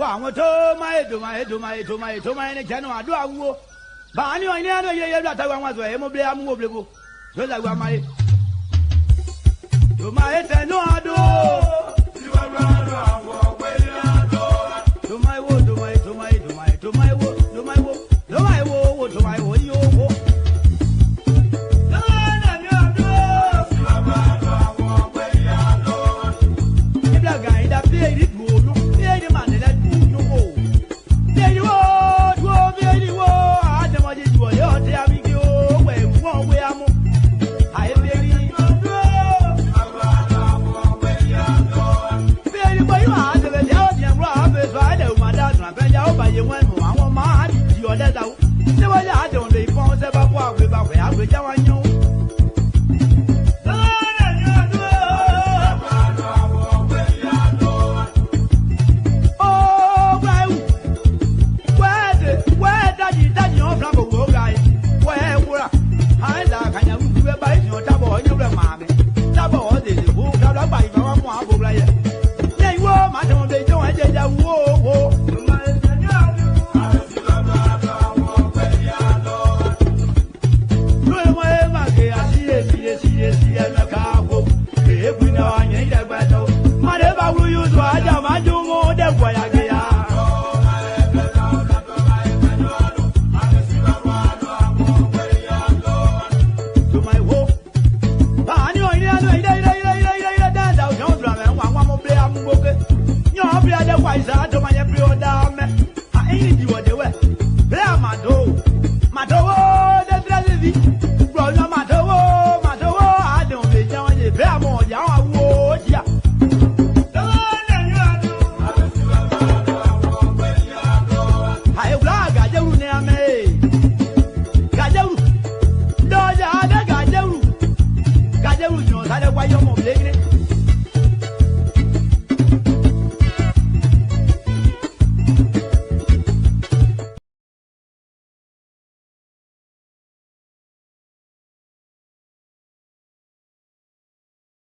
Wow, to my Jano, I do. But I knew I never hear that I was a mobile, I'm mobile. So that were my. To my head, no, I do. You are to my wood, to my wood, to my wood, to my wood, to my wood, you walk.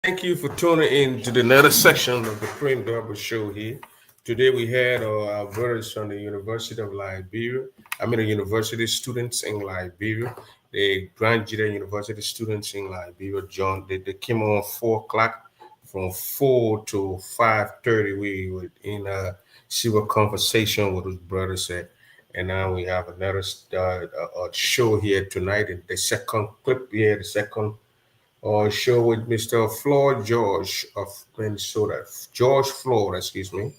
Thank you for tuning in to the another section of the Print Double Show here. Today we had our brothers from the University of Liberia. The university students in Liberia. The graduate university students in Liberia. They came on 4 o'clock. From 4 to 5:30, we were in a civil conversation with those brothers. And now we have another show here tonight. And the second clip here, the second show with Mr. Fllody George of Minnesota. George Fllody, excuse me,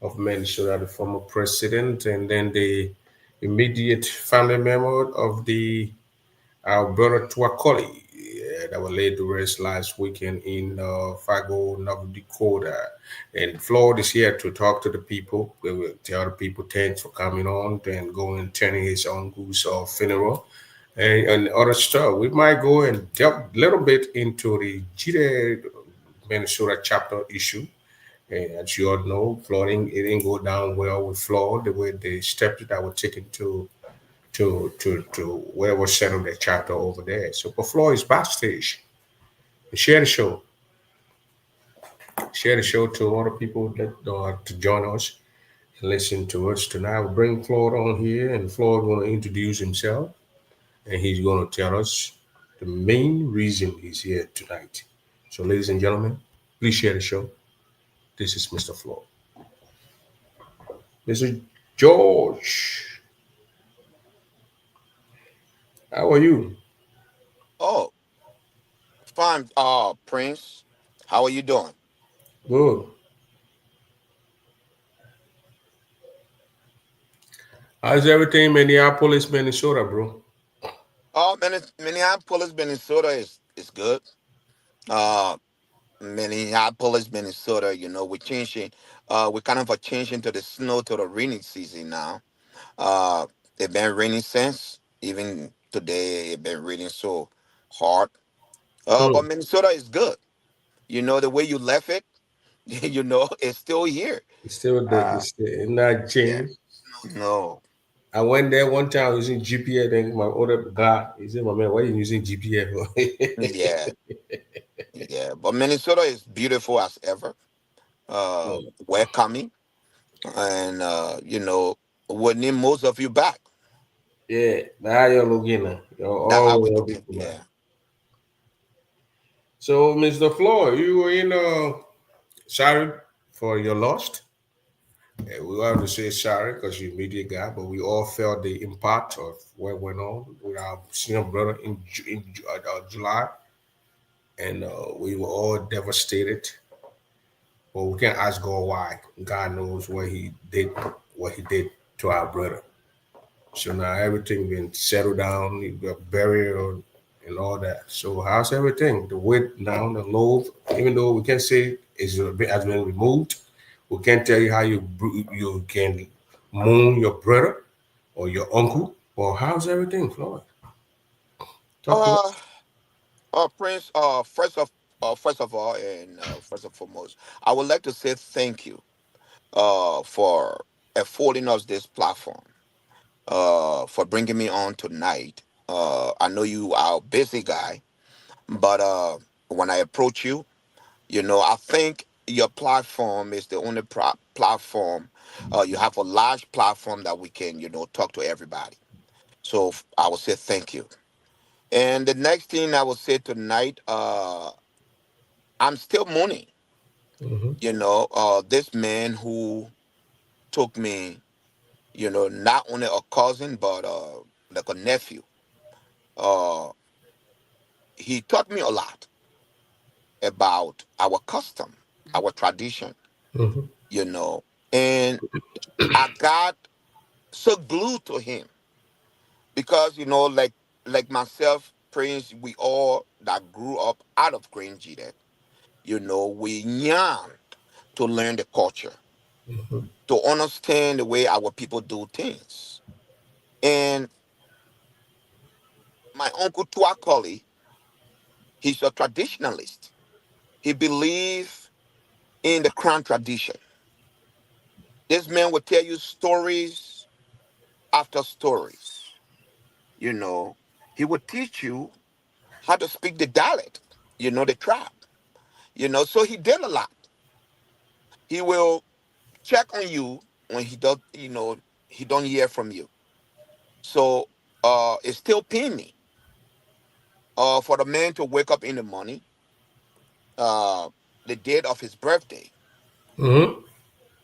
of Minnesota, the former president, and then the immediate family member of our brother Tuakoli that was laid to rest last weekend in Fargo, North Dakota. And Fllody is here to talk to the people. We will tell the people thanks for coming on and going and turning his own goose funeral. And other stuff. We might go and delve a little bit into the GDA Minnesota chapter issue. And as you all know, flooding it didn't go down well with Fllody, the way the steps that were taken to where was settled the chapter over there. So but Fllody is backstage. Share the show. Share the show to other people that to join us and listen to us tonight. We'll bring Fllody on here, and Fllody going to introduce himself. And he's going to tell us the main reason he's here tonight. So, ladies and gentlemen, please share the show. This is Mr. Fllody. Mr. George, how are you? Oh, fine, Prince. How are you doing? Good. How's everything in Minneapolis, Minnesota, bro? Minneapolis, Minnesota is good. Minneapolis, Minnesota, we're changing. We're kind of changing to the snow to the rainy season now. Uh, it's been raining since even today. It's been raining so hard. But Minnesota is good. The way you left it. It's still here. It's still there. Uh, It's still not yeah. changed. No. I went there one time using GPS. Then my older guy, he said, "My man, why are you using GPS for?" Yeah. Yeah. But Minnesota is beautiful as ever. Oh, Welcoming. and we'll need most of you back. Yeah, now you're looking at. You're That's how all we welcome doing. back. Yeah. So, Mr. Floyd, you were in sorry for your loss. We want to say sorry because you're a media guy, but we all felt the impact of what went on with our senior brother in July, and we were all devastated. But we can't ask God why. God knows what He did to our brother. So now everything been settled down, you got burial and all that. So how's everything? The weight down, the load, even though we can't say has been removed, we can't tell you how you can mourn your brother or your uncle. Well, how's everything, Floyd? Talk to Uh, us. Prince. First of all, and first and foremost, I would like to say thank you. For affording us this platform. For bringing me on tonight. I know you are a busy guy, but when I approach you, I think your platform is the only platform. You have a large platform that we can, talk to everybody. So I will say thank you. And the next thing I will say tonight, I'm still mourning. Hmm. This man who took me, not only a cousin but like a nephew. Uh, he taught me a lot about our custom, our tradition, Hmm. you know, and I got so glued to him because like myself, Prince, we all that grew up out of Green G, we yearned to learn the culture, to understand the way our people do things. And my uncle Tuakoli, he's a traditionalist. He believes in the crown tradition. This man will tell you stories after stories. You know, he will teach you how to speak the dialect, the tribe. So he did a lot. He will check on you when he don't hear from you. So it still pain me for the man to wake up in the morning, uh, the date of his birthday, Hmm.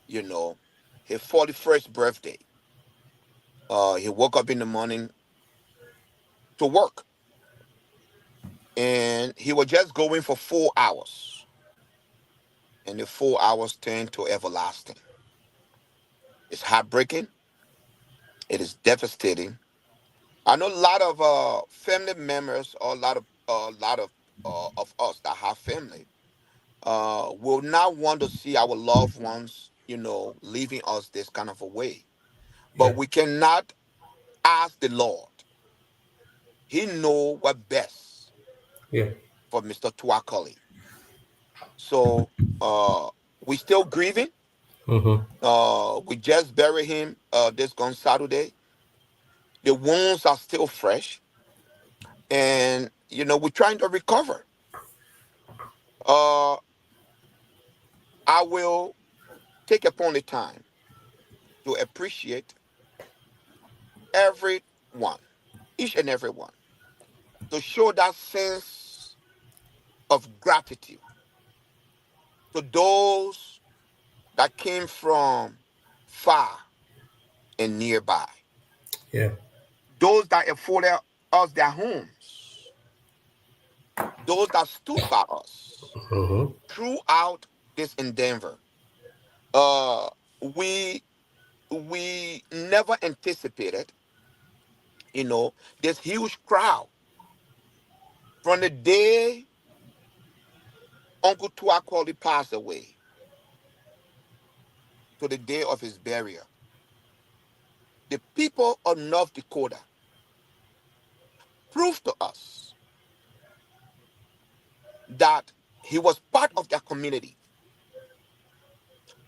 you know, his 41st birthday. He woke up in the morning to work and he was just going for 4 hours, and the 4 hours turned to everlasting. It's heartbreaking. It is devastating. I know a lot of family members, or a lot of us that have family, will not want to see our loved ones, leaving us this kind of a way. Yeah, But we cannot ask the Lord. He know what best yeah. for Mr. Tuakali. So we still grieving. Hmm. We just buried him this gone Saturday. The wounds are still fresh, and we're trying to recover. Uh, I will take upon the time to appreciate everyone, each and every one, to show that sense of gratitude to those that came from far and nearby, Yeah. those that afforded us their homes, those that stood by us Hmm. throughout this endeavor. Uh, we we never anticipated, this huge crowd from the day Uncle Tuakoli passed away to the day of his burial. The people of North Dakota proved to us that he was part of their community.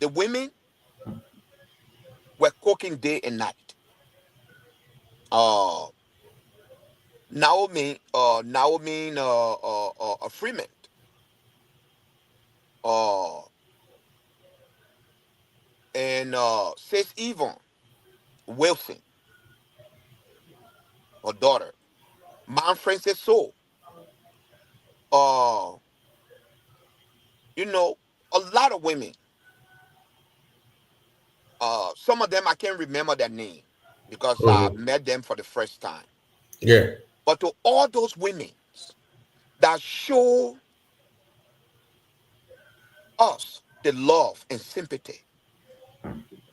The women were cooking day and night. Uh, Freeman, uh, and says Yvonne Wilson, her daughter, Mom Francis So, uh, you know, a lot of women. Some of them I can't remember their name because I Mm-hmm. met them for the first time. Yeah. But to all those women that show us the love and sympathy,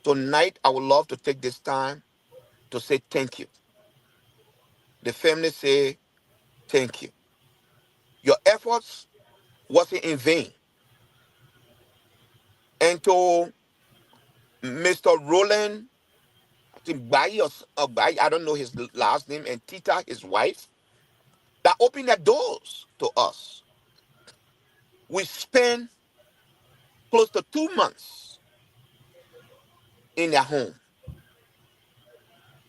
tonight I would love to take this time to say thank you. The family say thank you. Your efforts wasn't in vain. And to Mr. Roland, I think Bai or Bai, I don't know his last name, and Tita, his wife, that opened their doors to us. We spent close to 2 months in their home.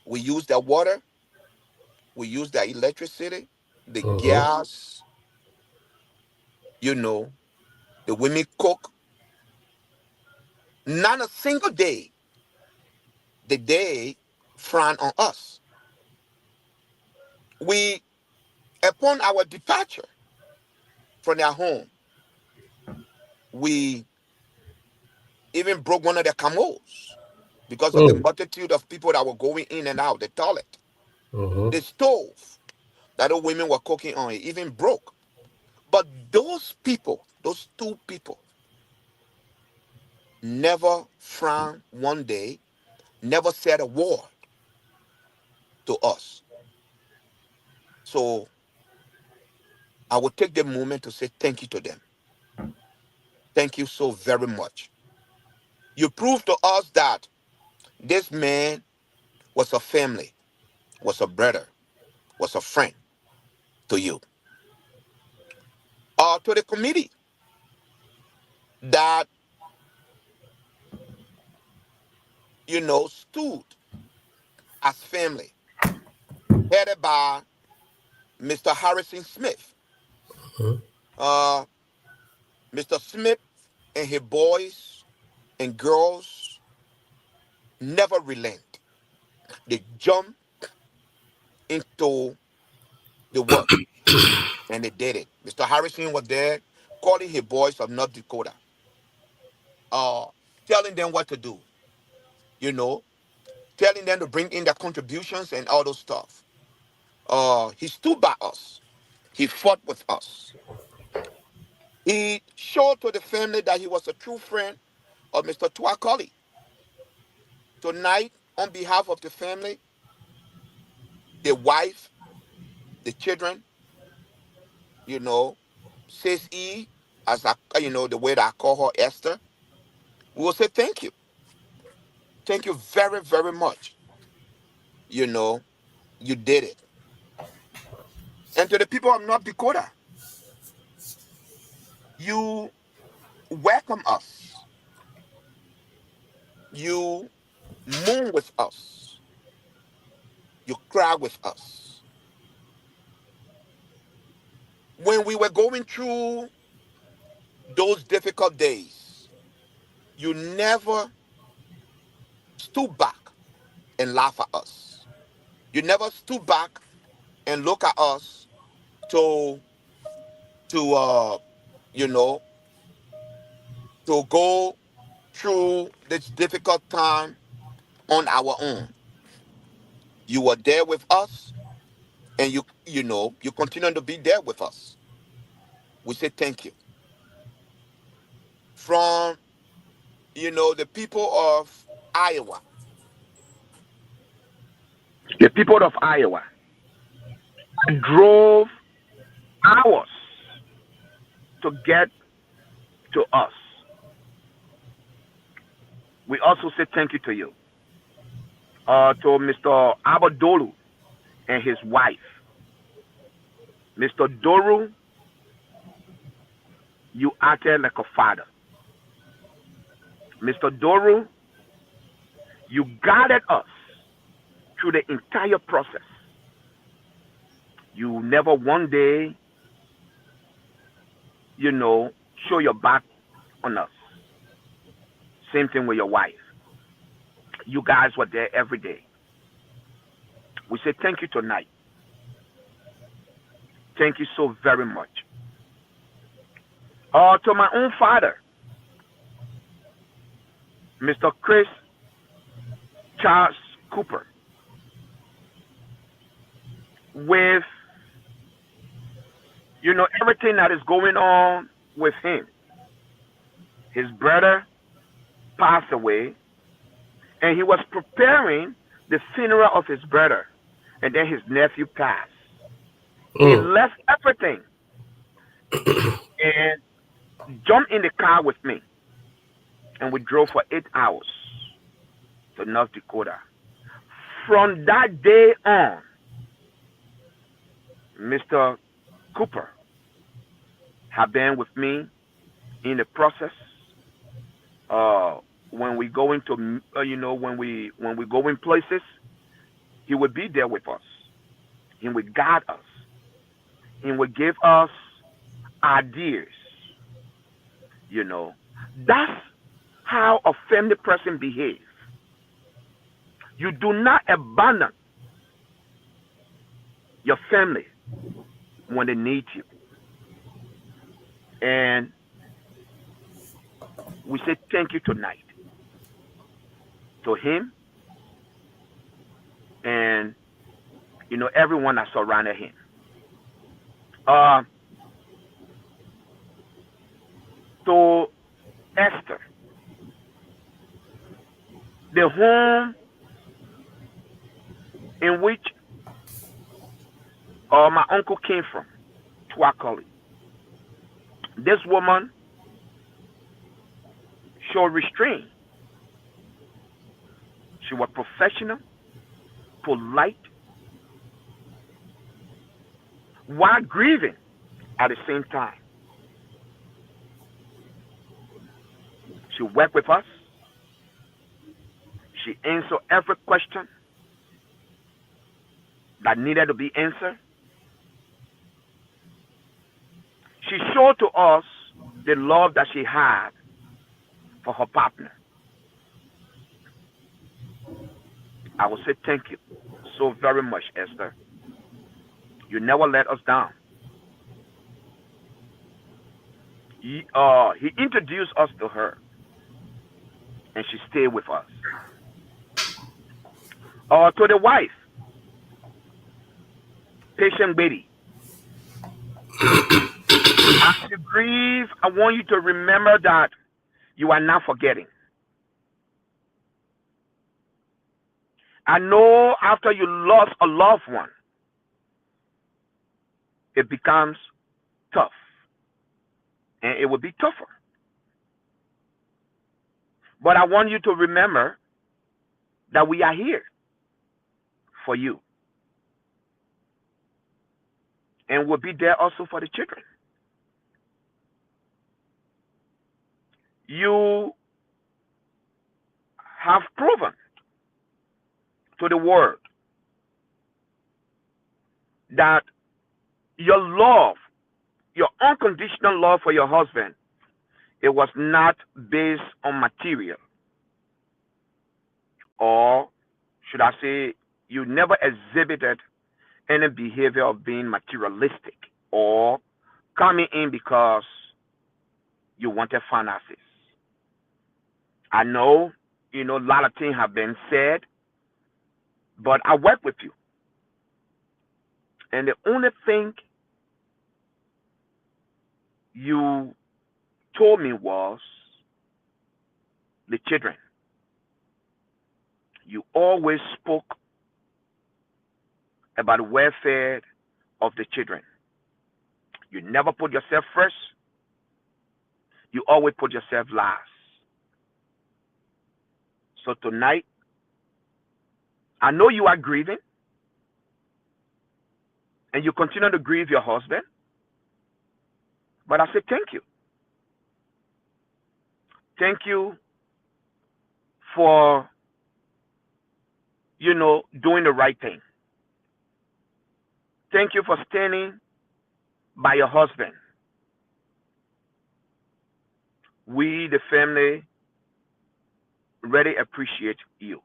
We used their water, we used their electricity, the Mm-hmm. gas, you know, the women cook. Not a single day did they frown on us. We, upon our departure from their home, we even broke one of their commodes because of the Mm. multitude of people that were going in and out, the toilet. Mm-hmm. The stove that the women were cooking on, it even broke. But those people, those two people, never frowned one day, never said a word to us. So I will take the moment to say thank you to them. Thank you so very much. You proved to us that this man was a family, was a brother, was a friend to you. To the committee that, stood as family, headed by Mr. Harrison Smith. Uh, Mr. Smith and his boys and girls never relent. They jump into the work and they did it. Mr. Harrison was there calling his boys of North Dakota, uh, telling them what to do, you know, telling them to bring in their contributions and all those stuff. He stood by us. He fought with us. He showed to the family that he was a true friend of Mr. Tuakoli. Tonight, on behalf of the family, the wife, the children, you know, says E, as the way that I call her Esther, we will say thank you. Thank you very, very much. You know, you did it. And to the people of North Dakota, you welcome us. You mourn with us. You cry with us. When we were going through those difficult days, you never stood back and laugh at us. You never stood back and look at us to to you know to go through this difficult time on our own. You were there with us, and you continue to be there with us. We say thank you from the people of Iowa. The people of Iowa drove hours to get to us. We also say thank you to you, to Mr. Abadolu and his wife. Mr. Doru, you acted like a father. Mr. Doru, you guided us through the entire process. You never one day, you know, show your back on us. Same thing with your wife. You guys were there every day. We say thank you tonight. Thank you so very much. To my own father, Mr. Chris Charles Cooper, with everything that is going on with him. His brother passed away, and he was preparing the funeral of his brother, and then his nephew passed. He Mm. left everything and jumped in the car with me, and we drove for 8 hours to North Dakota. From that day on, Mr. Cooper have been with me in the process. When we go into, when we go in places, he would be there with us. He would guide us. He would give us ideas. That's how a family person behaves. You do not abandon your family when they need you. And we say thank you tonight to him and everyone that surrounded him. To Esther, the home in which my uncle came from, Twakali. This woman showed restraint. She was professional, polite, while grieving at the same time. She worked with us. She answered every question that needed to be answered. She showed to us the love that she had for her partner. I will say thank you so very much, Esther. You never let us down. He introduced us to her, and she stayed with us. To the wife, patient Betty. As you grieve, I want you to remember that you are not forgetting. I know after you lost a loved one, it becomes tough. And it will be tougher. But I want you to remember that we are here for you. And we'll be there also for the children. You have proven to the world that your love, your unconditional love for your husband, it was not based on material. Or should I say, you never exhibited any behavior of being materialistic or coming in because you wanted finances. I know, a lot of things have been said, but I work with you. And the only thing you told me was the children. You always spoke about the welfare of the children. You never put yourself first. You always put yourself last. So tonight, I know you are grieving, and you continue to grieve your husband, but I say thank you. Thank you for, doing the right thing. Thank you for standing by your husband. We, the family, really appreciate you.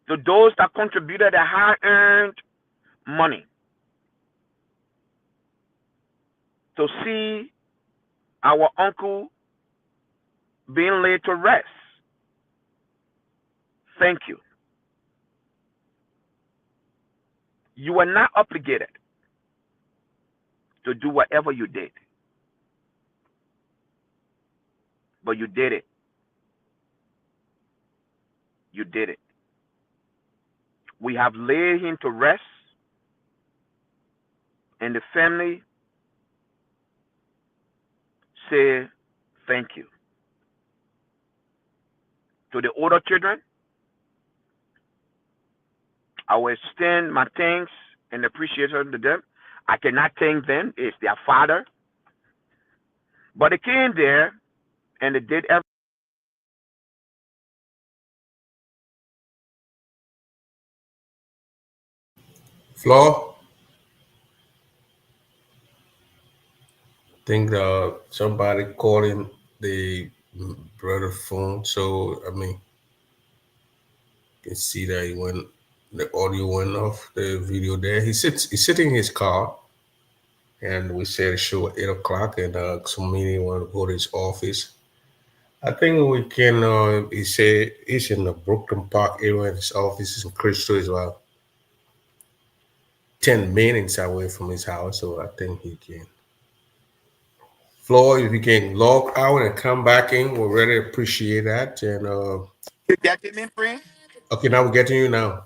to those that contributed their hard earned money to see our uncle being laid to rest. Thank you. You were not obligated to do whatever you did, but you did it. You did it. We have laid him to rest, and the family say thank you. To the older children, I will extend my thanks and appreciation to them. I cannot thank them, it's their father. But they came there and they did everything. Flaw, think somebody calling the brother phone. So I mean, you can see that he went, the audio went off the video there. He's sitting in his car, and we said a show at 8 o'clock, and some meeting want to go to his office. I think we can. He said he's in the Brooklyn Park area, and his office is in Crystal as well. 10 minutes away from his house, so I think he can. Floyd, if you can log out and come back in, we'll really appreciate that. And You getting me, Prince? okay, now we're getting you now.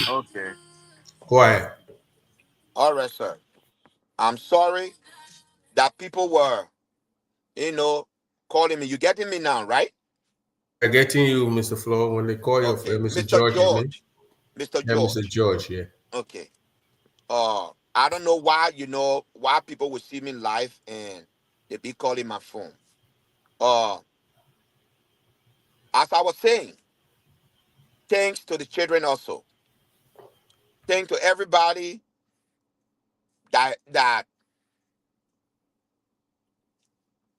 Okay. Go ahead. All right, sir. I'm sorry that people were, you know, calling me. You getting me now, right? We're getting you, Mr. Floyd. When they call you, Okay. Mr. Mr. George, you mean? George. Mr. Yeah, Mr. George. George. Yeah. Okay. I don't know why, why people will see me live and they be calling my phone. Uh, as I was saying, thanks to the children also. Thanks to everybody that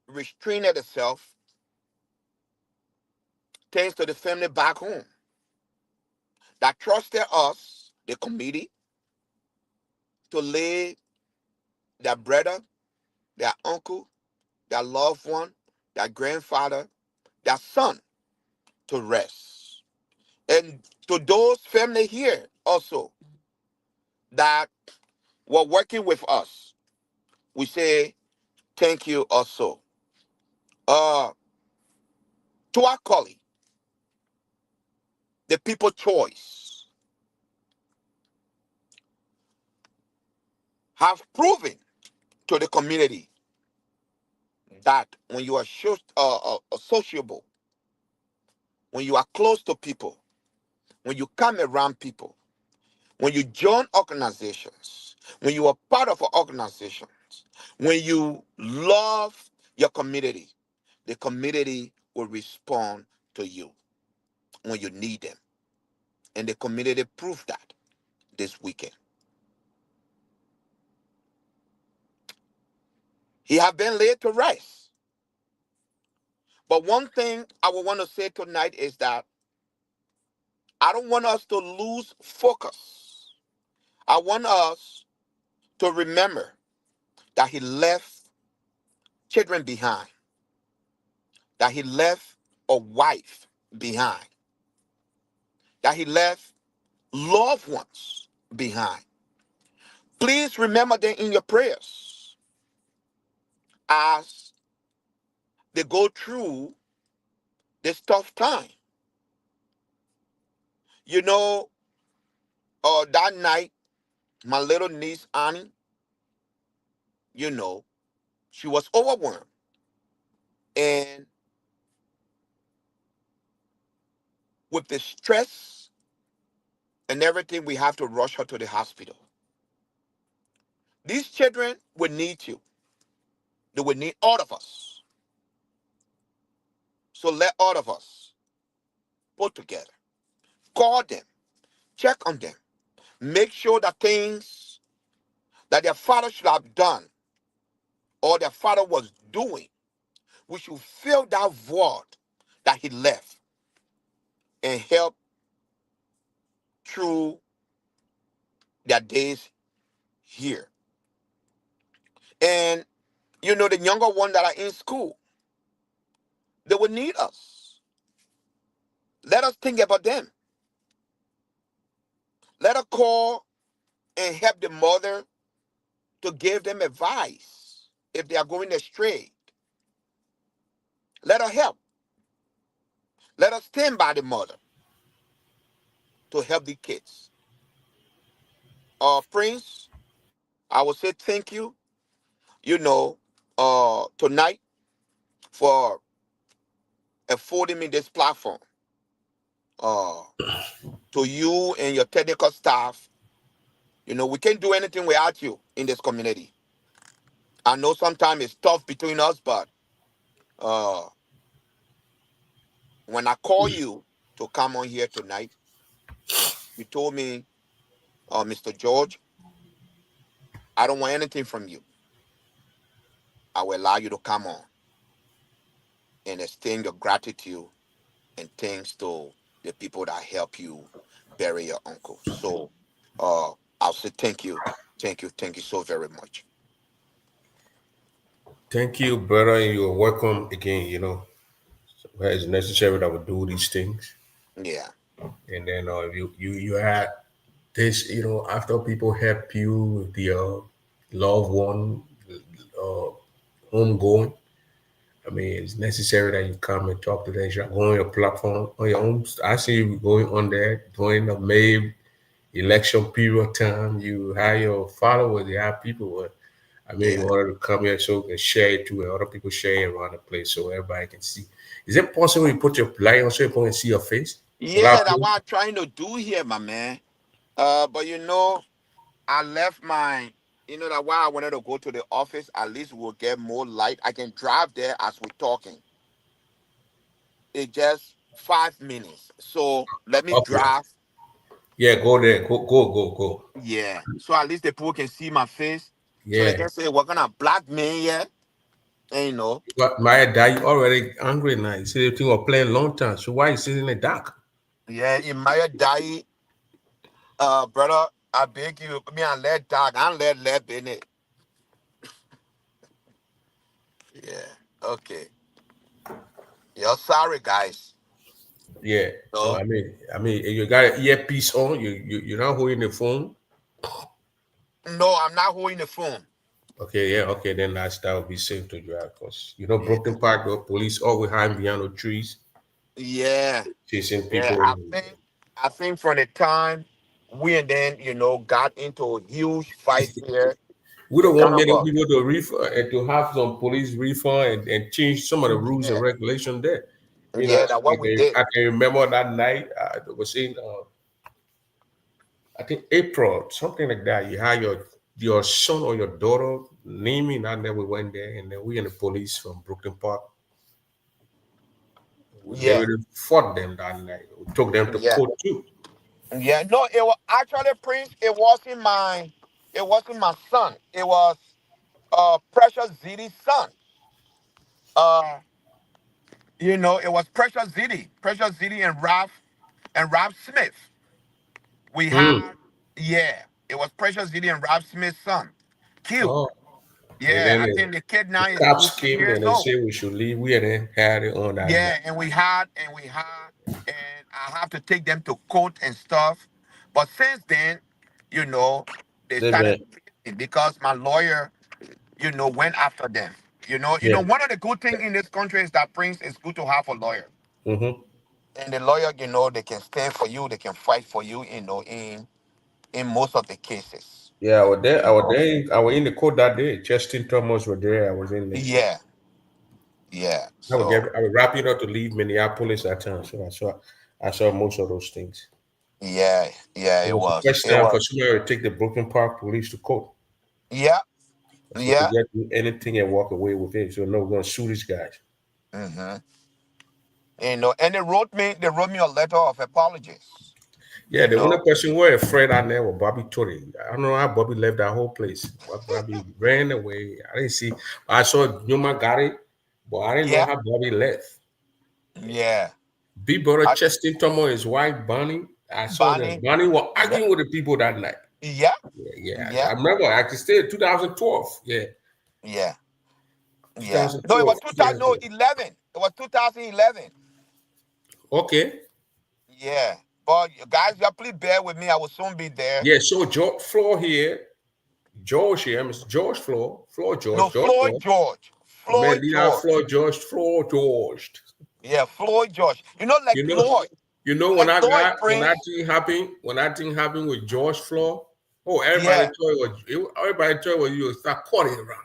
restrained itself. Thanks to the family back home that trusted us, the committee, to lay their brother, their uncle, their loved one, their grandfather, their son to rest. And to those family here also that were working with us, we say thank you also. Uh, to our colleague, the people choice have proven to the community that when you are sociable, when you are close to people, when you come around people, when you join organizations, when you are part of an organization, when you love your community, the community will respond to you when you need them. And the community proved that this weekend. He have been laid to rest. But one thing I would want to say tonight is that I don't want us to lose focus. I want us to remember that he left children behind, that he left a wife behind, that he left loved ones behind. Please remember them in your prayers as they go through this tough time. You know, that night, my little niece Annie, you know, she was overwhelmed. And with the stress and everything, we have to rush her to the hospital. These children will need you. They will need all of us. So let all of us put together, call them, check on them, make sure that things that their father should have done or their father was doing, we should fill that void that he left and help through their days here. And the younger ones that are in school, they will need us. Let us think about them. Let us call and help the mother to give them advice if they are going astray. Let us help. Let us stand by the mother to help the kids. Prince, I will say thank you, tonight for affording me this platform. Uh, to you and your technical staff, we can't do anything without you in this community. I know sometimes it's tough between us, but uh, when I call you to come on here tonight, you told me, Mr. George, I don't want anything from you. I will allow you to come on and extend your gratitude and thanks to the people that help you bury your uncle. So I'll say thank you so very much. Thank you, brother, and you're welcome again. Where it's necessary that we do these things. Yeah, And then you had this, after people help you with your loved one, uh, homegoing. I mean, it's necessary that you come and talk to them. You're going on your platform on your own. I see you going on there during the May election period time. You have your followers, you have people. I mean, yeah. you wanted to come here so you can share it too, and other people share it around the place so everybody can see. Is it possible you put your light on so people can see your face? Yeah, Without that's what I'm trying to do here, my man. But I left my, that why I wanted to go to the office. At least we'll get more light. I can drive there as we're talking. It's just 5 minutes. So let me okay. drive. Yeah, go there. Go. Yeah. So at least the people can see my face. So they Yeah. can say, what kind of black man here? And But Maya died, you already angry now. You see the thing was playing long time. So why you sitting in the dark? yeah, in my die, brother, I beg you, me and let dog, and let in it. Yeah. Okay. You're sorry, guys. Yeah. So No, I mean, you got an earpiece on. You're not holding the phone. no, I'm not holding the phone. Okay, yeah, okay, then that would be safe to drive because Yeah. Broken Park, the police always hide behind the trees, Yeah. chasing Yeah. people. I think from the time we and then, got into a huge fight here, We it don't kind want of many people to refund and to have some police refund and change some of the rules and yeah. regulations there. Yeah, that's what we did. I can remember that night. It was in I think April, something like that. You had your son or your daughter naming, and then we went there, and then we and the police from Brooklyn Park, we Yeah. literally fought them that night. We took them to Yeah. court too. Yeah. No, it was actually Prince, it wasn't my son. It was Precious Zidi's son. Uh it was Precious Zidi and Ralph Smith. We Hmm. had, yeah, it was Precious Zidi and Ralph Smith's son. Killed. Oh, and Yeah, then I think the kid the now is cops 18 came years and they old. said we should leave. We hadn't had it on that night. Yeah, and I have to take them to court and stuff. But since then, you know, they They started been, because my lawyer, went after them. yeah. One of the good things in this country is that Prince is good to have a lawyer. Mm-hmm. And the lawyer, they can stand for you, they can fight for you, in most of the cases. Yeah, I was there. You know. I was in the court that day. Justin Thomas was there. I was in there. Yeah, yeah. So I was wrapping up to leave Minneapolis that time. So I saw most of those things. yeah, yeah, It it was the was. first It time for was. somebody to take the Brooklyn Park police to court. Yeah, So to yeah. get anything and walk away with it. So no, we're gonna sue these guys. Mm-hmm. And they wrote me a letter of apologies. Yeah, You the only know. person who were afraid I know was Bobby Tory. I don't know how Bobby left that whole place. Bobby ran away. I didn't see. I saw Newman got it, but I didn't know Yeah, how Bobby left. yeah. Big brother I, Cheston Thomas, his wife Bonnie. I saw them. Bonnie. Bonnie were Yeah, arguing with the people that night. yeah, Yeah, yeah. I yeah, remember. I can stay 2012. Yeah, yeah, yeah. No, it 2012. was Yeah. 2000. No, 11. It was 2011. Okay. Yeah. But you guys, you please bear with me. I will soon be there. Yeah. So George Floor here, George here, Mr. George Floor, Floor No, George, George Floyd Floor. George. Oh man, Floyd lead out George. Floor George, Floor George. Yeah, Floyd George. You know, like You know, Floyd. you know when Like I Floyd got Prince. when that thing happened with George Floor. Oh, everybody Yeah, thought everybody thought it was you would start calling around.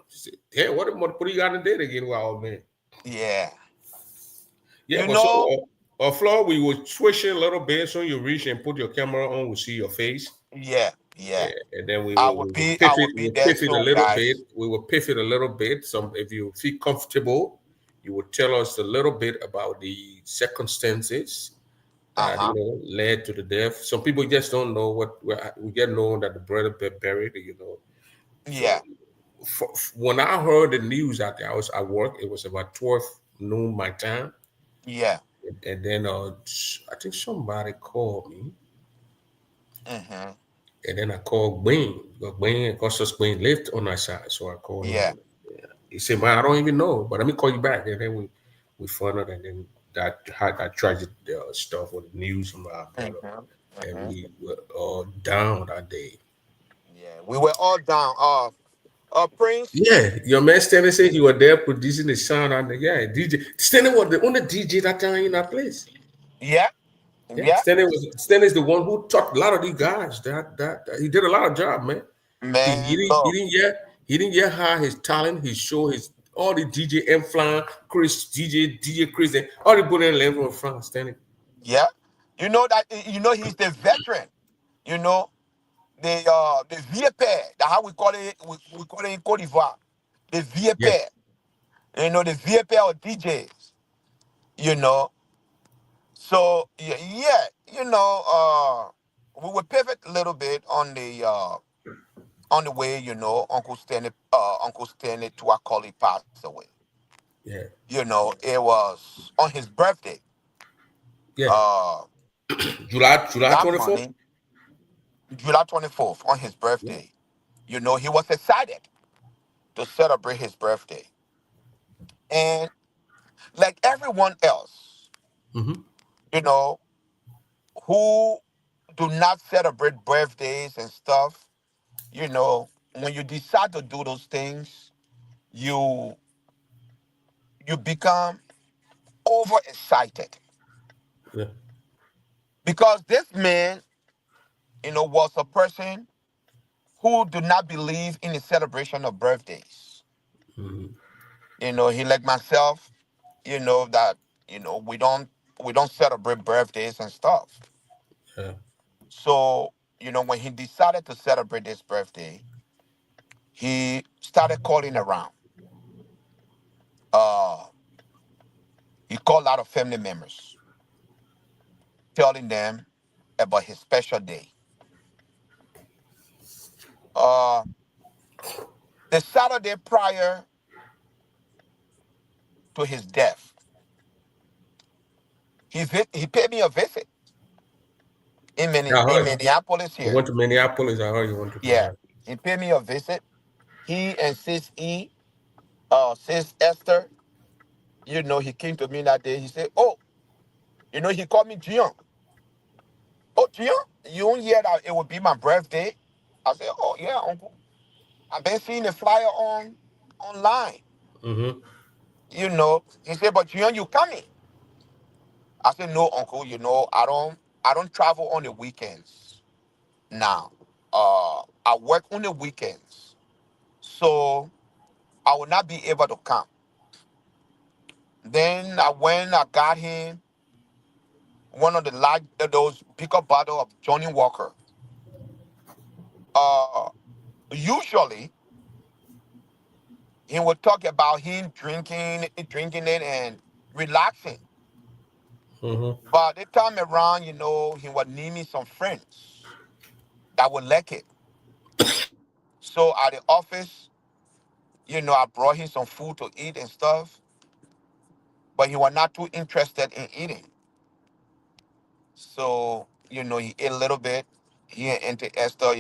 She said, "Damn, what do you got to do again, wild man?" yeah. Yeah, You but so know, Flo, we would switch it a little bit so you reach and put your camera on, we see your face. yeah, yeah. Yeah, and then I will be we'll there pivot a soon, little bit. guys. We will pivot a little bit. Some if you feel comfortable, you would tell us a little bit about the circumstances that Uh-huh. led to the death. Some people just don't know we get known that the brother buried. So Yeah, when I heard the news out there, I was at work. It was about 12 noon my time. yeah. And then I think somebody called me, Mm-hmm. and then I called Gwen. Because Augustus Gwen lived on our side, so I called him. Yeah. He said, "Man, I don't even know, but let me call you back." And then we found out, and then that had that tragic stuff with the news from our brother, Mm-hmm. and Mm-hmm. we were all down that day. Yeah. We were all down. Prince. Yeah, your man Stanley said he was there producing the sound, and yeah, DJ Stanley was the only DJ that time in that place. Yeah. Yeah, Yeah. Stanley's the one who taught a lot of these guys. That he did a lot of job, man. Man, look. He didn't yet hide his talent. He showed his all the DJ M Flan, Chris DJ Chris, and all the people in land from France. Stanley. Yeah. You know that he's the veteran. You know, the vieux père. That's how we call it. We call it in Cote d'Ivoire. The vieux Yeah, père. You know, the vieux père of DJs. You know. So yeah, yeah, we will pivot a little bit on the way, Uncle Stanley Tuakoli passed away. yeah, You know, it was on his birthday. yeah. Uh July that 24th. morning, July 24th, on his Yeah. birthday. You know, he was excited to celebrate his birthday. And like everyone else, Mm-hmm. you know, who do not celebrate birthdays and stuff, when you decide to do those things, you you become overexcited Yeah. because this man, was a person who do not believe in the celebration of birthdays. Mm-hmm. He like myself, that we don't celebrate birthdays and stuff. Yeah. So, when he decided to celebrate this birthday, he started calling around. Uh he called a lot of family members, telling them about his special day. Uh, the Saturday prior to his death, he paid me a visit Yeah, I in heard Minneapolis you here. went to Minneapolis. I heard you went to Yeah, Minneapolis. he paid me a visit. He and Sis Esther, he came to me that day. He said, "Oh, he called me Gian. Oh, Gian, you don't hear that it would be my birthday?" I said, "Oh yeah, Uncle. I've been seeing the flyer online." Mm-hmm. He said, "But Gian, you coming?" I said, "No, Uncle. I don't travel on the weekends now. I work on the weekends, so I will not be able to come." Then I went. I got him one of the large those bigger bottle of Johnny Walker. Uh, Usually he would talk about him drinking it and relaxing. Mm-hmm. But this time around, he would need me some friends that would like it. So at the office, I brought him some food to eat and stuff, but he was not too interested in eating. So, he ate a little bit. He and Auntie Esther,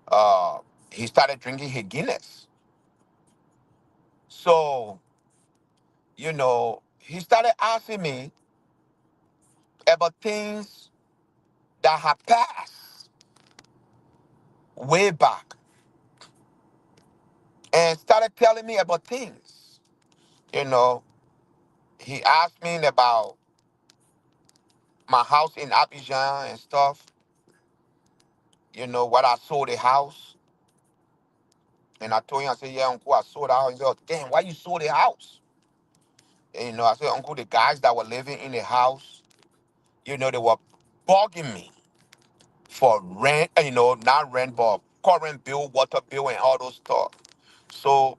uh, he started drinking his Guinness. So, he started asking me about things that had passed way back and started telling me about things. You know, he asked me about my house in Abidjan and stuff, what I sold the house. And I told him, I said, yeah, Uncle, I sold the house. He said, oh, damn, why you sold the house? And, I said, Uncle, the guys that were living in the house, they were bugging me for rent, not rent, but current bill, water bill, and all those stuff. So,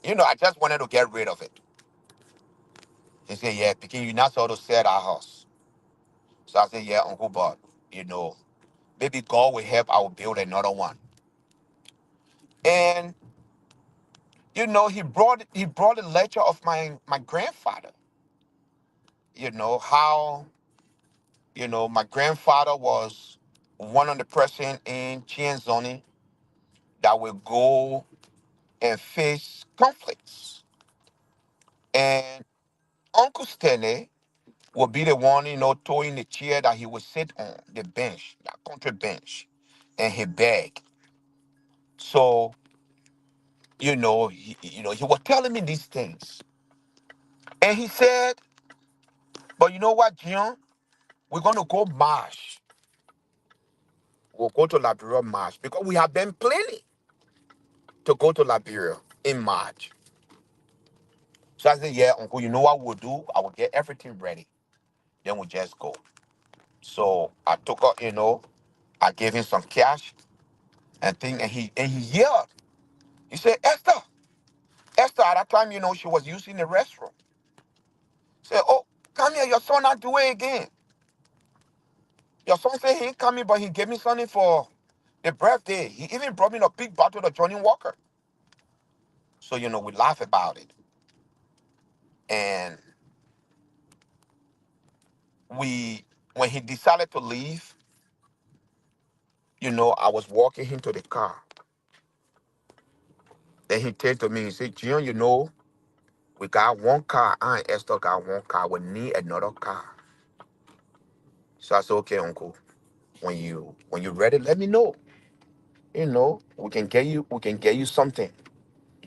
I just wanted to get rid of it. He said, yeah, Pekin, you're not supposed to sell that house. So I said, yeah, Uncle, but, you know, maybe God will help, I will build another one. And, he brought a lecture of my grandfather, how, my grandfather was one of the person in Chienzoni that will go and face conflicts. And Uncle Stanley will be the one, throwing the chair that he would sit on, the bench, that country bench, and he beg. So, he was telling me these things. And he said, but you know what, Jion? We're going to go march. We'll go to Liberia march because we have been planning to go to Liberia in March. So I said, yeah, Uncle, you know what we'll do? I will get everything ready. Then we just go. So I took up, I gave him some cash and thing, and he yelled. He said, Esther, at that time, she was using the restroom. Said, oh, come here, your son not do it again. Your son said he ain't coming, but he gave me something for the birthday. He even brought me a big bottle of Johnny Walker. So, we laugh about it. And when he decided to leave, I was walking him to the car. Then he turned to me and said, Jion, we got one car. I and Esther got one car. We need another car. So I said, okay, Uncle. When you ready, let me know. We can get you something.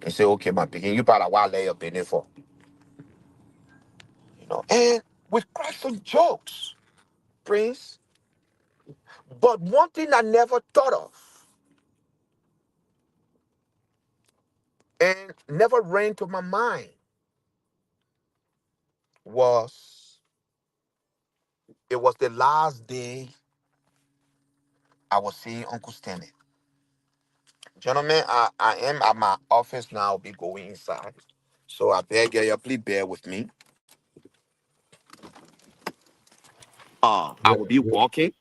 He said, okay, my picking, you better while lay up in it for. And we cracked some jokes, Prince. But one thing I never thought of and never ran to my mind was it was the last day I was seeing Uncle Stanley. Gentlemen, I am at my office now. I'll be going inside. So I beg you, please bear with me. I Yeah, will be yeah. walking.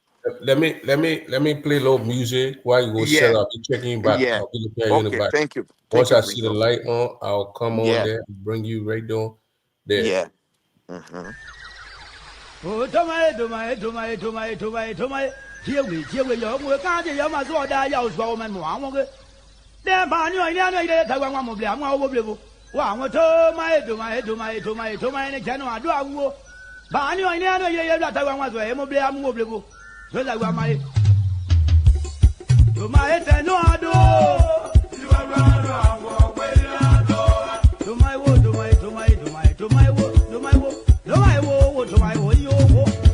Let me play a little music while you go set Yeah, up. I'll be checking you back. yeah. I'll be looking at you in the Okay, back. thank you. Thank Once you, I see Prince. the Okay. light on, I'll come on Yeah, there and bring you right down there. yeah. Mm-hmm. Oh, to my, to my, to my, to my, to my, to my. Here we, young, we can't hear my sword, I yell, so man, one. Then, man, you ain't any that one more blame, one will be. One, to my, to my, to my, to my, to my, and I do. I will. But you ain't any that I want to have a blame, mobile. So that one, my. To my head, no, I do. You are right, to my wood, to my, to my, to my, to my wood, to my wood, to my wood, to my wood, you wood.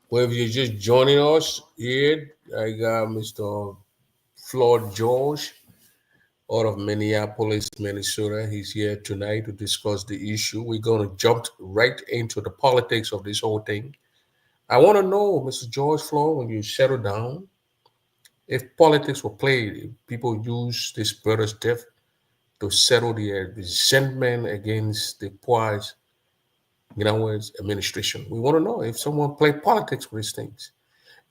Well, if you're just joining us here, I got Mr. Fllody George out of Minneapolis, Minnesota. He's here tonight to discuss the issue. We're going to jump right into the politics of this whole thing. I want to know, Mr. George Fllody, when you settle down, if politics were played, if people use this brother's death to settle their resentment against the Poir's administration. We want to know if someone played politics with these things.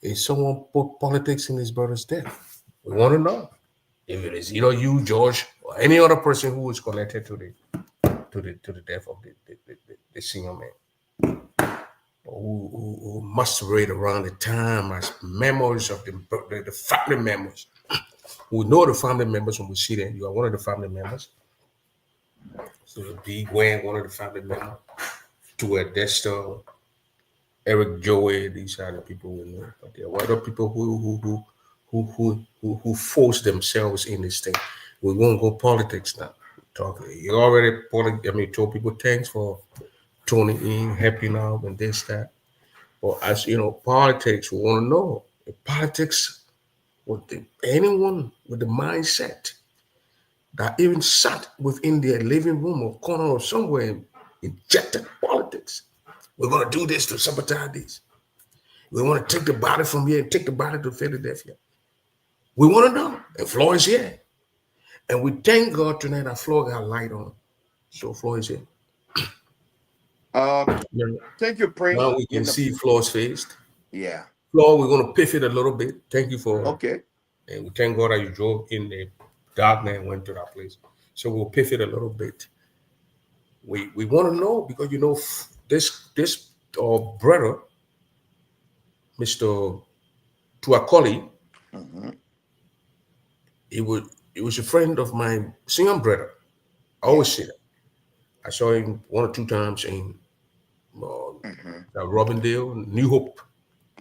If someone put politics in his brother's death. We want to know if it is you, George, or any other person who is connected to to the death of the senior man who masquerade around the time as memories of the family members. We know the family members when we see them. You are one of the family members. So B. Gwen, one of the family members. To a Dexter, Eric Joey, these are the people we know. But there are other people who force themselves in this thing. We won't go politics now. Talk. You already told people thanks for tuning in, helping out, and this that. Well, as you know, politics. We want to know if politics with anyone with the mindset that even sat within their living room or corner or somewhere and injected politics. We're going to do this to sabotage this. We want to take the body from here and take the body to Philadelphia. We want to know. And Floyd is here. And we thank God tonight that Floyd got light on. So Floyd is here. Uh, Yeah. thank you, Now Prince. we can see Floyd's face. Yeah. Floyd, we're going to pivot a little bit. Thank you for, Okay. and we thank God that you drove in the darkness and went to that place. So we'll pivot a little bit. We want to know because this brother, Mr. Tuakoli, Mm-hmm. he was a friend of my senior brother. I Yeah. always say that. I saw him one or two times in Mm-hmm. Robindale, New Hope,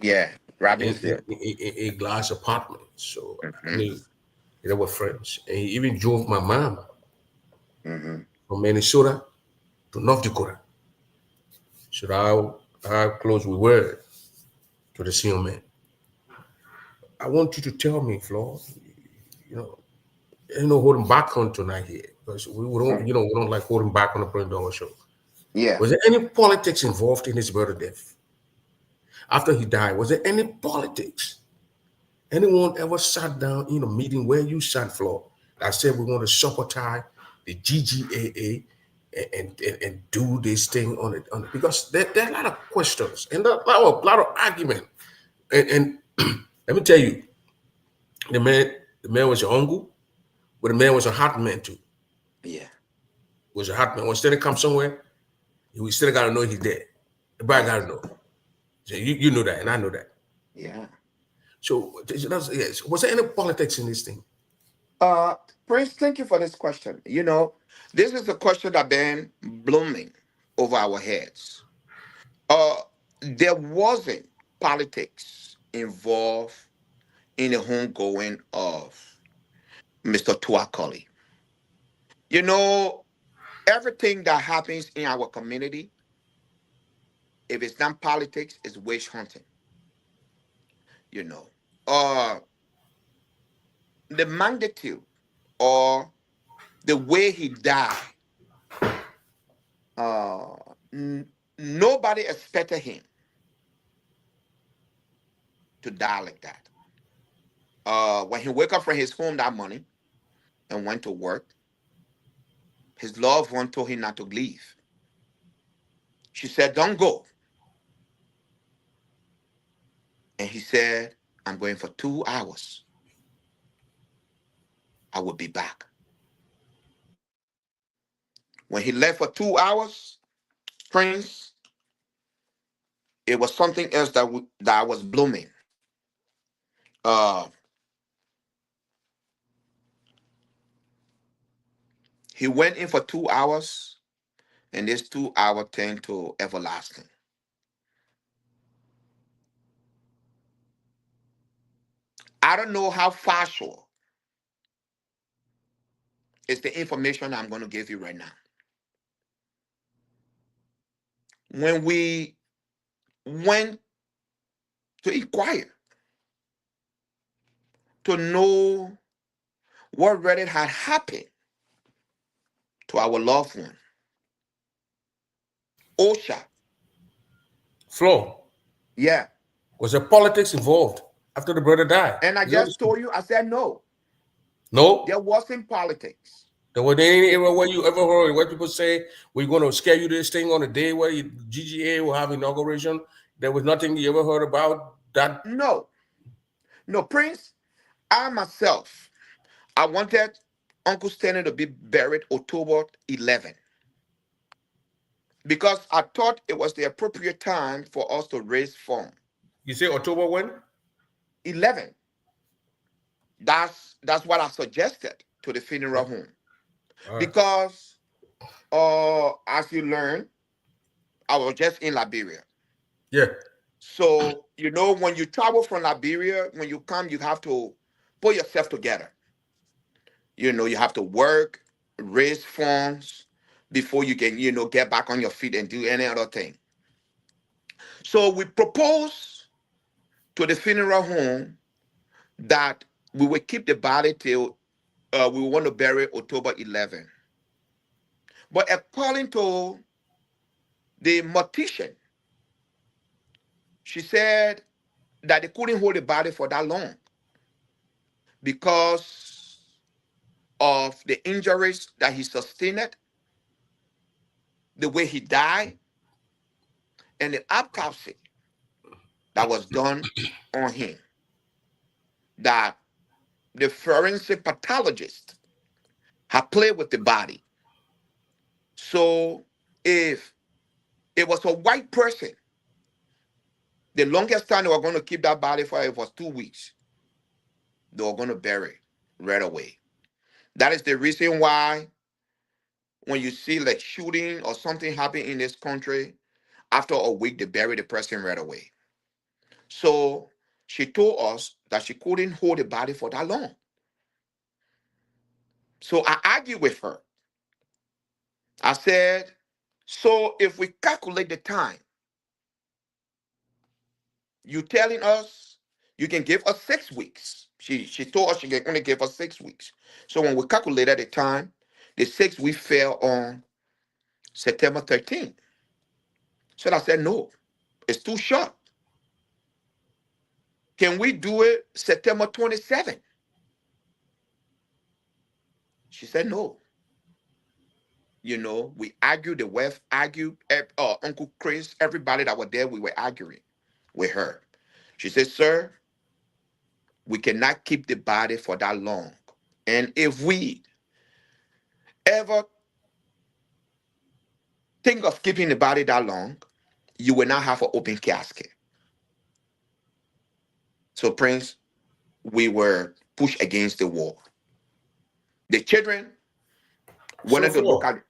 Yeah. in, Robinson. in, in a glass apartment. So I Mm-hmm. knew they were friends. And he even drove my mom Mm-hmm. from Minnesota to North Dakota. So how close we were to the senior man. I want you to tell me, Flo, you know, ain't no holding back on tonight here. Because we don't like holding back on the President Dollar show. Yeah. Was there any politics involved in his brother death? After he died, was there any politics? Anyone ever sat down in a meeting where you sat, Flo, that said we want to sabotage the GGAA and do this thing on it? Because there are a lot of questions and a lot of argument. And let me tell you, the man was your uncle, but the man was a hot man too. Yeah. Was a hot man. When Stanley come somewhere, we still gotta know he's dead. Everybody Yeah. gotta know. So you know that, and I know that. Yeah. So yes. Was there any politics in this thing? Uh, Prince, thank you for this question. This is a question that been blooming over our heads. Uh, there wasn't politics involved in the homegoing of Mr. Tuakoli. You know, everything that happens in our community, if it's not politics, it's witch hunting. You know, uh, the magnitude or the way he died, uh, n- nobody expected him to die like that. When he woke up from his home that morning and went to work, his loved one told him not to leave. She said, "Don't go." And he said, "I'm going for 2 hours. I will be back." When he left for 2 hours, Prince, it was something else that was blooming. Uh, he went in for 2 hours, and this 2 hour turned to everlasting. I don't know how factual is the information I'm going to give you right now. When we went to inquire to know what really had happened to our loved one, OSHA, Flo, yeah. was there politics involved after the brother died? And I Is that just told you, I said no, no? there wasn't politics. There was any era where you ever heard where people say we're going to scare you this thing on the day where GGA will have inauguration? There was nothing you ever heard about that. No, no, Prince, I myself, I wanted Uncle Stanley to be buried October 11th. because I thought it was the appropriate time for us to raise funds. You say October when? 11. That's what I suggested to the funeral Oh, home all right. because as you learn, I was just in Liberia. Yeah. So when you travel from Liberia, when you come, you have to put yourself together. You have to work, raise funds before you can get back on your feet and do any other thing. So we proposed to the funeral home that we will keep the body till we want to bury October 11. But according to the mortician, she said that they couldn't hold the body for that long because of the injuries that he sustained, the way he died, and the autopsy that was done on him. That the forensic pathologist had played with the body. So if it was a white person, the longest time they were going to keep that body for it was 2 weeks. They were going to bury it right away. That is the reason why when you see like shooting or something happen in this country, after a week they bury the person right away. So she told us that she couldn't hold the body for that long. So I argued with her. I said, so if we calculate the time, you telling us you can give us 6 weeks. She told us she can only give us 6 weeks. So when we calculated the time, the 6 weeks fell on September 13th. So I said, no, it's too short. Can we do it September 27th? She said, no. We argued, the wife argued, Uncle Chris, everybody that were there, we were arguing with her. She said, sir, we cannot keep the body for that long. And if we ever think of keeping the body that long, you will not have an open casket. So, Prince, we were pushed against the wall. The children So wanted to look Flo, at it.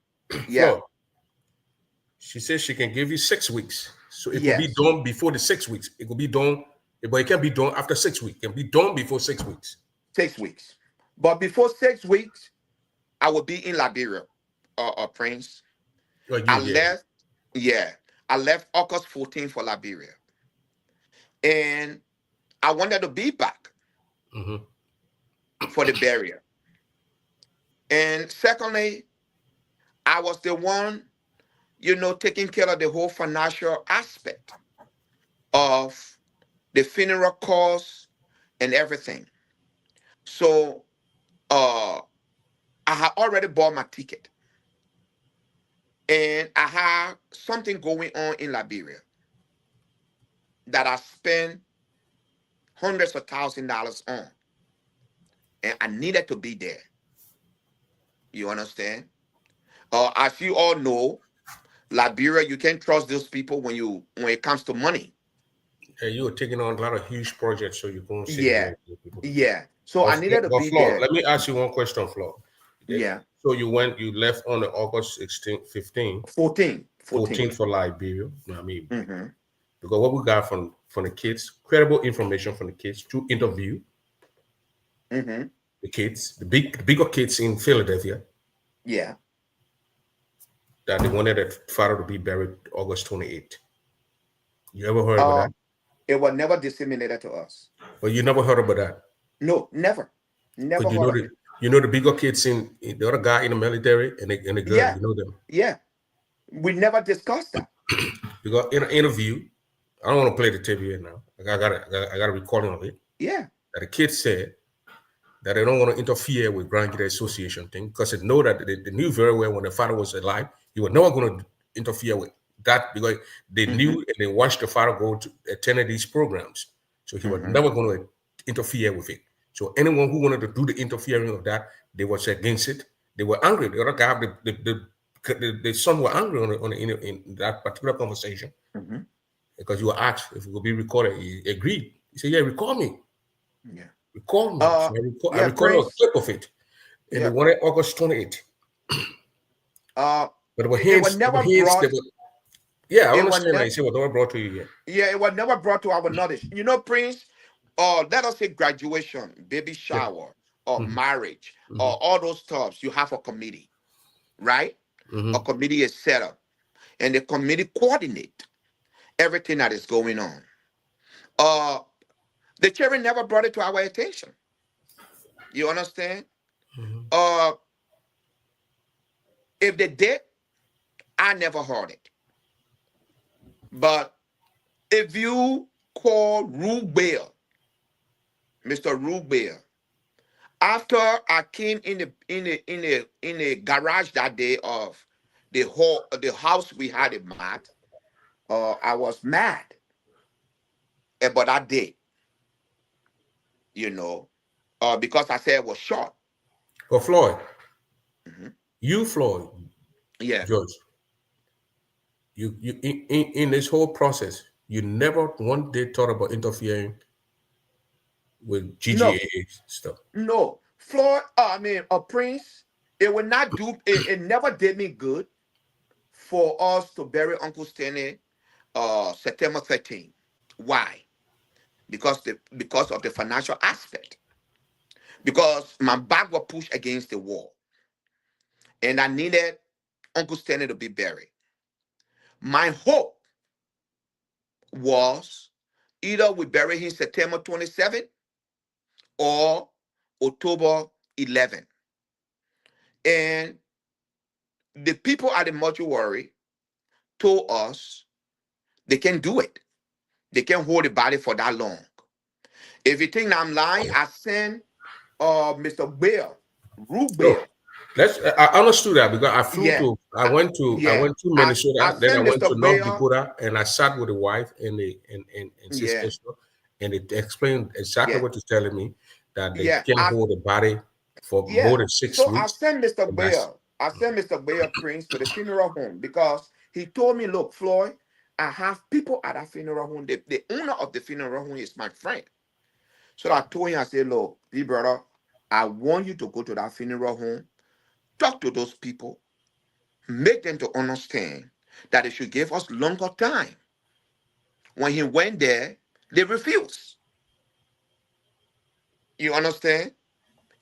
Yeah. Flo, she says she can give you 6 weeks. So it could be Yes. done before the 6 weeks. It could be done, but it can be done after 6 weeks. It can be done before 6 weeks. 6 weeks. But before 6 weeks, I will be in Liberia, Prince. Oh, I yeah. left, yeah. I left August 14th for Liberia. And I wanted to be back Mm-hmm. for the burial. And secondly, I was the one, taking care of the whole financial aspect of the funeral costs and everything. So I had already bought my ticket. And I had something going on in Liberia that I spent hundreds of $1,000s on. And I needed to be there. You understand? As you all know, Liberia, you can't trust those people when it comes to money. Yeah, you were taking on a lot of huge projects, so you couldn't sit here Yeah, and get people together. yeah. So I needed to But be Flo, there. let me ask you one question, Flo. Yeah, So you left on the August 16th, 15th, 14, 14. 14th for Liberia. I mean, Mm-hmm, because what we got from the kids, credible information from the kids to interview mm-hmm. the kids, the bigger kids in Philadelphia, Yeah. that they wanted their father to be buried August 28th. You ever heard about Uh, that? it was never disseminated to us. But you never heard about that. No, never. Never Because heard of it. you know the bigger kids in the other guy in the military and the girl, Yeah, you know them. yeah. We never discussed that. Because in an interview, I don't want to play the tape here now. I got a recording of it. Yeah. That the kid said that they don't want to interfere with grandkid association thing because they know that they knew very well when the father was alive, he was never going to interfere with that because they knew Mm-hmm, and they watched the father go to attend these programs. So he was mm-hmm, never going to interfere with it. So anyone who wanted to do the interfering of that, they was against it. They were angry. The other guy, the the son were angry in that particular conversation Mm-hmm. because you were asked if it would be recorded. He agreed. He said, "Yeah, record me, Yeah. record me." Uh, So I yeah, recorded a Prince. clip of it, and they Yeah. wanted August 28th. Uh, But there were it was hints. There were never hints. There brought. were, yeah, I It was understand. Like never. you said, what never brought to you yet. Yeah, it was never brought to our knowledge. You know, Prince. Let us say graduation, baby Yeah. shower, or Mm-hmm. marriage, Mm-hmm. or all those stuff. You have a committee, right? A Mm-hmm. committee is set up, and the committee coordinate everything that is going on. Uh, the children never brought it to our attention. You understand? Mm-hmm. Uh, if they did, I never heard it. But if you call Rubel, Mr. Rubel, after I came in the garage that day of the house we had in Matt, I was mad about that day, you know, because I said it was short. But Floyd, Mhm. Floyd, Yeah. George, you in this whole process, you never one day thought about interfering with No, GGA stuff. no. Floyd, I mean, a Prince, it would not do, it never did me good for us to bury Uncle Stanley September 13th. Why? Because of the financial aspect. Because my back was pushed against the wall, and I needed Uncle Stanley to be buried. My hope was either we bury him September 27th or October 11th. And the people at the mortuary told us they can do it. They can hold the body for that long. If you think I'm lying, I sent Mr. Bell, Root No, Bell. I understood that because Yeah, I yeah. went to I Minnesota, then I sent went Mr. to North Bell. Dakota, and I sat with the wife and Yeah, sister, and it explained exactly yeah, what you're telling me that they yeah. can hold the body for more Yeah. than six So I weeks. sent Mr. And that's Bell. I sent Mr. Bell Prince to the funeral home because he told me, look, Floyd, I have people at that funeral home. The owner of the funeral home is my friend. So I told him, I said, look, big brother, I want you to go to that funeral home, talk to those people, make them to understand that they should give us longer time. When he went there, they refused. You understand?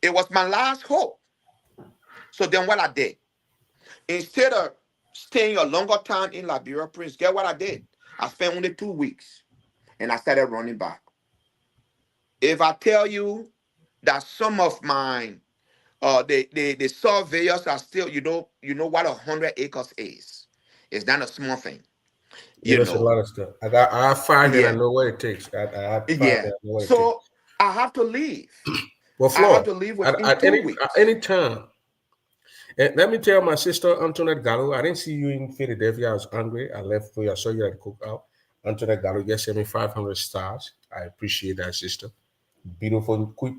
It was my last hope. So then what I did, instead of staying a longer time in Liberia, Prince, get what I did? I spent only 2 weeks and I started running back. If I tell you that some of my the surveyors are still, you know what 100 acres is. It's not a small thing, it you is a know. lot of stuff. I have five and I Yeah, know what it takes. I had five yeah. and I know what it takes. So I have to leave. Well, I have Floyd, to leave within at two any weeks. time, and let me tell my sister Antoinette Gallo, I didn't see you in Philadelphia. I was hungry. I left for you. I saw you at the cookout. Antoinette Gallo just sent me 500 stars. I appreciate that, sister. Beautiful, quick,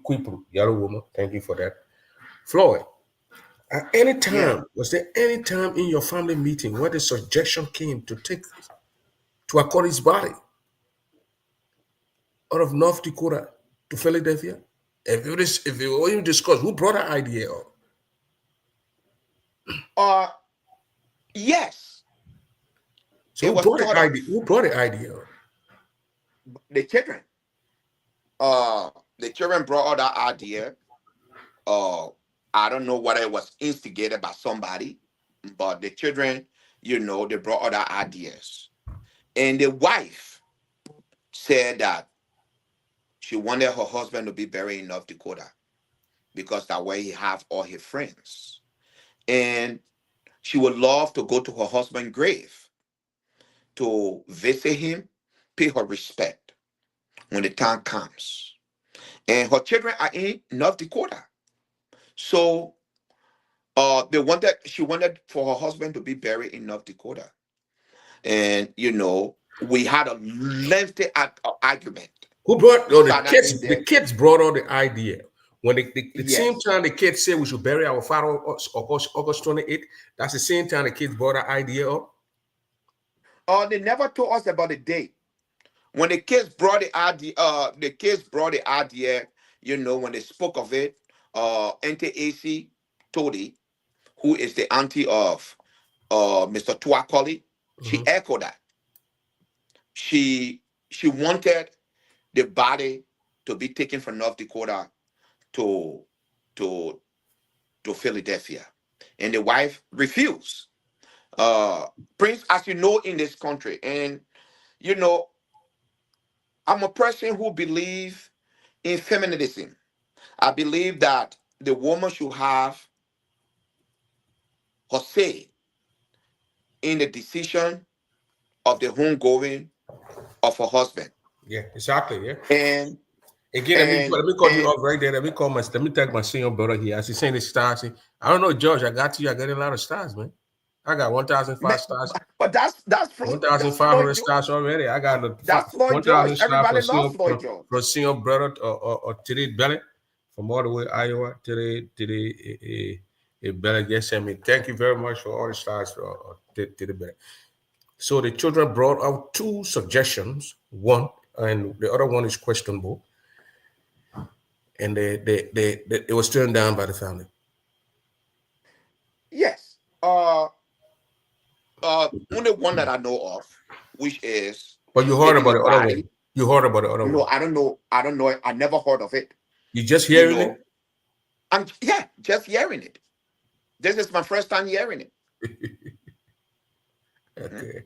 yellow woman. Thank you for that. Floyd, at any Yeah. time, was there any time in your family meeting where the suggestion came to take to accord his body out of North Dakota to Philadelphia? If it was even discussed, who brought that idea up? Uh yes, So it who was brought the thought of. idea? Who brought the idea up? The children. The children brought out that idea. Uh, I don't know whether it was instigated by somebody, but the children, they brought other ideas. And the wife said that she wanted her husband to be buried in North Dakota because that way he have all his friends. And she would love to go to her husband's grave to visit him, pay her respect when the time comes. And her children are in North Dakota. So she wanted for her husband to be buried in North Dakota. And we had a lengthy argument. Who brought? Oh, Started in the there. kids brought out the idea. When the same Yes. time the kids said we should bury our father August 28th, that's the same time the kids brought that idea up. They never told us about the date. When the kids brought the idea, when they spoke of it, Auntie AC Todi, who is the auntie of Mr. Tuakoli, she echoed that. She wanted the body to be taken from North Dakota to to Philadelphia, and the wife refused. Prince, as you know, in this country, and you know, I'm a person who believes in feminism. I believe that the woman should have her say in the decision of the homegoing of her husband. Yeah, exactly. Yeah. And Again, and let me cut you and off right there. Let me tag my senior brother here. As he's saying the stars, I don't know, George. I got you. I got a lot of stars, man. I got 1,005 stars, but that's Floyd 1,500 George. stars already. I got That's Floyd 1,000 George. stars Everybody loves Floyd George. from senior brother or today Belly from all the way Iowa today Belly. Yes, I mean, thank you very much for all the stars to the Belly. So the children brought out two suggestions. One and the other one is questionable. And it was turned down by the family. Yes. Only one that I know of, which is But you heard taking about a the other body. one. You heard about the other No, one. I don't know. I don't know. I never heard of it. You just You hearing know, I'm just hearing it. This is my first time hearing it. it? Okay.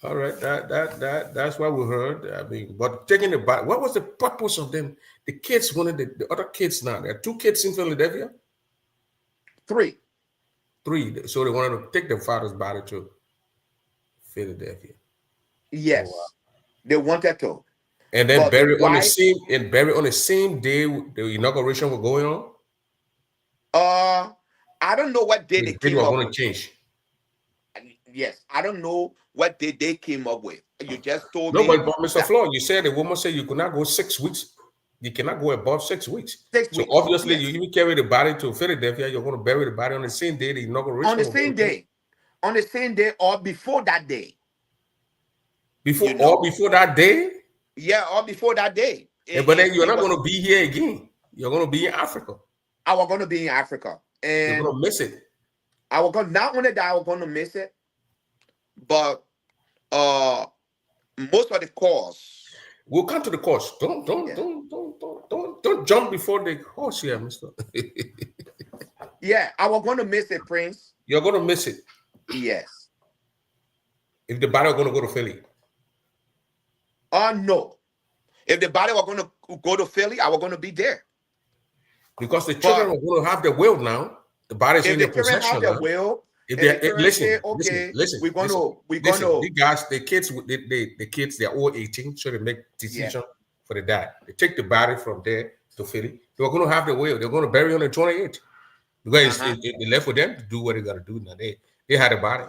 All right. That's what we heard. I mean, but taking the body, what was the purpose of them? The kids wanted the other kids now. There are two kids in Philadelphia. 3. Three. So they wanted to take their father's body to Philadelphia. Oh, wow. Yes, they wanted to, And then but the bury wife. on the same day the inauguration was going on. I don't know what day The they date came was up going to with. change. Yes, I don't know what day they came up with. You just told No, me but Mr. that Flo, you said the woman said you could not go 6 weeks. You cannot go above 6 weeks. 6 So weeks. obviously, you Yes, even carry the body to Philadelphia. You're going to bury the body on the same day the on inauguration the was going same to take. day, or before that day. Before that day. Yeah, or before that day. But then you're It not was. going to be here again. You're going to be in Africa. I was going to be in Africa, You're and going to miss it. I was going not only that I was going to miss it, but most of the calls. We'll come to the course. Don't jump before the horse here, Mister. Yeah, I was going to miss it, Prince. You're going to miss it. Yes. If the body was going to go to Philly. No. If the body were going to go to Philly, I was going to be there. Because the children are going to have the will now. The body's in their If the children possession have their now. will, If and the they parents say, okay, listen, we're going to. the kids, they're all 18, so they make decision for the dad. They take the body from there to Philly. They're going to have the will. They're going to bury on the 28th. Because it left for them to do what they got to do now. They had a body.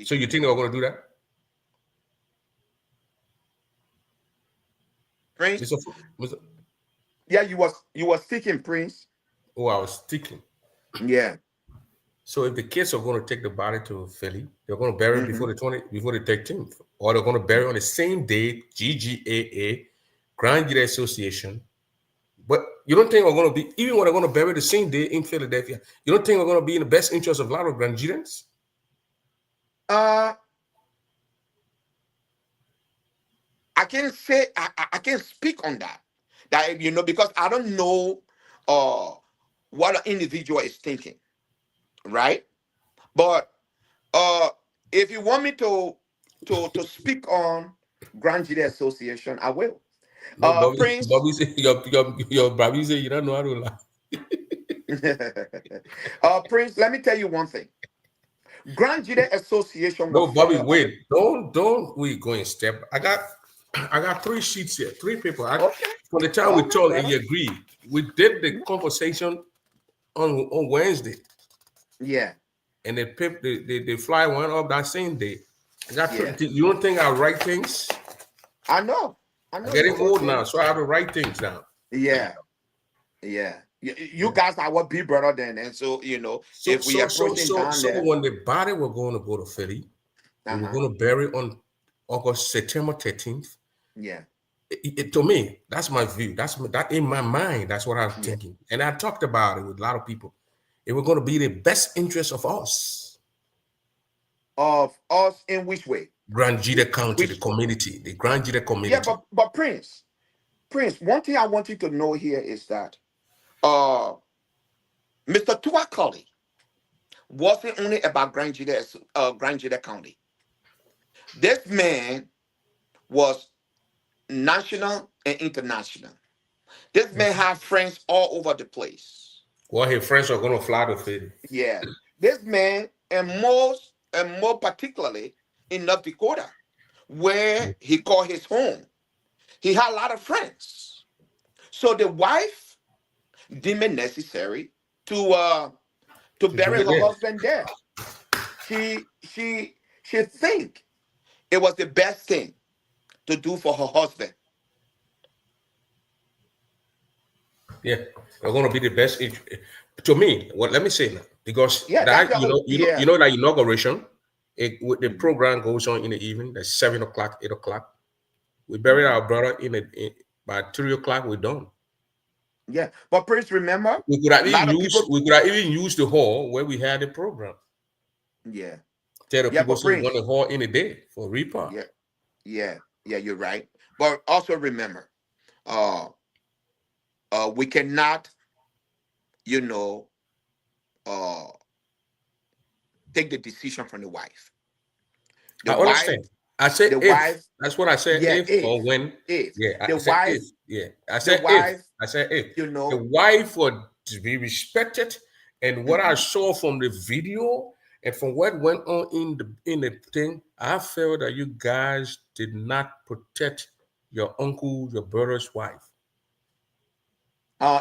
So you think they're going to do that? Prince? Mr. Yeah, you was speaking, Prince. Oh, I was thinking. Yeah. So if the kids are going to take the body to Philly, they're going to bury it before the 13th, or they're going to bury on the same day. GGAA, Grand Jury Association. But you don't think we're going to be, even when they're going to bury the same day in Philadelphia, you don't think we're going to be in the best interest of a lot of Grandjurians? I can't say I can't speak on that. Because I don't know what an individual is thinking, right? But if you want me to speak on Grand Jury Association, I will. No, Prince. Bobby say your Bobby say you don't know how to laugh. Prince, let me tell you one thing. Grand Jury Association No, was Bobby, formed. wait. Don't we go in step. I got 3 sheets here, 3 people. For the time we talked and you agreed, we did the conversation on Wednesday. Yeah. And the fly went up that same day. You don't think I write things? I know. I'm getting old now, so I have to write things down. Yeah, yeah. You guys are our big brother then, and so So if we so so approaching so down so there, when the body were going to go to Philly, we were going to bury on September 13th. yeah, To me, that's my view. That in my mind. That's what I was yeah, thinking, and I talked about it with a lot of people. It was going to be the best interest of us, of us in which way? Grand Jita County, the Which community, the Grand Jita Yeah, community. but Prince, one thing I want you to know here is that uh Mr. Tuakali wasn't only about Grand Jita County. This man was national and international. This man had friends all over the place. Well, his friends are going to fly to Philly. Yeah. This man, and more particularly in North Dakota, where he called his home, he had a lot of friends. So the wife deemed it necessary to To do bury it her there. husband there. She think it was the best thing to do for her husband. Yeah, they're going to be the best. To me, well, let me say now, because Yeah, that's that your yeah. that inauguration, with the Mhm. program goes on in the evening. That's 7 o'clock, 8 o'clock. We bury Mhm. our brother by 3 o'clock. We're done. Yeah. But Prince, remember, We could have a lot of people. even used the hall where we had the program. Yeah. Tell the Yeah, people but say we want Prince, the hall in a day for repart. yeah, yeah, you're right. But also remember, uh we cannot, you know, uh take the decision from the wife. The I wife, understand. I said the if. wife, That's what I said. yeah, If or when. if Yeah, I the said if. wife, Yeah, I the said if. wife, I said if. you The know, wife would to be respected, and what I mhm. saw from the video and from what went on in the thing, I felt that you guys did not protect your uncle, your brother's wife.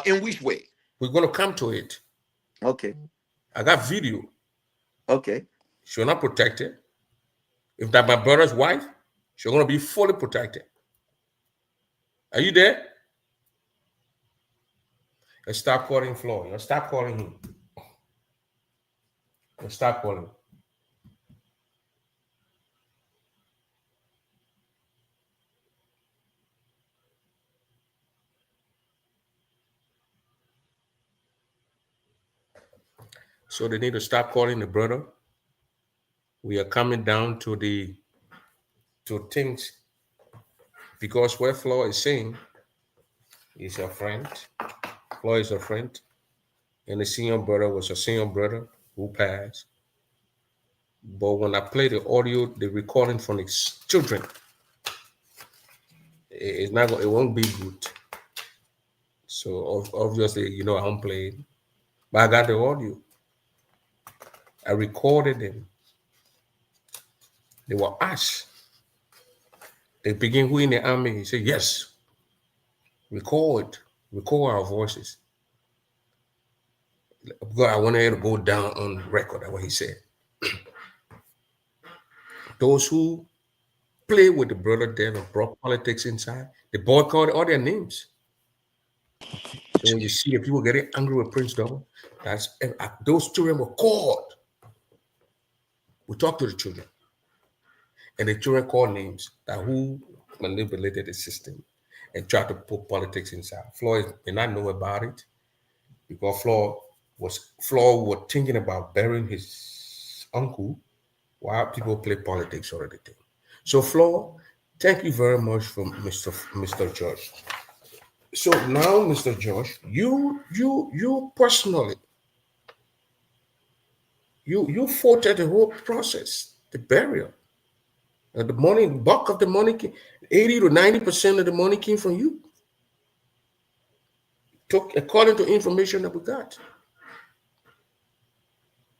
In which way? We're gonna come to it. Okay. I got video. Okay. She's not protected. If that my brother's wife, she's gonna be fully protected. Are you there? And stop calling Floyd. Or stop calling him. And stop calling. So they need to stop calling the brother. We are coming down to things because what Flo is saying is a friend. Flo is a friend, and the senior brother was a senior brother who passed. But when I play the audio, the recording from the children, it's not. It won't be good. So obviously, I don't play it. But I got the audio. I recorded them. They were asked. They begin who in the army. He said, yes, record, record our voices. Because I wanted to go down on record. That's what he said. Those who play with the brother Dev and brought politics inside, they boycotted all their names. So when you see the people getting angry with Prince Double, those children were called. We talked to the children, and the children called names that who manipulated the system and tried to put politics inside. Floyd did not know about it because Floyd was thinking about burying his uncle while people play politics or anything. So Flo, thank you very much for Mr. George. So now, Mr. George, you personally, you fought at the whole process, the burial. The money, bulk of the money, 80 to 90% of the money came from you. Took according to information that we got.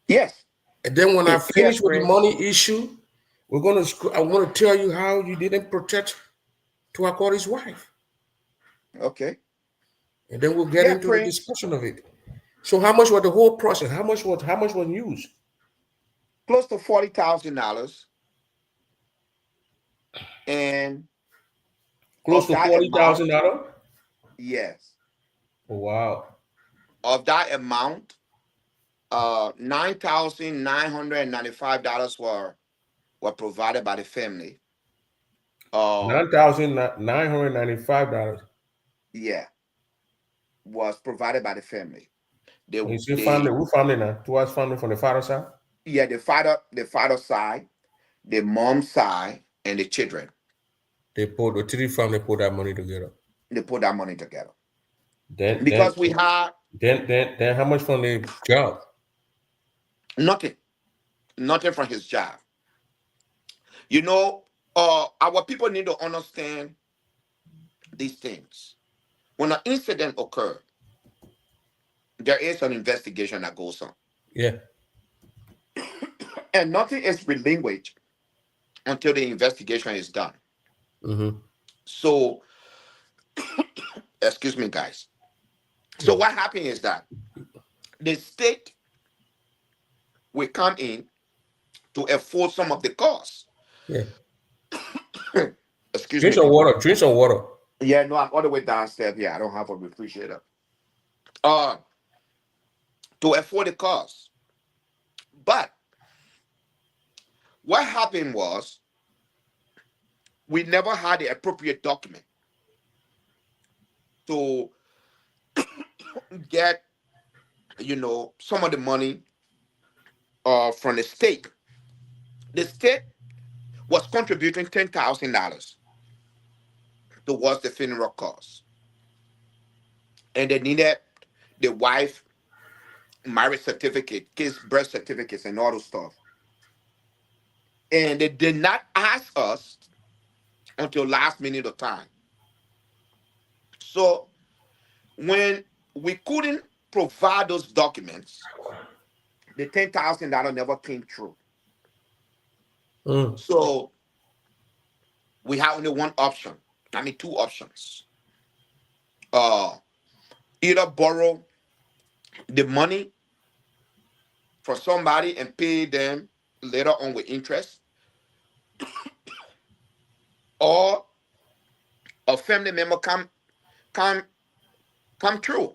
Yes. And then when I Yes, finish with the Prince. money issue, I want to tell you how you didn't protect Tuakori's wife. Okay. And then we'll get Yeah, into the Prince. discussion of it. So how much was the whole process? How much was used? Close to $40,000, and Close of to that forty amount, thousand dollars. yes. Wow. Of that amount, $9,995 were provided by the family. $9,995. Yeah, was provided by the family. They When you say family, they who family now? Towards family from the father side? Yeah, the father side, the mom side, and the children. They put the three family put that money together. They put that money together Then then because we had then how much from the job? nothing, nothing from his job. You know, our people need to understand these things. When an incident occurs, there is an investigation that goes on, Yeah. and nothing is relinquished until the investigation is done. Mm-hmm. So, excuse me, guys. So Yeah. what happened is that the state will come in to afford some of the costs. Yeah. Excuse Drink me, some people. water. Drink some water. Yeah, no, I'm all the way downstairs here. I don't have a refrigerator. Uh, to afford the cost. But what happened was we never had the appropriate document to get, some of the money from the state. The state was contributing $10,000 towards the funeral costs, and they needed the wife marriage certificate, kids birth certificates, and all those stuff. And they did not ask us until last minute of time. So when we couldn't provide those documents, the $10,000 never came through. Mm. So we had only one option. I mean, two options. Uh, Either borrow the money from somebody and pay them later on with interest, or a family member come come through.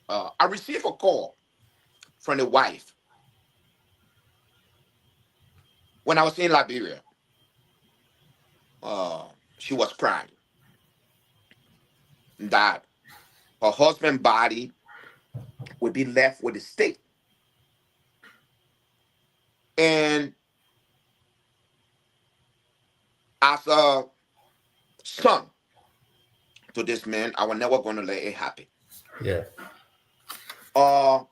I received a call from the wife when I was in Liberia. She was crying that her husband's body would be left with the state. And as a son to this man, I was never going to let it happen. Yeah. Uh,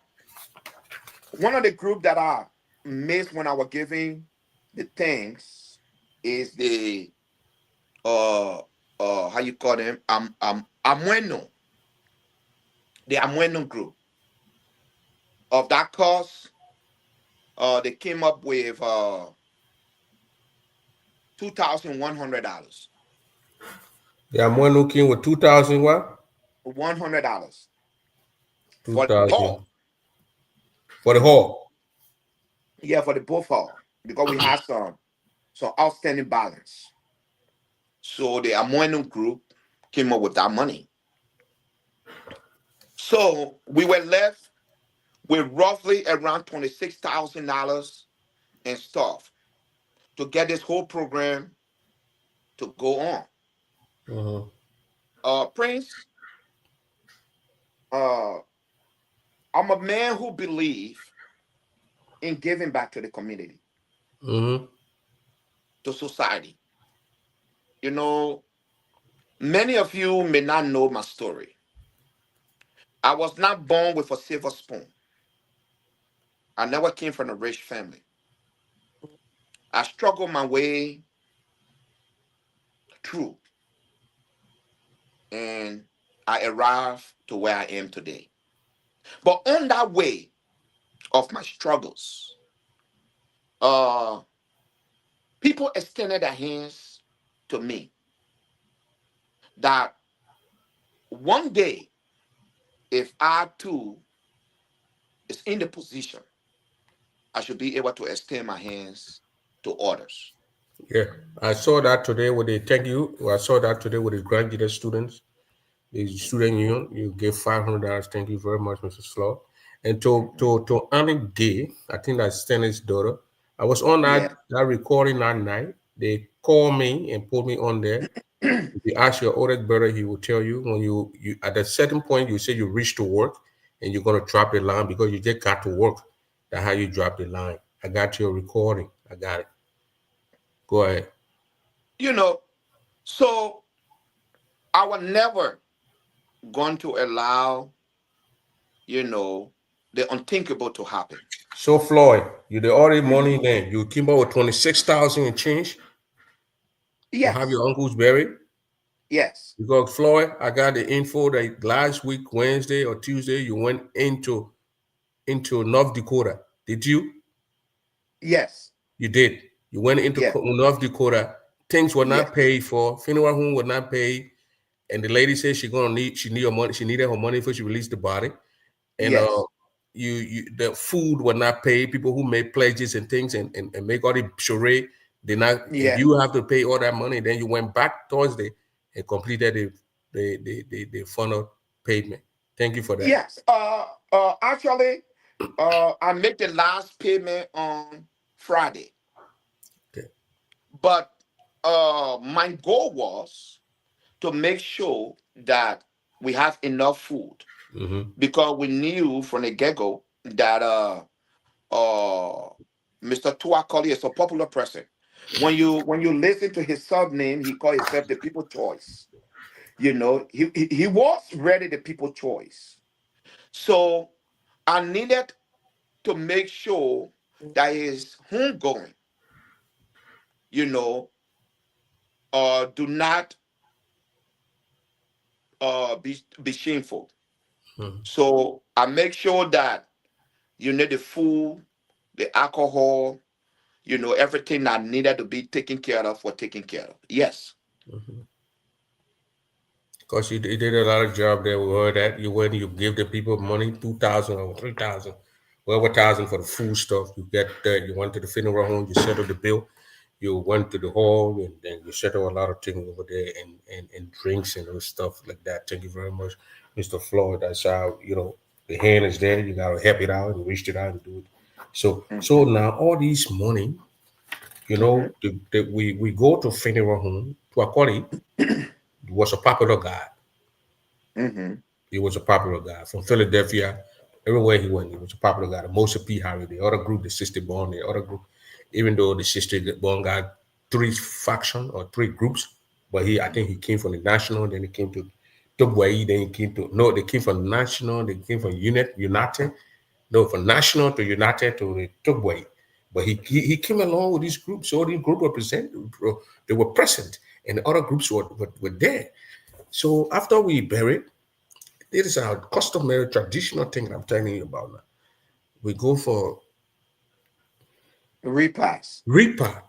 One of the group that I missed when I was giving the thanks is the how you call them, Amueno, the Amueno group. Of that cost, they came up with $2,100. Yeah, I'm one looking with 2000 what? $100 for the 2000 hall. for the hall. Yeah, for the both hall, because we had some outstanding balance. So the Amueno group came up with that money. So we were left with roughly around $26,000 and stuff to get this whole program to go on. Mm-hmm. Prince, uh, I'm a man who believe in giving back to the community, Mm-hmm. to society. You know, many of you may not know my story. I was not born with a silver spoon. I never came from a rich family. I struggled my way through, and I arrived to where I am today. But on that way of my struggles, uh, people extended their hands to me that one day, if I too is in the position, I should be able to extend my hands to others. Yeah. I saw that today with the thank you. I saw that today with the graduate students. the student union, you give $500. Thank you very much, Mrs. Flaw. And to Annie Gay, I think that's Stanley's daughter. I was on Yeah. that recording that night. They called me and put me on there. If you ask your oldest brother, he will tell you when you at a certain point you say you reach to work and you're gonna drop the line because you just got to work. That's how you drop the line. I got your recording. I got it. Go ahead. You know, so I was never going to allow, the unthinkable to happen. So Floyd, you the already money then. You came up with 26,000 and change to have Yes. your uncles buried. Yes. Because Floyd, I got the info that last week, Wednesday or Tuesday, you went into North Dakota. Did you? Yes. You did. You went into Yes. North Dakota. Things were not Yes. paid for. Funeral home was not paid. And the lady said she need her money. She needed her money before she released the body. And Yes. you the food was not paid. People who made pledges and things and make all the charade, they not and Yeah. you have to pay all that money. Then you went back Thursday and completed the final payment. Thank you for that. Yes. Actually, I made the last payment on Friday, Okay. but my goal was to make sure that we have enough food Mm-hmm. because we knew from the get-go that uh Mr. Tuakoli is a popular person. When you listen to his surname, he called himself the people choice. He was really the people choice. So I needed to make sure that his homegoing, you know, do not be shameful. Mm-hmm. So I make sure that the food, the alcohol, everything that needed to be taken care of were taken care of. Yes. Mm-hmm. Because you did a lot of job there. We heard that you went, you give the people money, 2,000 or 3,000, whatever thousand for the food stuff. You get that. You went to the funeral home. You settled the bill. You went to the hall and then you settled a lot of things over there and drinks and other stuff like that. Thank you very much, Mr. Floyd. That's how the hand is there. You gotta help it out and reach it out and do it. So Mm-hmm. now all these money, Mm-hmm. we go to funeral home to a colleague was a popular guy. Mm-hmm. He was a popular guy from Philadelphia. Everywhere he went, he was a popular guy. The Mosa P. Harry, the other group, the Sister Born, the other group, even though the Sister Born got three faction or three groups, but I think he came from the National, then he came to Tugwai, then he came to, no, they came from National, they came from United, no, from National to United to the Tugwai. But he came along with these groups. All these groups they were present, and the other groups were there. So after we buried, it is our customary traditional thing I'm telling you about now. We go for Repass. repair.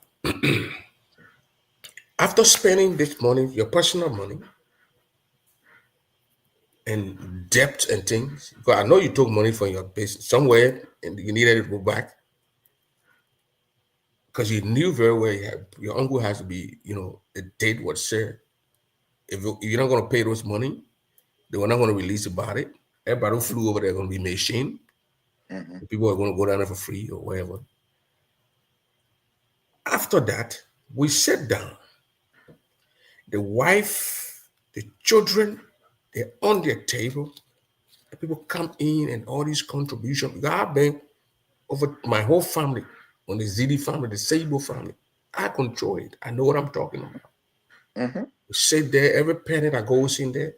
After spending this money, your personal money, and debt and things, because I know you took money from your business somewhere and you needed to go back because you knew very well your uncle has to be, a date was said. If you're not going to pay those money, they were not going to release about it. Everybody who flew over there going to be made shame. Mm-hmm. People are going to go down there for free or whatever. After that, we sat down. The wife, the children, they're on their table. The people come in and all these contributions. Because I've been over my whole family, on the Zidi family, the Sabo family. I control it. I know what I'm talking about. Mm-hmm. We sit there, every penny that goes in there,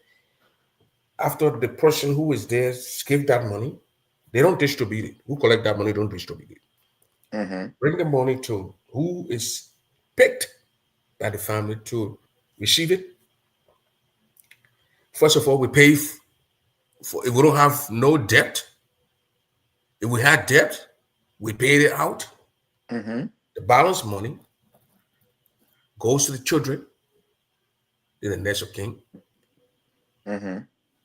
after the person who is there give that money, they don't distribute it. Who collect that money don't distribute it. Mm-hmm. Bring the money to who is picked by the family to receive it. First of all, we pay for if we don't have no debt. If we had debt, we paid it out. Mm-hmm. The balance money goes to the children, then the next of king. Mm-hmm.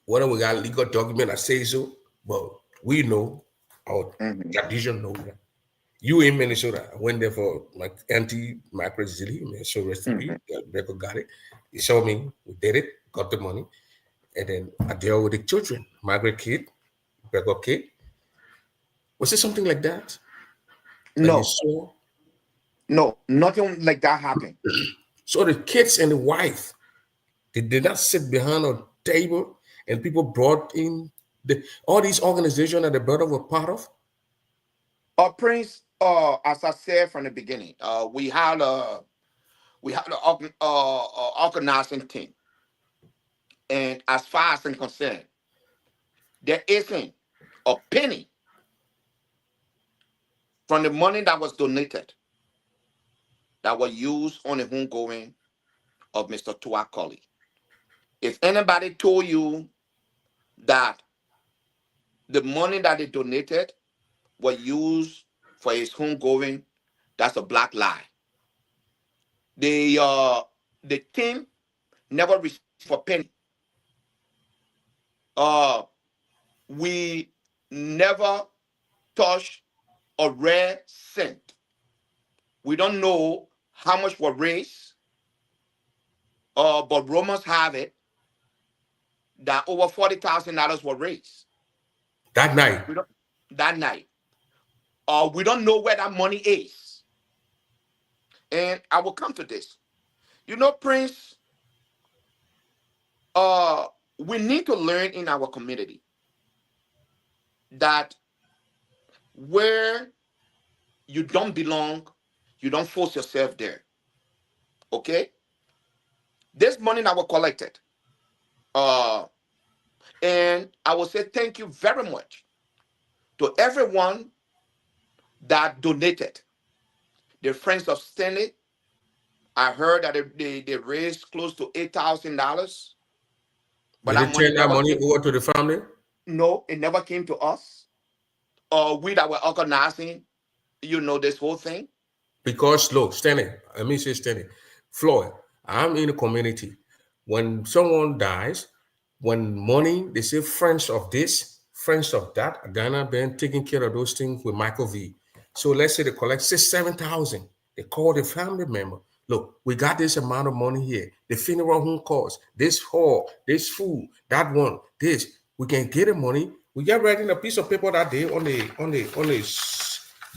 Whether we got a legal document that says so, but we know our Mm-hmm. tradition know that. You in Minnesota, I went there for my auntie, my Zilly, so rest in peace. Mm-hmm. Rebecca got it. He showed me, we did it, got the money. and then I deal with the children, Margaret kid, Gregor kid. Was it something like that you No, saw? no, nothing like that happened. So the kids and the wife, they did not sit behind a table and people brought in all these organizations that the brother were part of. Prince, as I said from the beginning, we had an organizing team, and as far as I'm concerned, there isn't a penny from the money that was donated that was used on the homegoing of Mr. Tua Colley. If anybody told you that the money that they donated was used for his homegoing, that's a black lie. The team never received a penny. Uh, we never touched a rare cent. We don't know how much was raised, but rumors have it that over $40,000 were raised. That night. We don't that night. We don't know where that money is, and I will come to this. Prince. We need to learn in our community that where you don't belong, you don't force yourself there. Okay, this money that was collected, uh, and I will say thank you very much to everyone that donated. The Friends of Stanley, I heard that they raised close to $8,000, but Did they that money turn that never money came. over to the family? No, it never came to us. We that were organizing, this whole thing. Because look, Stanley, let me say Stanley, Floyd, I'm in a community. When someone dies, when money, they say friends of this, friends of that, Ghana been taking care of those things with Michael V. So let's say they collect 7,000. They call the family member. Look, we got this amount of money here. The funeral home cost, this hall, this food, that one, this. We can get the money. We get writing a piece of paper that day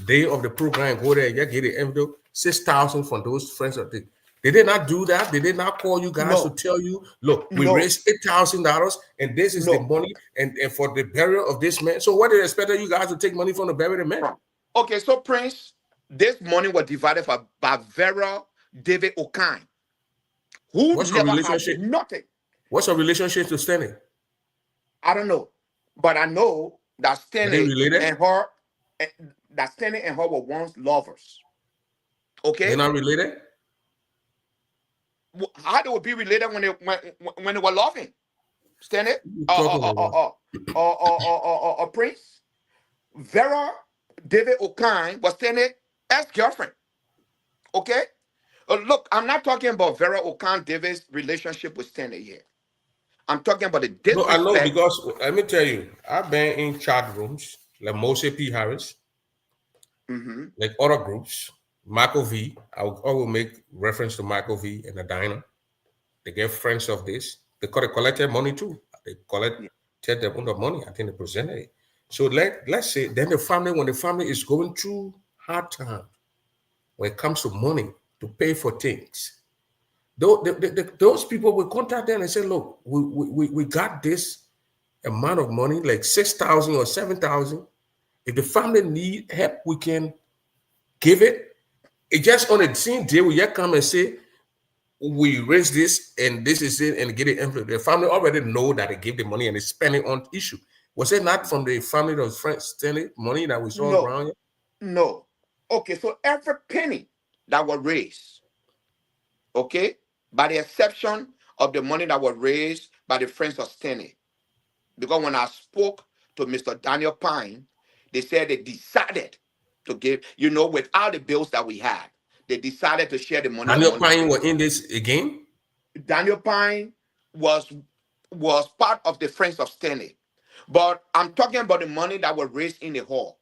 day of the program, go there, you get the envelope, 6,000 from those friends of the. They did not do that. They did not call you guys to No, tell you, look, we no, raised $8,000 and this is the no. money and for the burial of this man. So what they expected you guys to take money from the burial of the man? Right. Okay, so Prince, this money was divided by Vera David Okine, who What's your never had relationship? nothing. What's your relationship to Stanley? I don't know, but I know that Are they related? eh, Stanley and her were once lovers. They're Okay, not related? how they would be related when they were loving? Stanley, What are you talking about? Prince, Vera David Okine was Stanley's ex-girlfriend. Okay, look, I'm not talking about Vera Okine Davis' relationship with Stanley here. I'm talking about the No, I know disrespect. because let me tell you, I've been in chat rooms like Mose P. Harris, Hmm. like other groups, Michael V. I will make reference to Michael V. and the diner. They get friends of this. They collected money too. They Yeah. collected their own money. I think they presented it. So let's say then when the family is going through hard time, when it comes to money to pay for things, those people will contact them and say, look, we got this amount of money, like 6,000 or 7,000. If the family need help, we can give it. It just on the same day we just come and say, we raise this and this is it and get it envelope. The family already know that they give the money and they spend it on issue. Was it not from the family that was friends standing money that we saw No, around here? no. Okay, so every penny that was raised, okay, by the exception of the money that was raised by the Friends of Stanley, because when I spoke to Mr. Daniel Pine, they said they decided to give, without the bills that we had, they decided to share the money Daniel among the Pine Friends. was in this again. Daniel Pine was part of the Friends of Stanley, but I'm talking about the money that was raised in the hall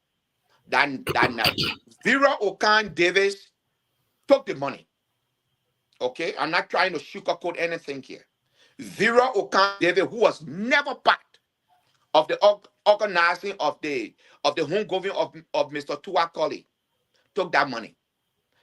that night. Vera Okine Davis took the money. Okay, I'm not trying to sugarcoat anything here. Vera Okan David, who was never part of the organizing of the homegoing of Mr. Tua Colley, took that money.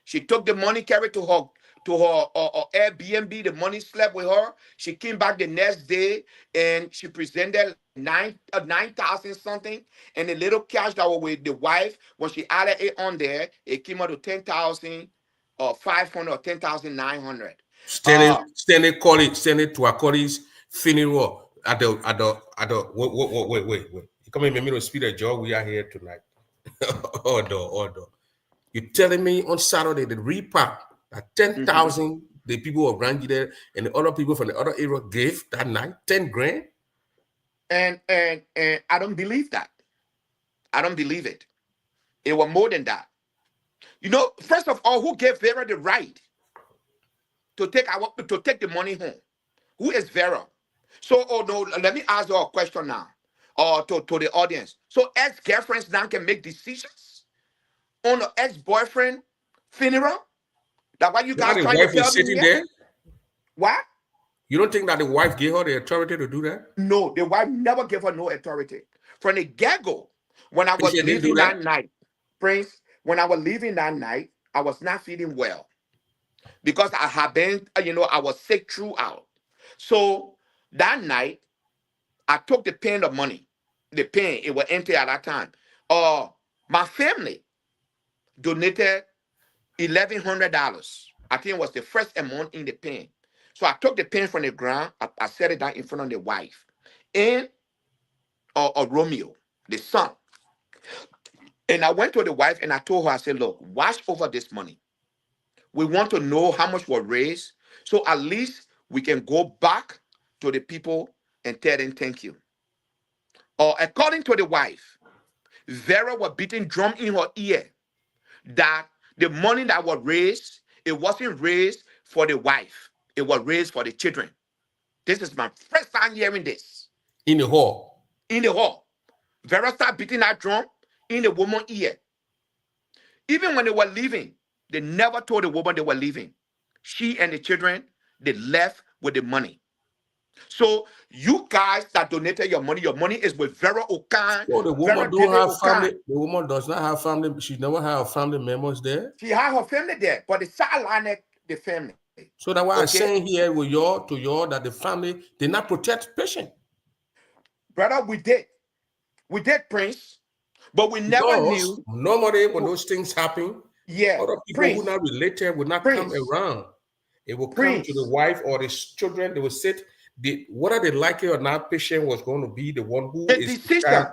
She took the money, carried to her Airbnb. The money slept with her. She came back the next day and she presented 9,000 something, and the little cash that was with the wife, when she added it on there, it came out to 10,000 or 500 or 10,900. Standing to our colleagues funeral at the wait. You come in the middle of speed a job. We are here tonight. Order. You telling me on Saturday the repack that 10,000 the people of Rangide and the other people from the other area gave that night 10 grand? And I don't believe that. I don't believe it. It was more than that. You know, first of all, who gave Vera the right to take the money home? Who is Vera? So, oh no, let me ask you a question now, or to the audience. So, ex-girlfriends now can make decisions on the ex-boyfriend funeral? That what you guys The trying to wife tell is me sitting here? there. What? You don't think that the wife gave her the authority to do that? No, the wife never gave her no authority. From the get-go, when I was She didn't do leaving that. that night, Prince, when I was leaving that night, I was not feeling well because I had been, I was sick throughout. So that night, I took the pen of money. The pen, it was empty at that time. My family donated $1,100. I think it was the first amount in the pen. So I took the pen from the ground, I set it down in front of the wife and Romeo, the son. And I went to the wife and I told her, I said, look, watch over this money. We want to know how much was raised, so at least we can go back to the people and tell them thank you. According to the wife, Vera was beating drum in her ear that the money that was raised, it wasn't raised for the wife. It was raised for the children. This is my first time hearing this. In the hall. In the hall. Vera started beating that drum in the woman's ear. Even when they were leaving, they never told the woman they were leaving. She and the children, they left with the money. So you guys that donated your money is with Vera Okan. So the woman Vera don't David have Okan. family. The woman does not have family. She never have family members there. She had her family there, but the sideline the family. So that's why I'm saying here with y'all that the family did not protect patient. Brother, we did, Prince, but we never knew. Normally when those things happen, other people Prince, who not related will not come around. It will come to the wife or the children. They will sit. Whether they like it or not, patient was going to be the one who the is decision.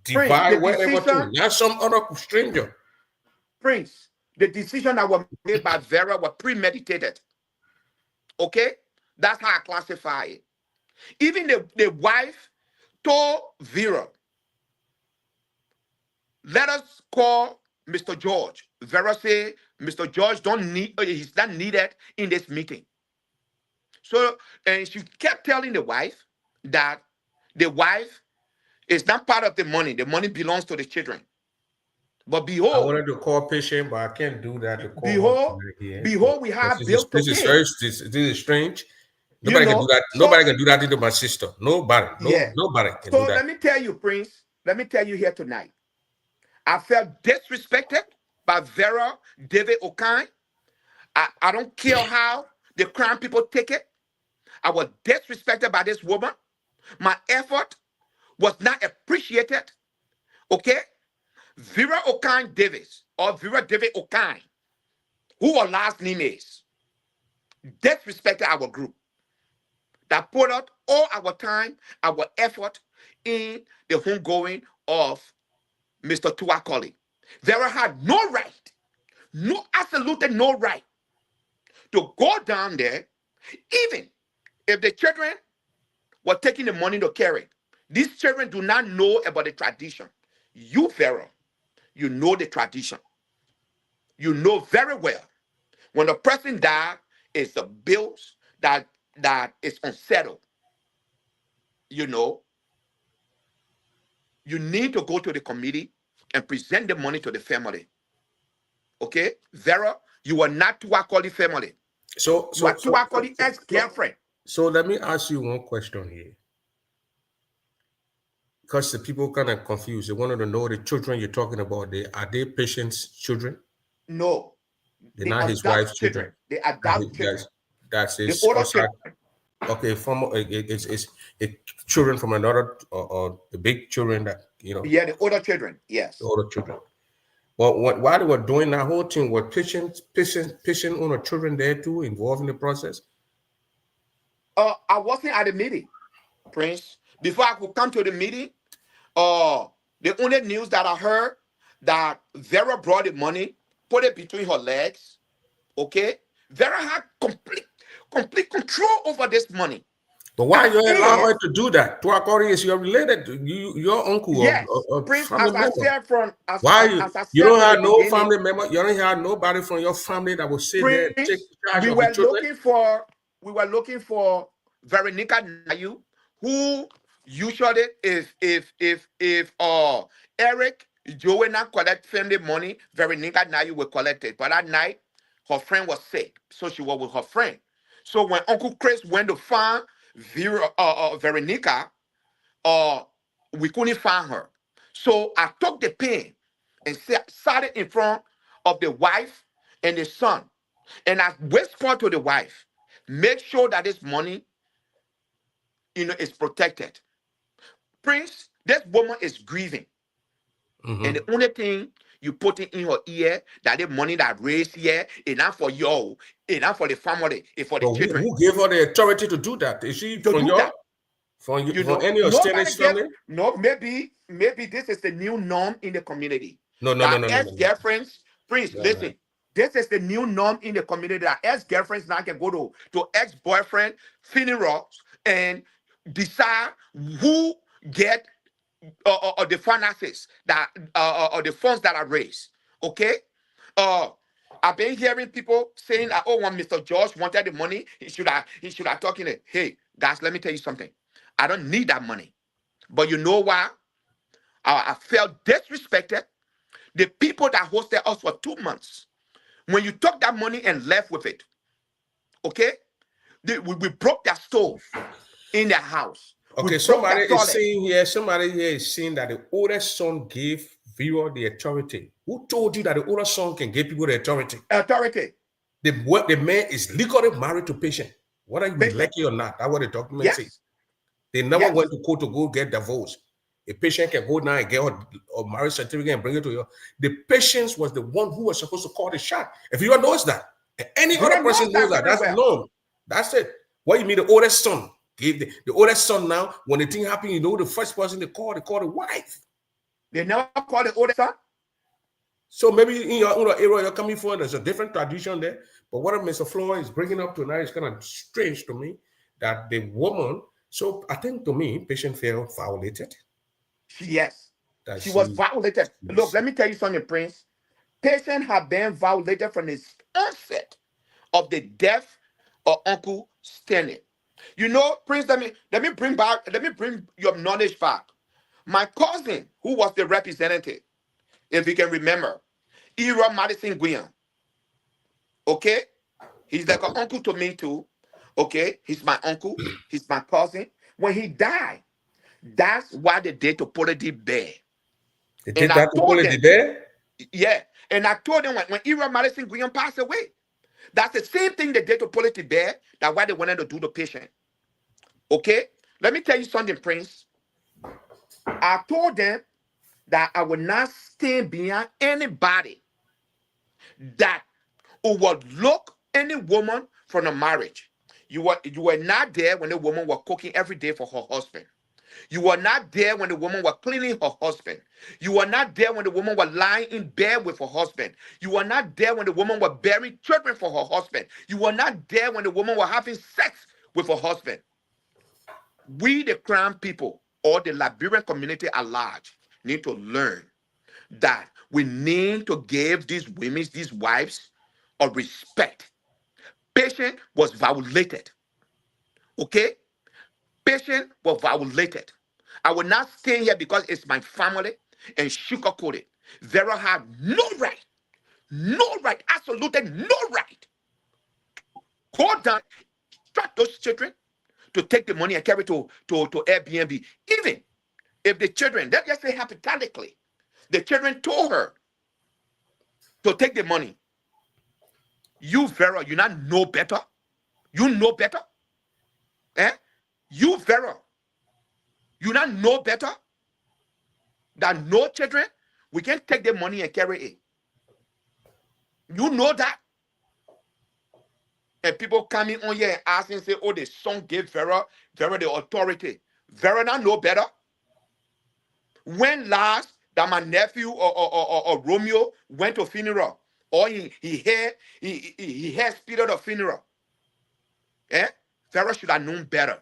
divide whatever thing. Not some other stranger. Prince, the decision that was made by Vera was premeditated. Okay? That's how I classify it. Even the wife told Vera, let us call Mr. George. Vera said, Mr. George he's not needed in this meeting. So, and she kept telling the wife that the wife is not part of the money. The money belongs to the children. But behold, I wanted to call patient, but I can't do that to call behold, we have bills to pay. This is strange. Nobody can do that. Nobody can do that to my sister. Nobody. Nobody can do that. So let me tell you, Prince. Let me tell you here tonight. I felt disrespected by Vera David Okan. I don't care how the crime people take it. I was disrespected by this woman. My effort was not appreciated. Okay? Vera Okan Davis, or Vera David Okan, who our last name is, disrespected our group. That put out all our time, our effort in the homegoing of Mr. Tua Colley. Vera had no right, absolutely no right to go down there, even if the children were taking the money to carry. These children do not know about the tradition. You, Vera, you know the tradition. You know very well when a person dies, it's the bills that is unsettled. You know, you need to go to the committee and present the money to the family. Okay, Vera, you are not Tua Colley family. You are Tua Colley ex-girlfriend. So let me ask you one question here. Because the people kind of confused. They wanted to know the children you're talking about. Are they patient's children? No, They're the not his wife's adult children. children, the That adult children, that's the his older outside. children. Okay, it's children from another or the big children that Yeah, the older children. the Yes. older children. Well, while they were doing that whole thing, were patient owner children there too involved in the process? I wasn't at the meeting, Prince. Before I could come to the meeting, the only news that I heard that Vera brought the money, put it between her legs. Okay, Vera had complete control over this money. But why you allow And her to do that? To according is you're related to your uncle yes, or Prince, family as I member. said from as, Why as, you as I you said don't from the have no beginning, family member? You don't have nobody from your family that will sit there and take Prince, charge of the children? we were looking for Veronica Nayu, who usually if Eric Joanna collect family money, Veronica Nayu will collect it. But that night, her friend was sick, so she was with her friend. So when Uncle Chris went to find Veronica, uh, we couldn't find her. So I took the pen and sat it in front of the wife and the son. And I whispered to the wife, make sure that this money, is protected. Prince, this woman is grieving. And Hmm. the only thing you put it in her ear that the money that raised here enough for you, enough for the family, and for the But children who gave her the authority to do that? Is she to from do your that. from you, You from know, any of nobody Stanley's gets family? no. Maybe this is the new norm in the community. No, no, no, That no, no, no, no. ex-girlfriends, please No, no. listen. This is the new norm in the community that ex-girlfriends now can go to ex-boyfriend funerals and decide who get the finances that or the funds that are raised. Okay, uh, I've been hearing people saying that, oh, when Mr. George wanted the money, he should have talking it. Hey, guys, let me tell you something. I don't need that money. But you know why? I felt disrespected. The people that hosted us for 2 months, when you took that money and left with it, okay? We broke their stove in their house. We Okay, broke their toilet. somebody here is saying that the oldest son gave Vero the authority. Who told you that the oldest son can give people the authority? Authority, The man is legally married to patient, whether you patient. like it or not. That's what the document says. Yes, They never went yes. to court to go get divorced. A patient can go now and get a marriage certificate and bring it to you. The patient was the one who was supposed to call the shot. If you knows that, and any other Vera person knows knows that that, very that's well. known. That's it. What you mean the oldest son? Gave the oldest son now, when the thing happened, the first person they call the wife. They never call the oldest son. So maybe in your own area you're coming from, there's a different tradition there. But what Mr. Floyd is bringing up tonight is kind of strange to me that the woman, so I think to me, patient felt violated. Yes, That she was she, violated. Look, let me tell you something, Prince. Patient have been violated from the onset of the death of Uncle Stanley. You know, Prince, let me bring your knowledge back. My cousin, who was the representative, if you can remember, Era Madison Guion, okay? He's like an uncle to me too. Okay, he's my uncle, he's my cousin. When he died, that's why they did to put it there. they And did I that to pull told it them, there. yeah, and I told them when Era Madison Guion passed away, that's the same thing they did to put it there. That's why they wanted to do the patient. Okay, let me tell you something, Prince. I told them that I would not stand behind anybody that would look any woman from a marriage. You were not there when the woman was cooking every day for her husband. You were not there when the woman was cleaning her husband. You were not there when the woman was lying in bed with her husband. You were not there when the woman was bearing children for her husband. You were not there when the woman was having sex with her husband. We, the crown people, or the Liberian community at large, need to learn that we need to give these women, these wives, a respect. Patient was violated. Okay? Patient was violated. I will not stay here because it's my family and sugarcoat it. Vera had no right, absolutely no right to go down, instruct those children. to take the money and carry to Airbnb. Even if the children, let's just say hypothetically, the children told her to take the money. You, Vera, you not know better? You know better? You, Vera, you not know better that no children, we can take the money and carry it. You know that? And people coming on here and asking, say, oh, the son gave Vera the authority. Vera not know better? When last that my nephew or Romeo went to funeral, or he had spirit of funeral, Pharaoh should have known better.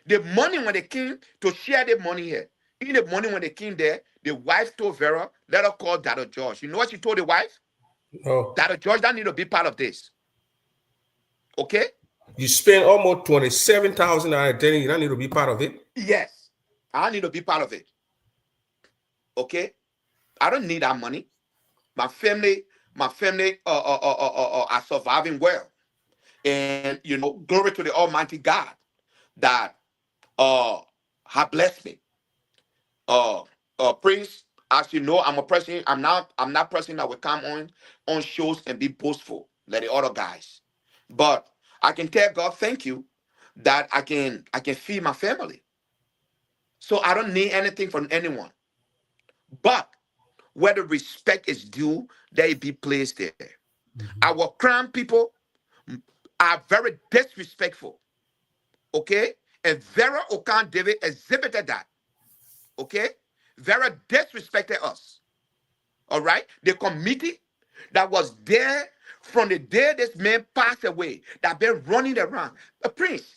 The money when they came to share the money here, in the morning when they came there, the wife told Vera, let her call Dr. George. You know what she told the wife? Oh. Dr. George don't need to be part of this. Okay? You spend almost $27,000 then you don't need to be part of it? Yes. I need to be part of it. Okay? I don't need that money. My family are surviving well. And you know, glory to the Almighty God that have blessed me. Prince, as you know, I'm not person that will come on shows and be boastful like the other guys. But I can tell God thank you that I can feed my family. So I don't need anything from anyone. But where the respect is due, let it be placed there. Mm-hmm. Our crown people are very disrespectful. Okay? And Vera Okan David exhibited that. Okay? Vera disrespected us. All right? The committee that was there from the day this man passed away, that been running around. A Prince,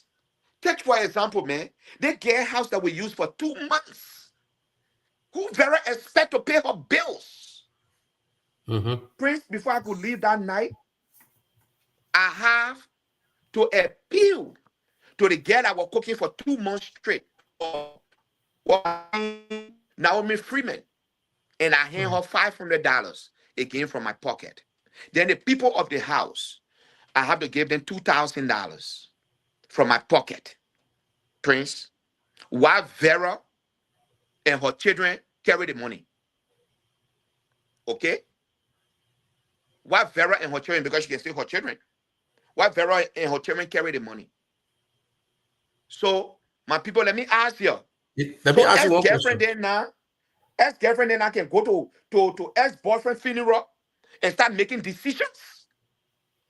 take for example, man, they get a house that we use for 2 months. Who Vera expect to pay her bills? Mm-hmm. Prince, before I could leave that night, I have to appeal to the girl that was cooking for 2 months straight. Naomi Freeman. And I hand her $500 again from my pocket. Then the people of the house, I have to give them $2,000 from my pocket. Prince, while Vera and her children carry the money. Okay? While Vera and her children, because she can see her children, while Vera and her children carry the money. So, my people, let me ask you. Let me ask you one question. Ex-girlfriend then I can go to ex-boyfriend funeral and start making decisions?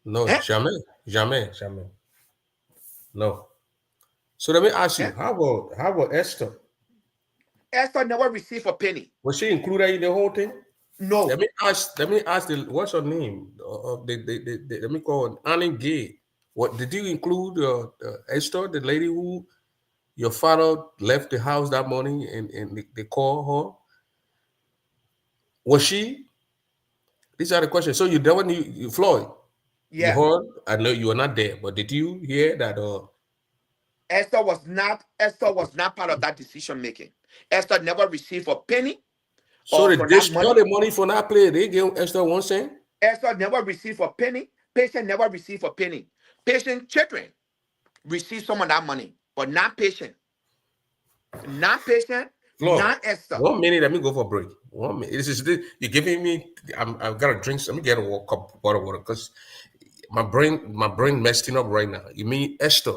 No, jamais. No. So let me ask you, how about Esther? Esther never received a penny. Was she included in the whole thing? No. Let me ask what's her name? Let me call her Annie Gay. What did you include Esther, the lady who your father left the house that morning and they call her? Was she? These are the questions. So you never knew Floyd? Yeah. You heard? I know you were not there, but did you hear that? Esther was not part of that decision making. Esther never received a penny. So they stole the money for that play. They gave Esther 1 cent. Esther never received a penny. Patient never received a penny. Patient children received some of that money, but not patient. Not patient. Lord, not Esther. 1 minute. Let me go for a break. 1 minute. You're giving me. I've got to drink. Let me get a cup of water because my brain messing up right now. You mean Esther?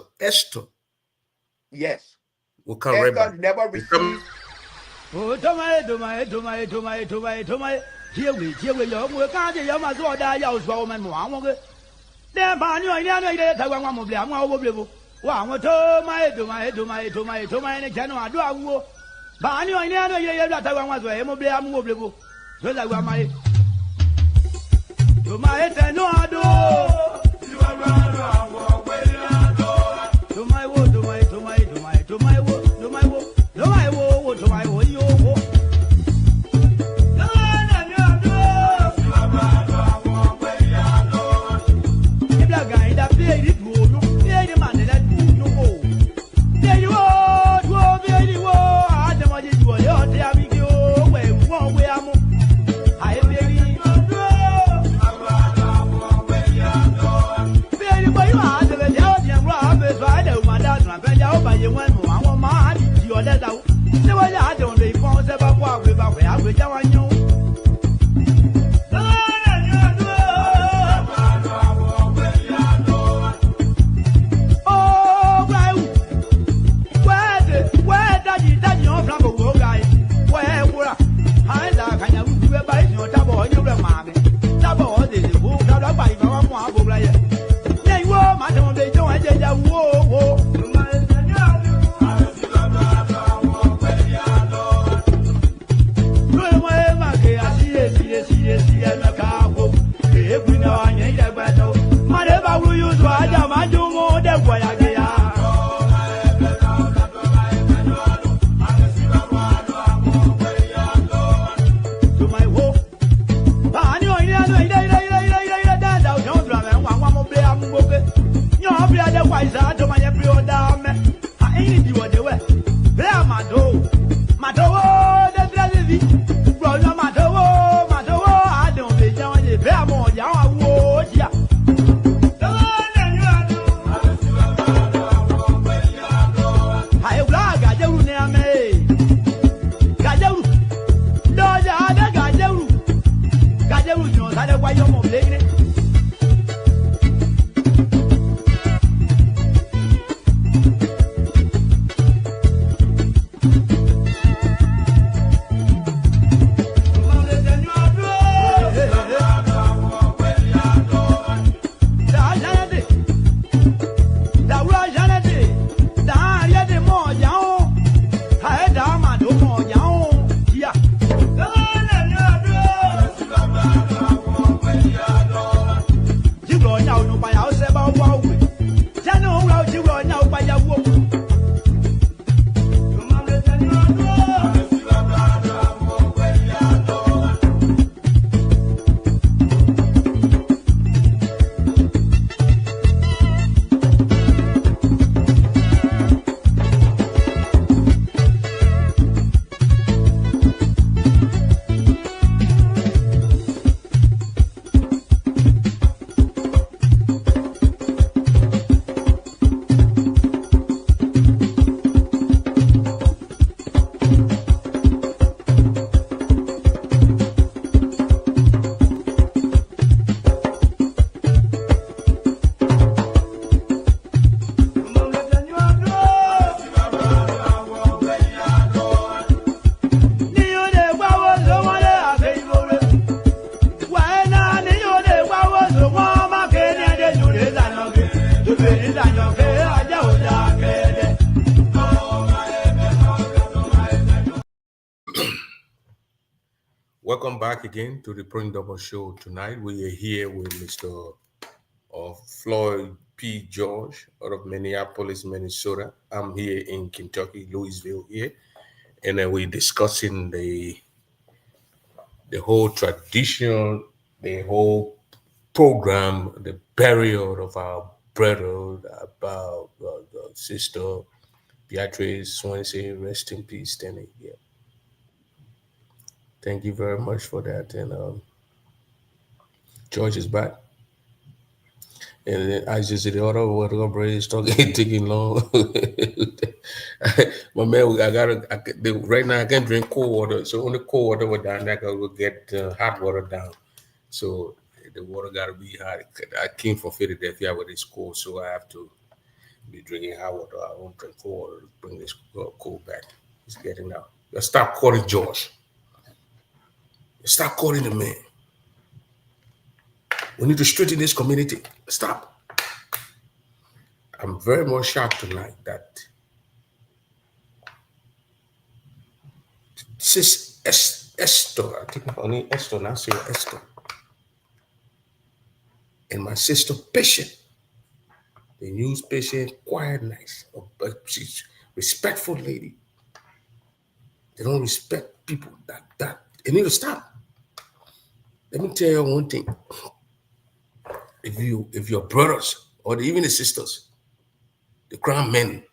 Yes. We'll come right back. Esther never received. Oh, do my. Here we can't get my sword. I use for my mom. Then, I want to blame. I want to blame. Wow, do my, and cannot do I. But I know that I want to blame. I'm going to blame. So I want my. Do my head, no, I do. You are right. Do my wood, do my wood, do my wood, you. But you kapo. If we know I need a battle, whatever we use, I do more than what I get. To my hope, I know you're wiser to my every other man. I ain't you what they were. There, my door, the Drazi, Brother, my door, I don't be down the bear more, young wood, yeah. I blog, I don't near me. Gajaru, Doja, Gajaru knows how to buy your mobile. Welcome back again to the Print Double Show. Tonight we are here with Mr. Fllody P. George out of Minneapolis, Minnesota. I'm here in Kentucky, Louisville here, and then we're discussing the whole tradition, the whole program, the burial of our brother, about sister Beatrice Swansea. Rest in peace, standing here. Thank you very much for that. And George is back. And then I just said the other water break is talking taking long. My man, right now I can't drink cold water. So only cold water will down there, I will get hot water down. So the water gotta be hot. I came from Philadelphia where it's cold, so I have to be drinking hot water. I won't drink cold water to bring this cold back. It's getting out. Let's stop calling George. Stop calling the man. We need to straighten this community. Stop. I'm very much shocked tonight that Sis Esther, I think her name Esther, now say Esther, and my sister Patient. They use Patient quiet, nice, but she's respectful lady. They don't respect people that. They need to stop. Let me tell you one thing. If your brothers or even the sisters, the crown men,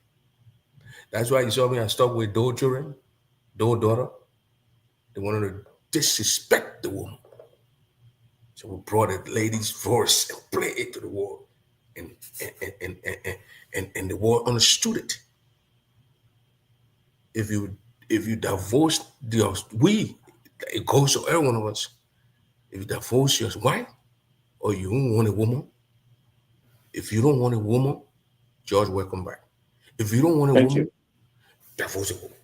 that's why you saw me, I stuck with Doe children, Doe daughter. They wanted to disrespect the woman. So we brought a lady's voice and played it to the world. And the world understood it. If you divorce it goes to every one of us. If you divorce your wife, or you don't want a woman, if you don't want a woman, George, welcome back. If you don't want a woman, divorce a woman.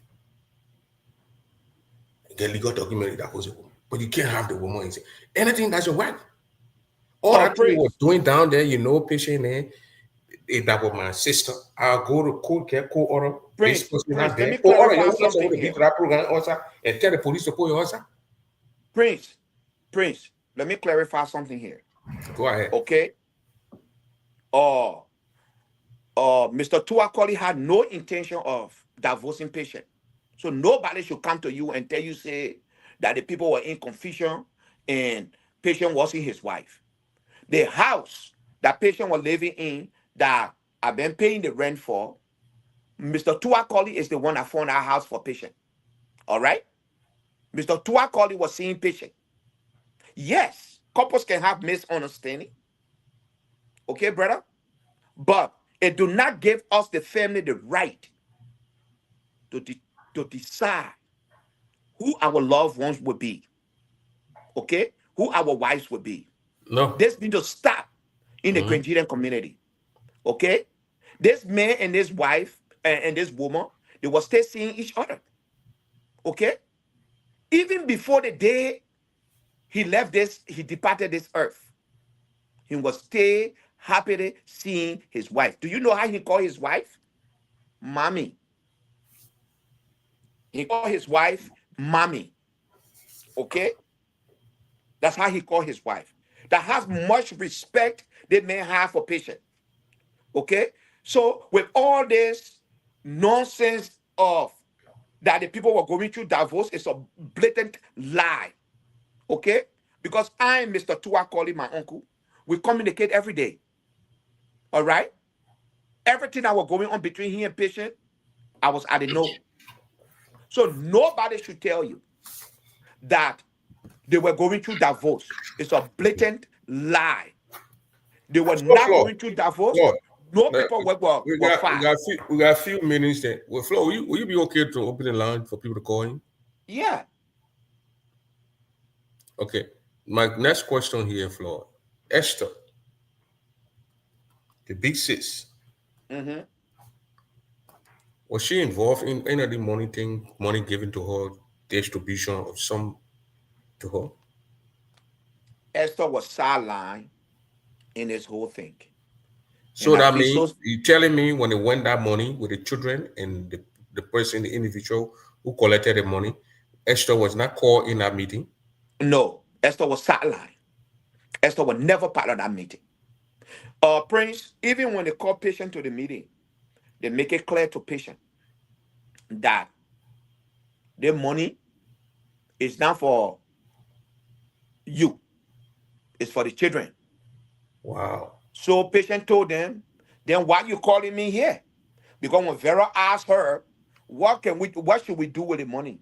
Get legal document, divorce a woman. But you can't have the woman and say, anything that's your wife. All that thing was doing down there, Patient there, that was my sister. I'll go to court, get court order. Prince, Court let me order, clarify something here. that program also, and tell the police to pull your answer. Prince, let me clarify something here. Go ahead. Okay. Uh, Mr. Tuakoli had no intention of divorcing patient. So nobody should come to you and tell you, say, that the people were in confusion and patient wasn't his wife. The house that patient was living in that I've been paying the rent for, Mr. Tuakoli is the one that found our house for patient. All right? Mr. Tuakoli was seeing patient. Yes, couples can have misunderstanding. Okay, brother? But it do not give us the family the right to, to decide who our loved ones would be. Okay? Who our wives would be. No. This need to stop in the Mhm. Nigerian community. Okay? This man and his wife and this woman, they were still seeing each other. Okay? Even before the day he departed this earth, he was still happily seeing his wife. Do you know how he called his wife? Mommy. He called his wife mommy. Okay? That's how he called his wife. That has much respect they may have for patient. Okay? So with all this nonsense of that the people were going through divorce, it's a blatant lie. Okay? Because I, Mr. Tua, calling my uncle, we communicate every day. All right? Everything that was going on between he and patient, I was at the know. So nobody should tell you that they were going through divorce. It's a blatant lie. They were So, not Flo, going through divorce. Flo, No uh, people were we fired. got we got a few minutes there. Well, Flo, will you be okay to open the line for people to call in? Yeah. Okay. My next question here, Flo. Esther, the big sis, Hmm. was she involved in any of the money thing, money given to her, distribution of some to her? Esther was sidelined in this whole thing. And So I that feel means so. you telling me when they went that money with the children and the person, the individual who collected the money, Esther was not called in that meeting. No, Esther was sidelined. Esther was never part of that meeting. Prince, even when they call patient to the meeting, they make it clear to patient that their money is not for you, it's for the children. Wow. So patient told them, then why you calling me here? Because when Vera asked her, what should we do with the money?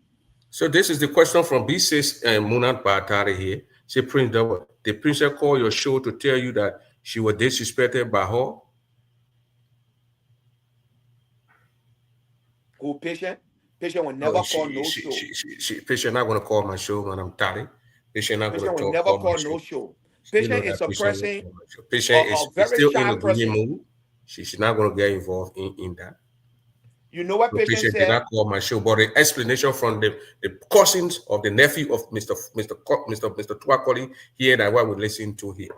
So this is the question from B6 and Munat Batari here. Say Prince Double. The princess call your show to tell you that she was disrespected by her. Who patient? Patient will Oh, never call no show. patient not gonna call my show when I'm tired. Patient not gonna Patient will talk never call my call show. no show. You know Patient is that a patient will person, call my show. Patient a is very still in shy a grieving person. mood. She's not gonna get involved in that. You know what The patient patient did said? not call my show, but the explanation from the cousins of the nephew of Mr. Twakoli here that what we listen to here.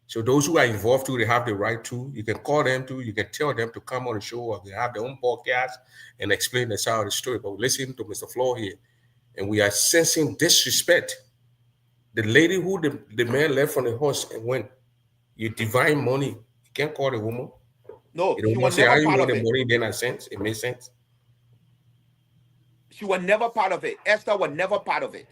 So those who are involved too, they have the right to. You can call them too. You can tell them to come on the show, or they have their own podcast and explain the side of the story. But we listen to Mr. Flo here, and we are sensing disrespect. The lady who the man left from the house and went, you divine money. You can't call the woman. No, You she don't want was to say never how you part want of the it. money, then I sense it makes sense. She was never part of it. Esther was never part of it.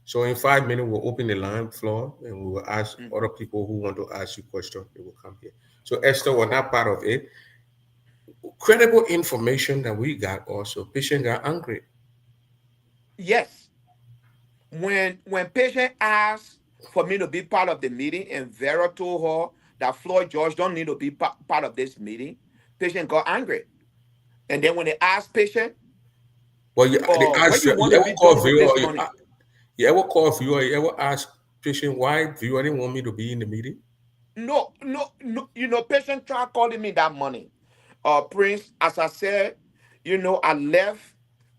So in 5 minutes, we'll open the line floor and we will ask Mhm. other people who want to ask you questions. They will come here. So Esther was not part of it. Credible information that we got also. Patient got angry. Yes. When patient asked for me to be part of the meeting, and Vera told her that Floyd George don't need to be part of this meeting, patient got angry. And then when they asked patient, Well, they what ask you you, want you to ever be call done with viewer this or money? you ever call viewer, you ever ask patient why viewer didn't want me to be in the meeting? No, no, no. Patient tried calling me that money. Prince, as I said, I left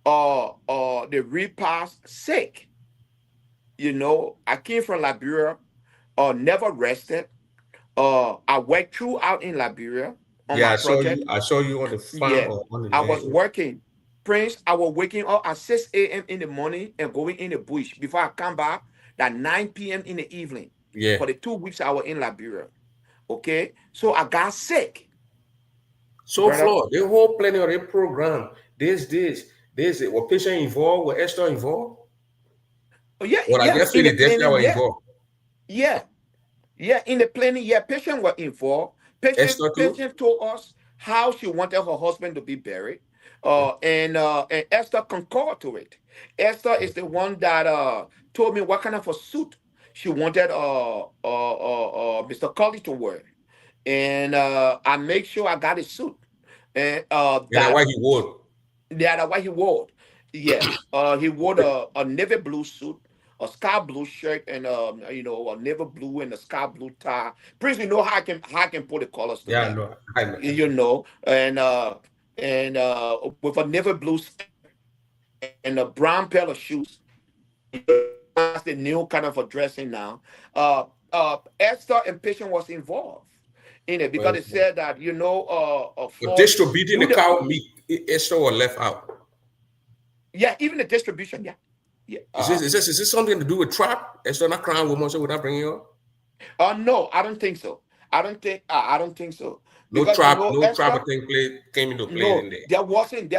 the repast sick. I came from Liberia, never rested. I worked throughout in Liberia on Yeah, my I saw project. you. I saw you on the farm Yeah, or on the I was land. working. Prince, I was waking up at 6 a.m. in the morning and going in the bush before I come back at 9 p.m. in the evening Yeah. for the 2 weeks I was in Liberia. Okay, so I got sick, So brother. Flo, the whole planning of the program, this, were patient involved, were Esther involved? Oh, yeah, Well, I yeah, guess in the Philadelphia planning, were yeah, involved. yeah. Yeah, in the planning, yeah, patient were involved. Patient, Esther too? patient told us how she wanted her husband to be buried. Okay. And Esther concurred to it. Esther is the one that told me what kind of a suit she wanted Mr. Colley to wear. And I make sure I got a suit. And And that's why he would. that's what he wore. Yes. He wore a navy blue suit, a sky blue shirt, and a navy blue and a sky blue tie. Prince, you know how I can put the colors Yeah, I together. know. I know. You know, and with a navy blue and a brown pair of shoes. That's the new kind of a dressing now. Esther and Patient was involved in it because Well, they said that but for distributing do the the cow meat, Esther was left out. yeah, even the distribution, yeah. Yeah. Is this something to do with trap? Esther not crying woman, so would that bring you up? No, I don't think so. I don't think so No because trap, no trapper Esther. thing came into play in No, there. there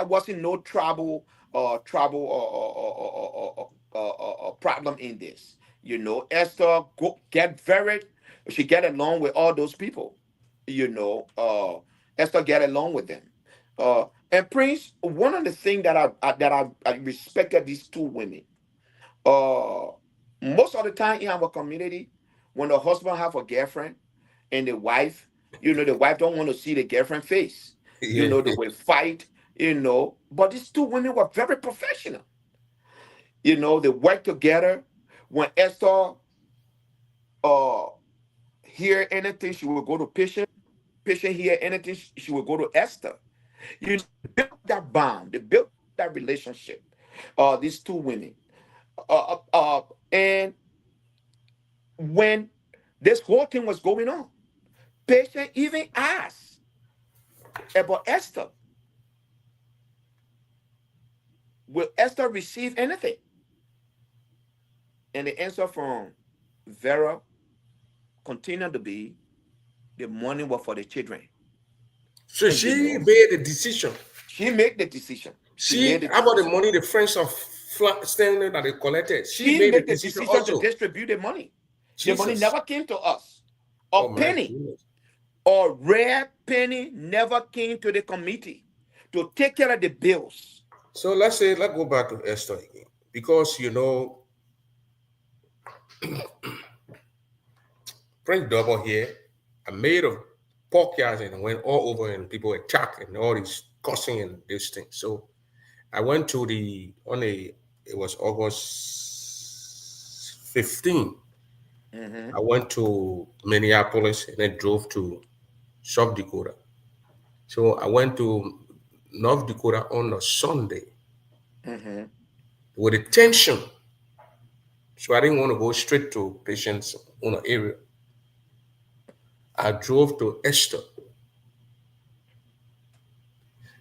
wasn't no trouble or problem in this. Esther get very, she get along with all those people. Esther get along with them. And Prince, one of the things that I respected these two women. Uh, Most of the time in our community, when the husband have a girlfriend and the wife, the wife don't want to see the girlfriend face. Yeah. They will fight. But these two women were very professional. They work together. When Esther uh hear anything, she will go to patient. Patient hear anything, she will go to Esther. They built that bond. They built that relationship. These two women. And when this whole thing was going on, patient even asked about Esther. Will Esther receive anything? And the answer from Vera continued to be the money was for the children. So And she made the decision. she made the decision. She made She, the how about the decision. money the friends of Stanley that they collected? She She made the made the decision decision to also. distribute the money. The money Jesus. never came to us. A Oh my penny goodness. or rare penny never came to the committee to take care of the bills. So let's go back to Esther again. Because Prince Double here, I made a podcast and went all over and people were talking and all these cussing and this thing. So I went to it was August 15. Mm-hmm. I went to Minneapolis and then drove to South Dakota. So I went to North Dakota on a Sunday Mm-hmm. with a tension. So I didn't want to go straight to patients on an area. I drove to Esther.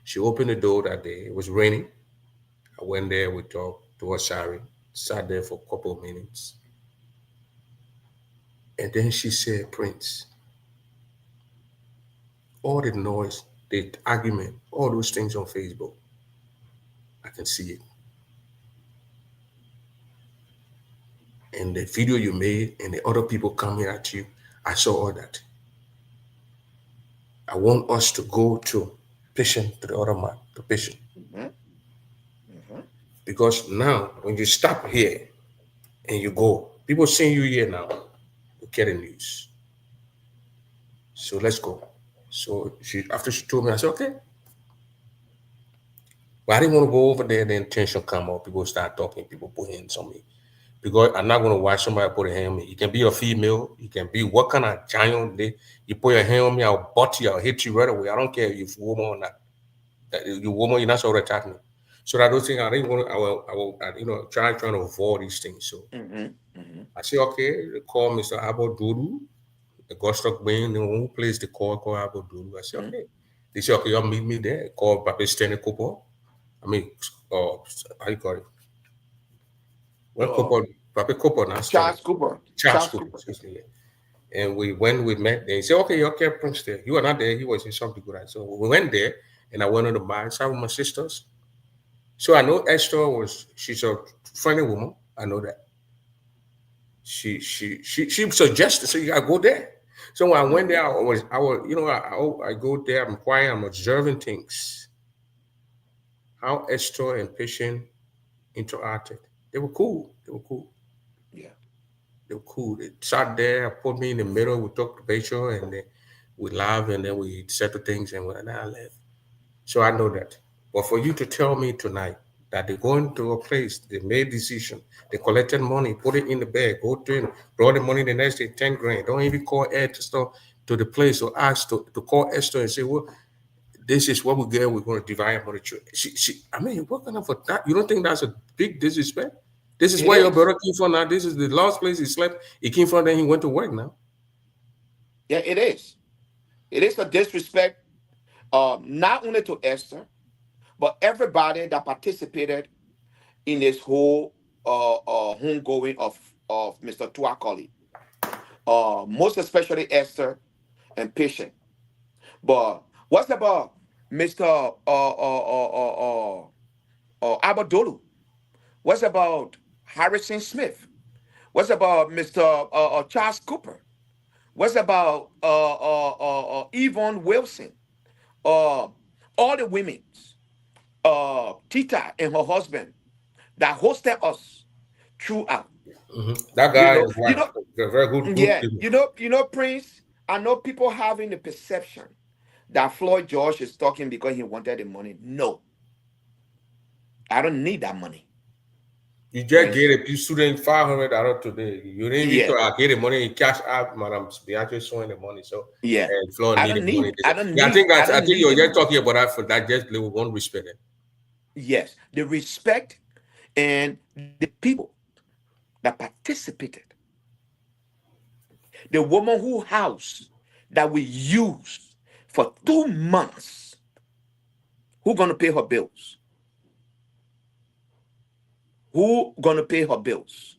She opened the door that day. It was raining. I went there, we talked to her, sorry, sat there for a couple of minutes. And then she said, Prince, all the noise, the argument, all those things on Facebook, I can see it. And the video you made and the other people coming at you, I saw all that. I want us to go to patient to the other man, to patient. Mm-hmm. Mm-hmm. Because now when you stop here and you go, people seeing you here now, you get the news. So let's go. So after she told me, I said, okay. But I didn't want to go over there, then tension come up, people start talking, people put hands on me. Because I'm not gonna watch somebody put a hand on me. You can be a female, you can be what kind of giant they you put your hand on me, I'll butt you, I'll hit you right away. I don't care if you're woman or not. You woman, you're not supposed to attack me. So that those things I didn't want to trying to avoid these things. So Mm-hmm. Mm-hmm. I say, okay, call Mr. Abo Dudu, the Gostok Bain, the one who plays the call Abo Dudu. I say, okay. They say, okay, y'all meet me there. Call Papa Stanley Cooper. I mean, how you call it? Well, Uh, Cooper, Papa Cooper, not Stanley. Charles Cooper. Charles Charles Cooper, Cooper. excuse me. Yeah. And we met there. He said, okay, y'all can't Prince there. You were not there. He was in something good. So we went there, and I went on the bar, sat with my sisters. So I know Esther she's a funny woman. I know that. She suggested, so you gotta go there. So when I went Hmm. there, I go there, I'm quiet, I'm observing things. How Esther and Patient interacted. They were cool. They were cool. Yeah. They were cool. They sat there, put me in the middle, we talked to Rachel, and then we laughed, and then we settled things, and then I left. So I know that. But for you to tell me tonight that they going to a place, they made decision, they collected money, put it in the bag, go to him, brought the money the next day, 10 grand. Don't even call Ed to start to the place or ask to call Esther and say, well, this is what we get, we're going to divide money. I mean, what kind of a that? You don't think that's a big disrespect? This is It where your is. brother came from now. This is the last place he slept. He came from, then he went to work now. Yeah, it is. It is a disrespect, not only to Esther, but everybody that participated in this whole homegoing of Mr. Tuakoli. Most especially Esther and Patient. But what's about Mr. Abadolu? What's about Harrison Smith? What's about Mr. Charles Cooper? What's about Yvonne Wilson? Uh, all the women, Tita and her husband that hosted us throughout. That You guy know, is you like know, a very good yeah, people. Prince. I know people having the perception that Floyd George is talking because he wanted the money. No, I don't need that money, You just Prince. get a student $500 today. You didn't even Yeah, talk. I get the money in cash out, Madam Beatrice showing the money. So yeah. and Flo needed money. They I say, don't yeah, need I I don't think need you're the just money. talking about that for that just little one respect. Yes, the respect and the people that participated. The woman who house that we use for 2 months, who gonna pay her bills? Who gonna pay her bills?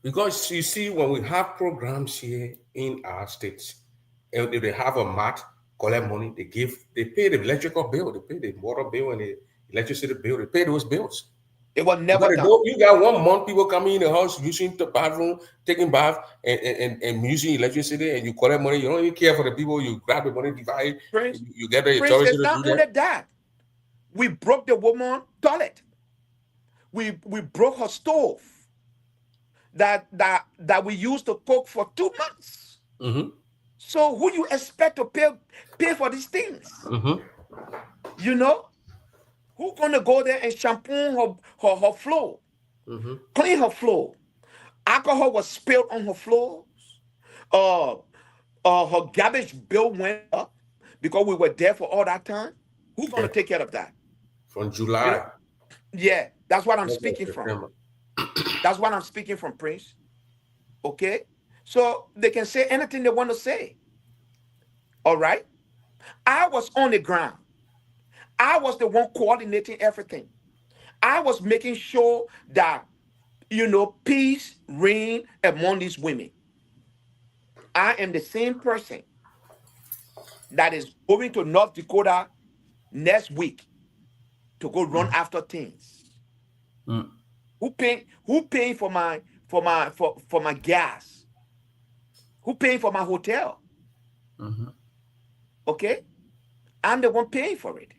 Because you see, when we have programs here in our states, and if they have a mat, collect money, they pay the electrical bill, they pay the water bill and the electricity bill, they pay those bills. It was You never gotta done. go. You got 1 month people coming in the house using the bathroom, taking bath, and using electricity, and you collect money. You don't even care for the people. You grab the money, divide. Prince, You get the Prince, authority it's to do not that. only that. We broke the woman toilet. We broke her stove that we used to cook for 2 months. Mm-hmm. So who you expect to pay for these things? Mm-hmm. You know? Who gonna go there and shampoo her floor, Mm-hmm. clean her floor? Alcohol was spilled on her floors. Uh, her garbage bill went up because we were there for all that time. Who Yeah. gonna take care of that? From You know? July. Yeah, that's what I'm That's like speaking from. September. That's what I'm speaking from, Prince. Okay? So they can say anything they want to say. All right? I was on the ground. I was the one coordinating everything. I was making sure that, peace reign among these women. I am the same person that is going to North Dakota next week to go run after things. Mm. Who paying for my gas? Who paying for my hotel? Mm-hmm. Okay? I'm the one paying for it.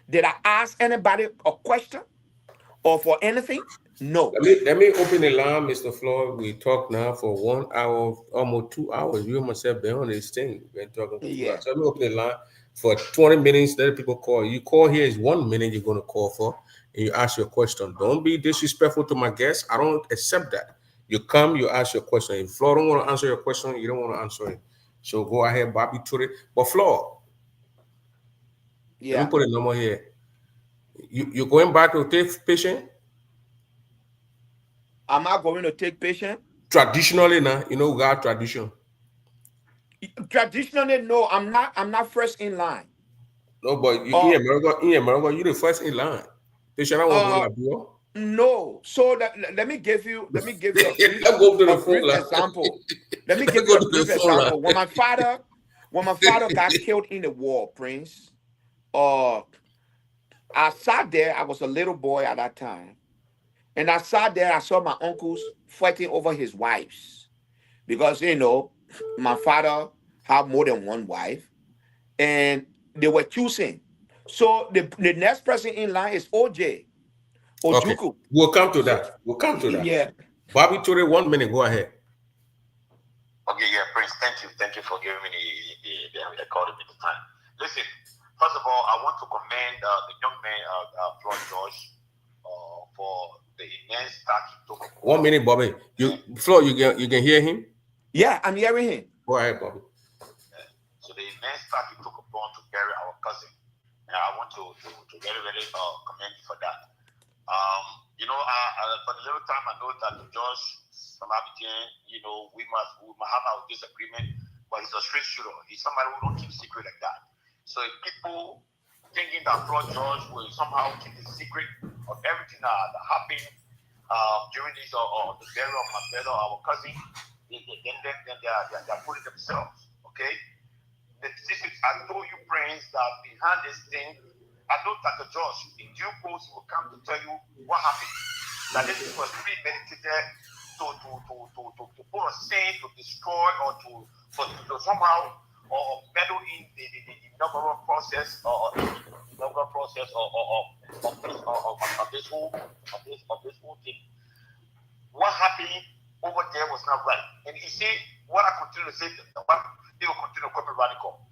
Did I ask anybody a question or for anything? No. Let me open the line, Mr. Floyd. We talk now for 1 hour, almost 2 hours. You and myself been on this thing. We've been talking for 2 hours. Yeah. So let me open the line for 20 minutes. Let people call. You call here is 1 minute you're gonna call for, and you ask your question. Don't be disrespectful to my guests. I don't accept that. You come, you ask your question. If Floyd don't want to answer your question, you don't want to answer it. So go ahead, Bobby Toure. But Floyd, let me Yeah. put a number here. You're going back to take patient? Am I going to take patient? Traditionally now, we got tradition. Traditionally, no, I'm not first in line. No, but you Uh, in America, you the first in line. They should not want to uh, like you. no. So let me give you a brief Let's go to the phone line. example. Let me Let's give you go a to the brief phone line. example. When my father got killed in the war, Prince, uh, I sat there. I was a little boy at that time, and I sat there. I saw my uncles fighting over his wives because my father had more than one wife, and they were choosing. So the next person in line is OJ Okay, Ojuku. we'll come to So that. We'll come to that. yeah. Bobby Tore, 1 minute. Go ahead. Okay, yeah, Prince, thank you. Thank you for giving me the call at the time. Listen, first of all, I want to commend the young man, Fllody George, for the immense task he took. 1 minute, Bobby. Flo, you can hear him? Yeah, I'm hearing him. Go ahead, Bobby. So the immense task he took upon to bury our cousin. And I want to really, really commend you for that. For the little time I know that George Samabitian, we might have our disagreement, but he's a straight shooter. He's somebody who don't keep secret like that. So if people thinking that Fllody George will somehow keep the secret of everything that happened during this or the burial of my brother, our cousin, then they're fooling themselves. Okay. I told you, Prince, that behind this thing, I know Dr. George, in due course, will come to tell you what happened. That this was premeditated to put a sin, to destroy, or to somehow or meddle in the inaugural process of this whole thing. What happened over there was not right. And you see, what I continue to say, they will continue to call me radical.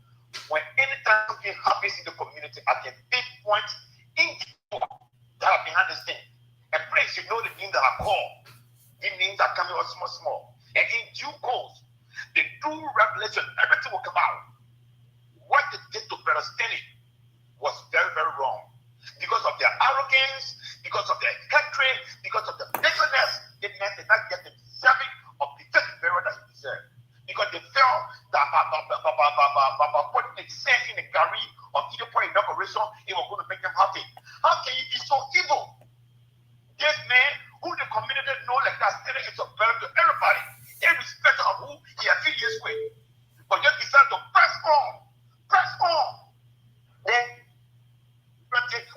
When anytime something happens in the community, I can pinpoint individuals that are behind this thing. And please, you know the names that are called. The names are coming out small. And in due course, the true revelation, everything will come out. What they did to Brother Stanley was very, very wrong. Because of their arrogance, because of their hatred, because of the bitterness, it meant they not get the deserving of the death burial that he deserved. Because they felt that by putting a sand in the gari of either point inauguration, it was going to make them happy. How can you be so evil? This man, who the community know like that, still is a better to everybody, irrespective of who he affiliates with. But just decided to press on. Then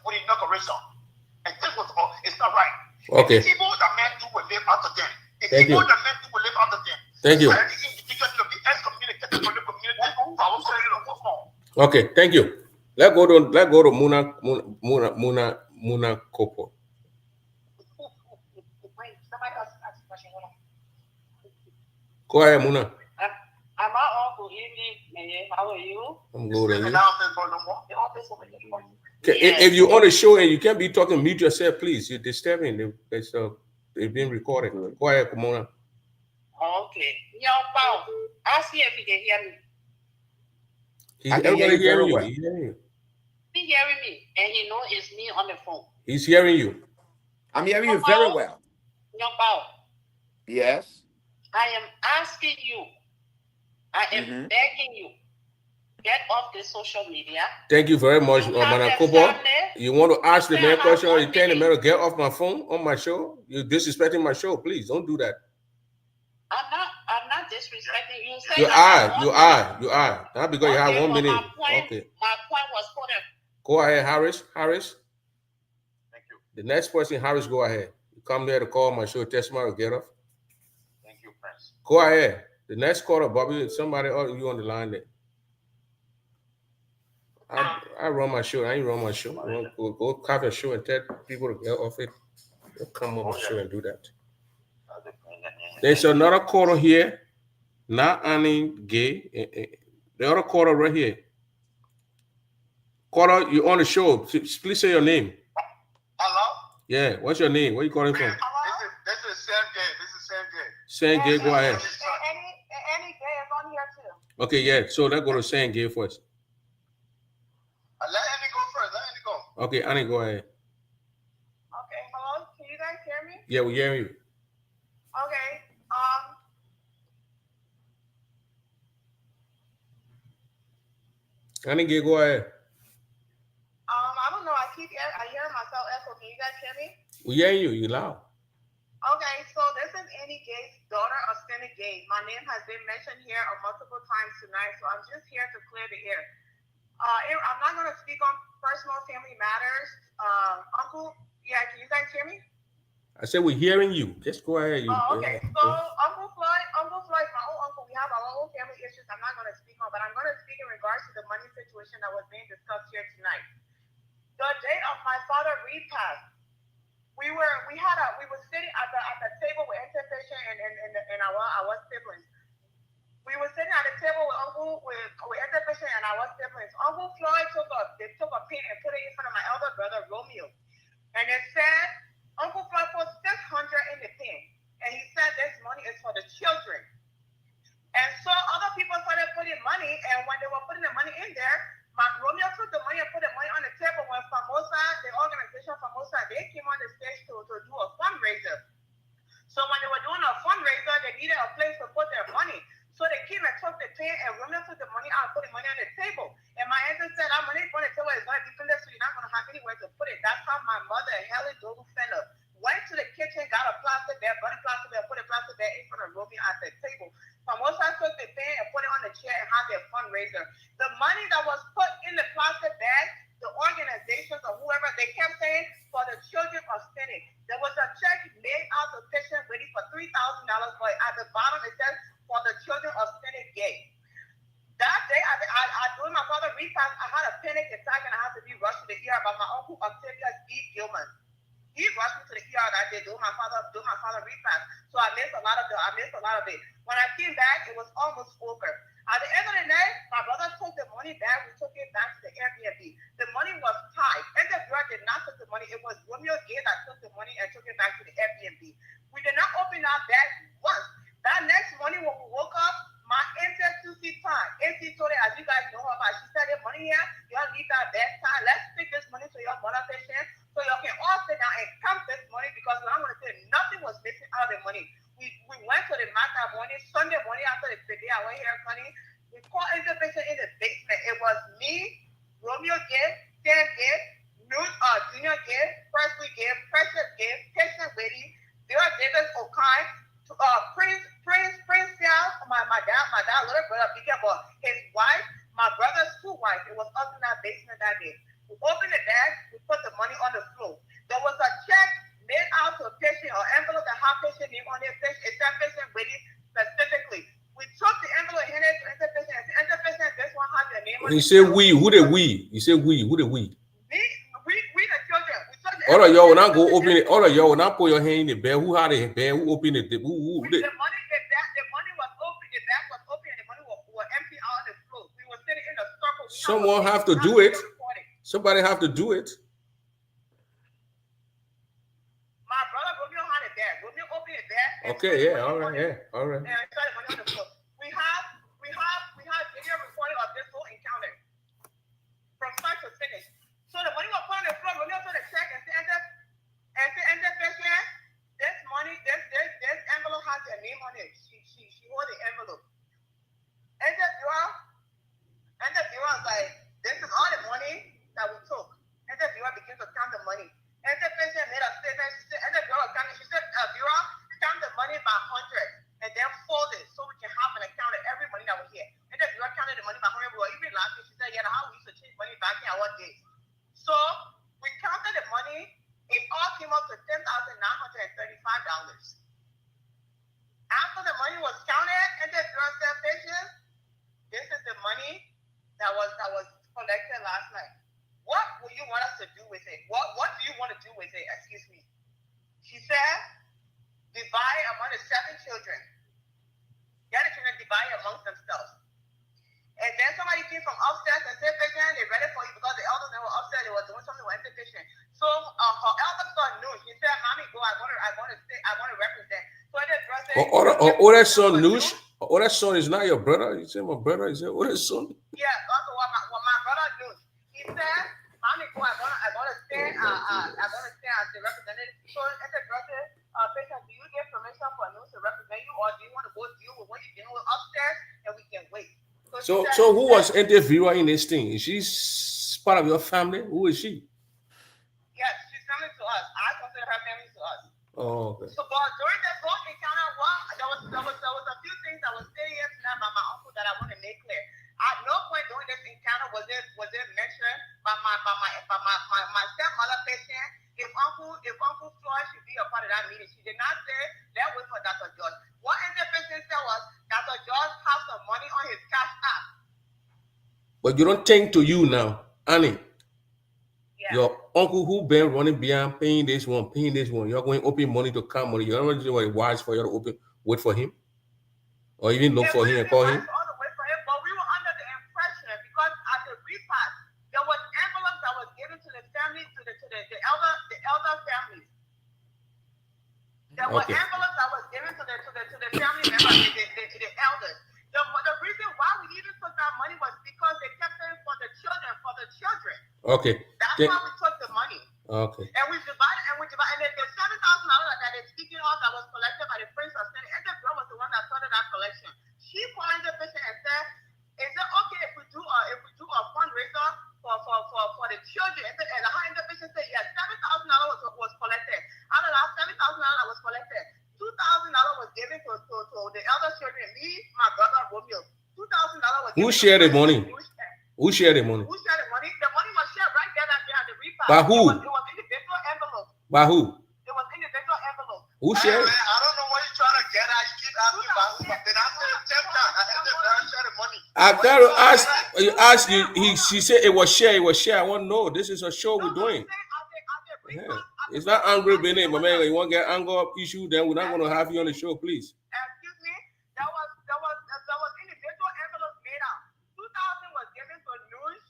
with inauguration. And this was all, it's not right. Okay. The evil that men do will live out of them. The Thank evil you. that men do will live out of them. Thank you. Okay, thank you. Let's go to Muna Kopo. Go ahead, Muna. I'm all good evening. How are you? I'm good. And you? Okay, if you're on the show and you can't be talking, mute yourself, please. You're disturbing. It's being recorded. Go ahead, Muna. Okay. Young Paul, ask him if he can hear me. I can hear you very well. He's hearing you. He hearing me, and he know it's me on the phone. He's hearing you. I'm hearing you very well. Young Paul. Yes. I am asking you. I am begging you. Get off the social media. Thank you very much, Madam Kopo. You want to ask the man question or you tell the man to get off my phone on my show? You're disrespecting my show. Please don't do that. I'm not disrespecting you. You are. Not because you have 1 minute. My point was quoted. Go ahead, Harris. Thank you. The next person, Harris, go ahead. You come there to call my show, testimony, get off. Thank you, Prince. Go ahead. The next caller, Bobby, somebody else, you on the line there. I run my show. I ain't run my show. Go have a show and tell people to get off it. Don't come on my show and do that. There's another caller here, not Annie Gay. The other caller right here. Caller, you on the show. Please say your name. Hello? Yeah, what's your name? Where you calling from? This is Sam Gay. Sam Gay, go ahead. Any Gay is on here too. Okay, yeah. So let's go to Sam Gay first. Let Annie go first. Let Annie go. Okay, Annie, go ahead. Okay, hello. Can you guys hear me? Yeah, we hear you. Okay. Annie Gay, go ahead. know. I hear myself echo. Can you guys hear me? We hear you. You loud. Okay, so this is Annie Gates, daughter of Senator Gate. My name has been mentioned here multiple times tonight, so I'm just here to clear the air. I'm not going to speak on personal family matters. Uncle, yeah, can you guys hear me? I said we're hearing you. Just go ahead. Okay. So Uncle Floyd, my own uncle, we have our own family issues I'm not going to speak on, but I'm going to speak in regards to the money situation that was being discussed here tonight. The day of my father repassed, we were sitting at the table with Interfation and our siblings. We were sitting at the table with Interfation and our siblings. Uncle Floyd took a pen and put it in front of my elder brother Romeo, and it said, Uncle Floyd put 600 in the pen, and he said this money is for the children. And so other people started putting money, and when they were putting the money in there, Romeo took the money and put the money on the table. When Famosa, the organization Famosa, they came on the stage to do a fundraiser. So when they were doing a fundraiser, they needed a place to put their money. So they came and took the pen, and Romeo took the money out and put the money on the table. And my auntie said, that money on the table is going to be finished, so you're not going to have anywhere to put it. That's how my mother, Helen Dolu Fenner, went to the kitchen, got a plastic bag, put a plastic bag in front of Romeo at the table. Famosa took the pen and put it on the chair and had their fundraiser. The money that was put in the plastic bag, the organizations or whoever, they kept saying for the children of Senate. There was a check made out to patient waiting for $3,000, but at the bottom it says for the children of Senate Gate. That day, during my father repass, I had a panic attack and I had to be rushed to the ER by my uncle Octavius B. Gilman. He rushed me to the ER that day doing my father repass. So I missed a lot of it. When I came back, it was almost over. At the end of the night, my brother took the money back. We took it back to the Airbnb. The money was tied. And the girl did not take the money. It was Romeo Gay that took the money and took it back to the Airbnb. We did not open our bag once. That next morning when we woke up, my NCC time, NC told it, as you guys know about, she said, the money here, y'all leave that bag time. Let's take this money to your mother patient so y'all can all sit down and count this money because I'm going to say nothing was missing out of the money. We went to the mat that morning, Sunday morning after the day I went here, honey. We called Intervention in the basement. It was me, Romeo Gibb, Sam Gibb, Junior Gibb, Presley Gibb, Precious Gibb, Patient Lady, Vera Davis O'Kine, Prince Sal, my dad, little brother, his wife, my brother's two wives. It was us in that basement that day. We opened the bag, we put the money on the floor. There was a check made out to a patient or envelope that had patient name on it, it's that patient waiting specifically. We took the envelope and handed it to Interpatient and said, Interpatient, this one has your name on it. He said we. Who did we? He said we. Who did we? We the children. We took the all of y'all will not go open it. All of y'all will not put your hand in the bag. Who had it? Bag? Who opened it? Who did? The money was open. The bag was open, and the money was empty out on the floor. We were sitting in a circle. Someone have to do it. Somebody have to do it. My brother Romeo had a bag. Romeo opened the bag. Okay, yeah, all right, yeah, all right. And I started money on the floor. We have video recording of this whole encounter from start to finish. So the money was put on the floor. Romeo took the check and said, Interpatient, this money, this envelope has your name on it. She hold the envelope. And the viewer was like, this is all the money that we took. And the viewer began to count the money. And the patient made a statement. She said, and the viewer was counting. She said, viewer, count the money by 100 and then fold it so we can have an account of every money that we get. And the viewer counted the money by 100. We were even laughing. She said, yeah, how we used to change money back in our days. So we counted the money. It all came up to $10,935. After the money was counted, and the viewer said, patient, this is the money that was collected last night. What will you want us to do with it? What do you want to do with it? Excuse me. She said, divide among the 7 children. Get the children divide amongst themselves. And then somebody came from upstairs and said, patient, they read it for you because the elders were upstairs. They were doing something with the patient. So her eldest son knew. She said, mommy, go. I want to represent. So the girl said, that son knew. That son is not your brother. He said, my brother. He said, that son? Yeah, that's what my brother knew. He said, mommy, go. I want to stand as the representative. So the girl said, patient, do you get permission for news to represent you, or do you want to go deal with what you're dealing with upstairs and we can wait? So who was interviewer in this thing? Is she part of your family? Who is she? Yes, she's family to us. I consider her family to us. Oh, okay. So, but during this whole encounter, there was a few things that was stated here tonight by my uncle that I want to make clear. At no point during this encounter was it mentioned by my stepmother patient if Uncle Floyd should be a part of that meeting. She did not say let's wait for Dr. George. What the patient said was Dr. George has some money on his cash app. But you don't think to you now, Annie. Yeah. Your uncle who been running behind paying this one, you're going to open money to come money. You don't know what it was for you to open, wait for him, or even look for him and call him. But we were under the impression because at the repast there was envelopes that was given to the family, to the elder families. There were envelopes that was given to the family members, to the elders. The reason why we even took that money was because they kept saying for the children. Okay. That's why we took the money. Okay. And we divided, and then the $7,000 that they're speaking of that was collected by the Prince of Senate, and the girl was the one that started that collection. She called the patient and said, "Is it okay if we do a fundraiser for the children?" And the patient said, "Yes." $7,000 was collected. Out of that $7,000 was collected, $2,000 was given to the elder children. Me, my brother Romeo. $2,000 was. Who shared the money? Who shared the money? Who shared the money? The money was shared right there at the repass. By who? It was individual envelopes. By who? It was individual envelopes. Who shared? Man, I don't know what you're trying to get at. You keep asking about who, but then I'm going to tell you, I have to share the money. I got to ask. You ask you. She said it was share. It was share. I want to know. This is a show we're doing. Yeah. It's not angry, Benny, but man, you want to get anger issue, then we're not going to have you on the show, please. Excuse me. There was individual envelopes made out. 2,000 was given to Nush.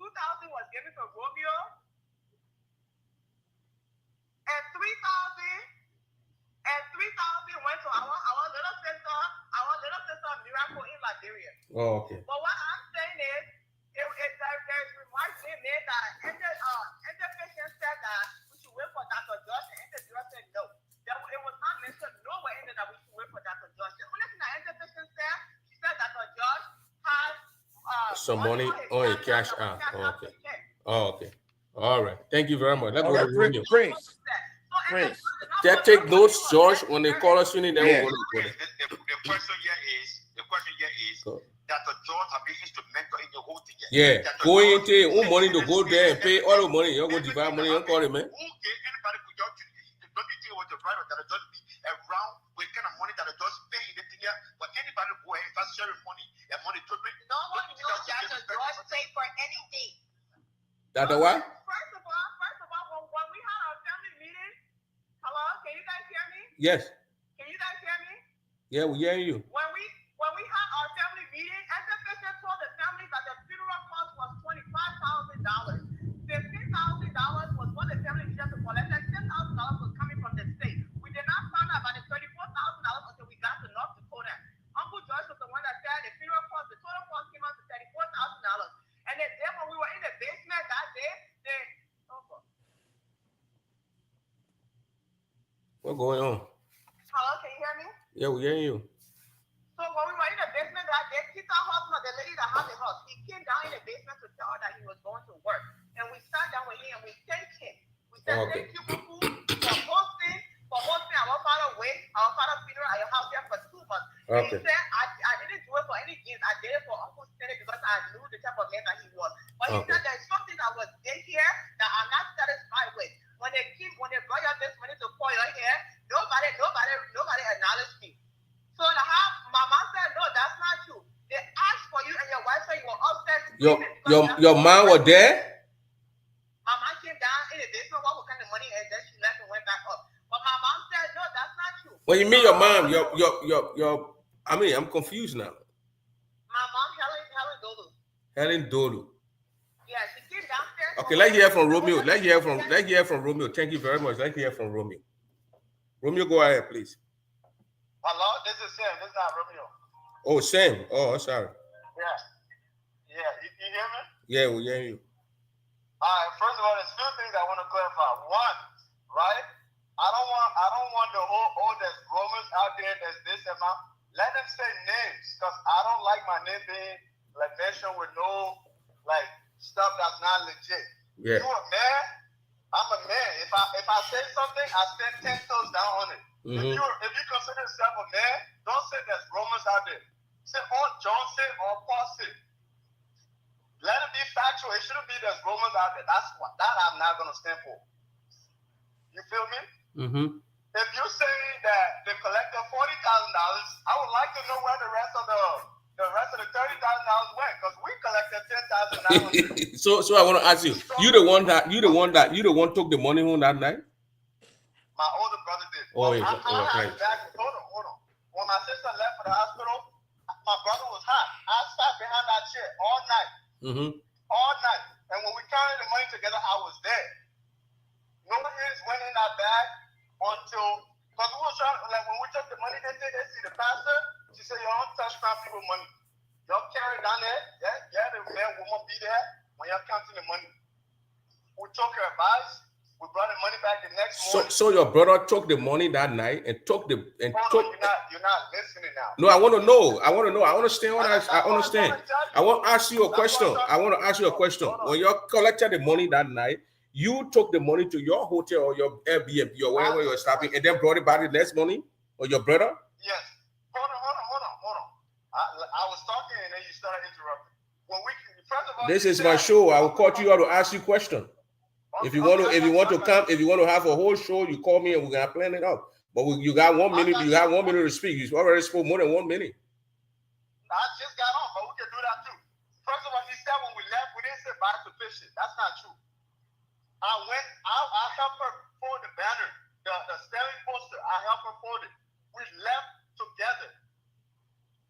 2,000 was given to Romeo. And 3,000 went to our little sister Miracle in Liberia. Oh, okay. But what I'm saying is, there's remarks being made that patient said that we should wait for Dr. Josh, and Josh said no. It was not mentioned nowhere in there that we should wait for Dr. Josh. The only thing that patient said, she said Dr. Josh has some money on your cash out. Oh, okay. Oh, okay. All right. Thank you very much. Let's go to Romeo. Prince. That take notes, George, when they call us in, then we'll go to it. The question here is, Dr. George have been instrumental in the whole thing. Yeah, going into own money to go there and pay all the money. You're going to divide money. Don't call it, man. Who gave anybody who don't you think it was the right of Dr. George be around with kind of money that George pay in the thing here? But anybody go ahead and start sharing money and money to me. No one knows Dr. George pay for anything. Dr. what? First of all, when we had our family meeting, hello, can you guys hear me? Yes. Can you guys hear me? Yeah, we hear you. When we had our family meeting, Patient told the family that the funeral cost was $25,000. $15,000 was what the family needed to collect, and $10,000 was coming from the state. We did not find out about the $34,000 until we got to North Dakota. Uncle George was the one that said the funeral cost, the total cost came out to $34,000. And then when we were in the basement that day, What's going on? hello, can you hear me? Yeah, we hear you. So when we were in the basement that day, Tita Hosma, the lady that had the house, he came down in the basement to tell her that he was going to work. And we sat down with him and we thanked him. We said, Thank you, Buku, for hosting our father's funeral at your house here for 2 months. And he said, I didn't do it for any gains. I did it for Uncle Senate because I knew the type of man that he was. But he said there's something that was in here that I'm not satisfied with. When they brought you this money to pour your hair, nobody acknowledged me. So my mom said, no, that's not true. They asked for you and your wife said you were upset. Your mom was there? My mom came down in the basement, what kind of money, and then she left and went back up. But my mom said, no, that's not true. What you mean your mom? I mean, I'm confused now. My mom, Helen Dodo. Helen Dodo. Yeah, she came downstairs. Okay, let's hear from Romeo. Let's hear from Romeo. Thank you very much. Let's hear from Romeo. Romeo, go ahead, please. Hello, this is Sam. This is not Romeo. Oh, Sam. Oh, sorry. Yeah. You hear me? Yeah, we hear you. All right. First of all, there's two things I want to clarify. One, right? I don't want the whole there's Romans out there. There's this and that. Let them say names, because I don't like my name being like mentioned with no like stuff that's not legit. Yeah. You a man? I'm a if I say something, I stand 10 toes down on it. Mm-hmm. If you consider yourself a man, don't say there's Romans out there. Say all John said or Paul said. Let it be factual. It shouldn't be there's Romans out there. That I'm not gonna stand for. You feel me? Mm-hmm. If you say that they collected $40,000, I would like to know where the rest of the $30,000 went, because we collected $10,900. So I want to ask you, you the one took the money home that night? My older brother did. Oh, Well, yeah. I had back. Hold on. When my sister left for the hospital, my brother was hot. I sat behind that chair all night. Mm-hmm. All night. And when we counted the money together, I was there. No hands went in that bag until, because we were trying, like when we took the money, they see the pastor. She said, y'all don't touch crime people money. Y'all carry down there. Yeah, the man will be there when y'all counting the money. We took her advice. We brought the money back the next morning. So your brother took the money that night and took the You're not listening now. No, I want to know. I understand I understand. I want to ask you a question. When you collected the money that night, you took the money to your hotel or your Airbnb or wherever you were stopping, and then brought it back the next morning, or your brother? Yes. Hold on. I was talking and then you started interrupting. First of all, this is my show. I will call you out to ask you a question. If you want to have a whole show, you call me and we're gonna plan it out. But you got 1 minute. You got 1 minute to speak. You already spoke more than 1 minute. I just got on, but we can do that too. First of all, he said when we left, we didn't say bye to fishing. That's not true. I helped her fold the banner, the staring poster. I helped her fold it. We left together.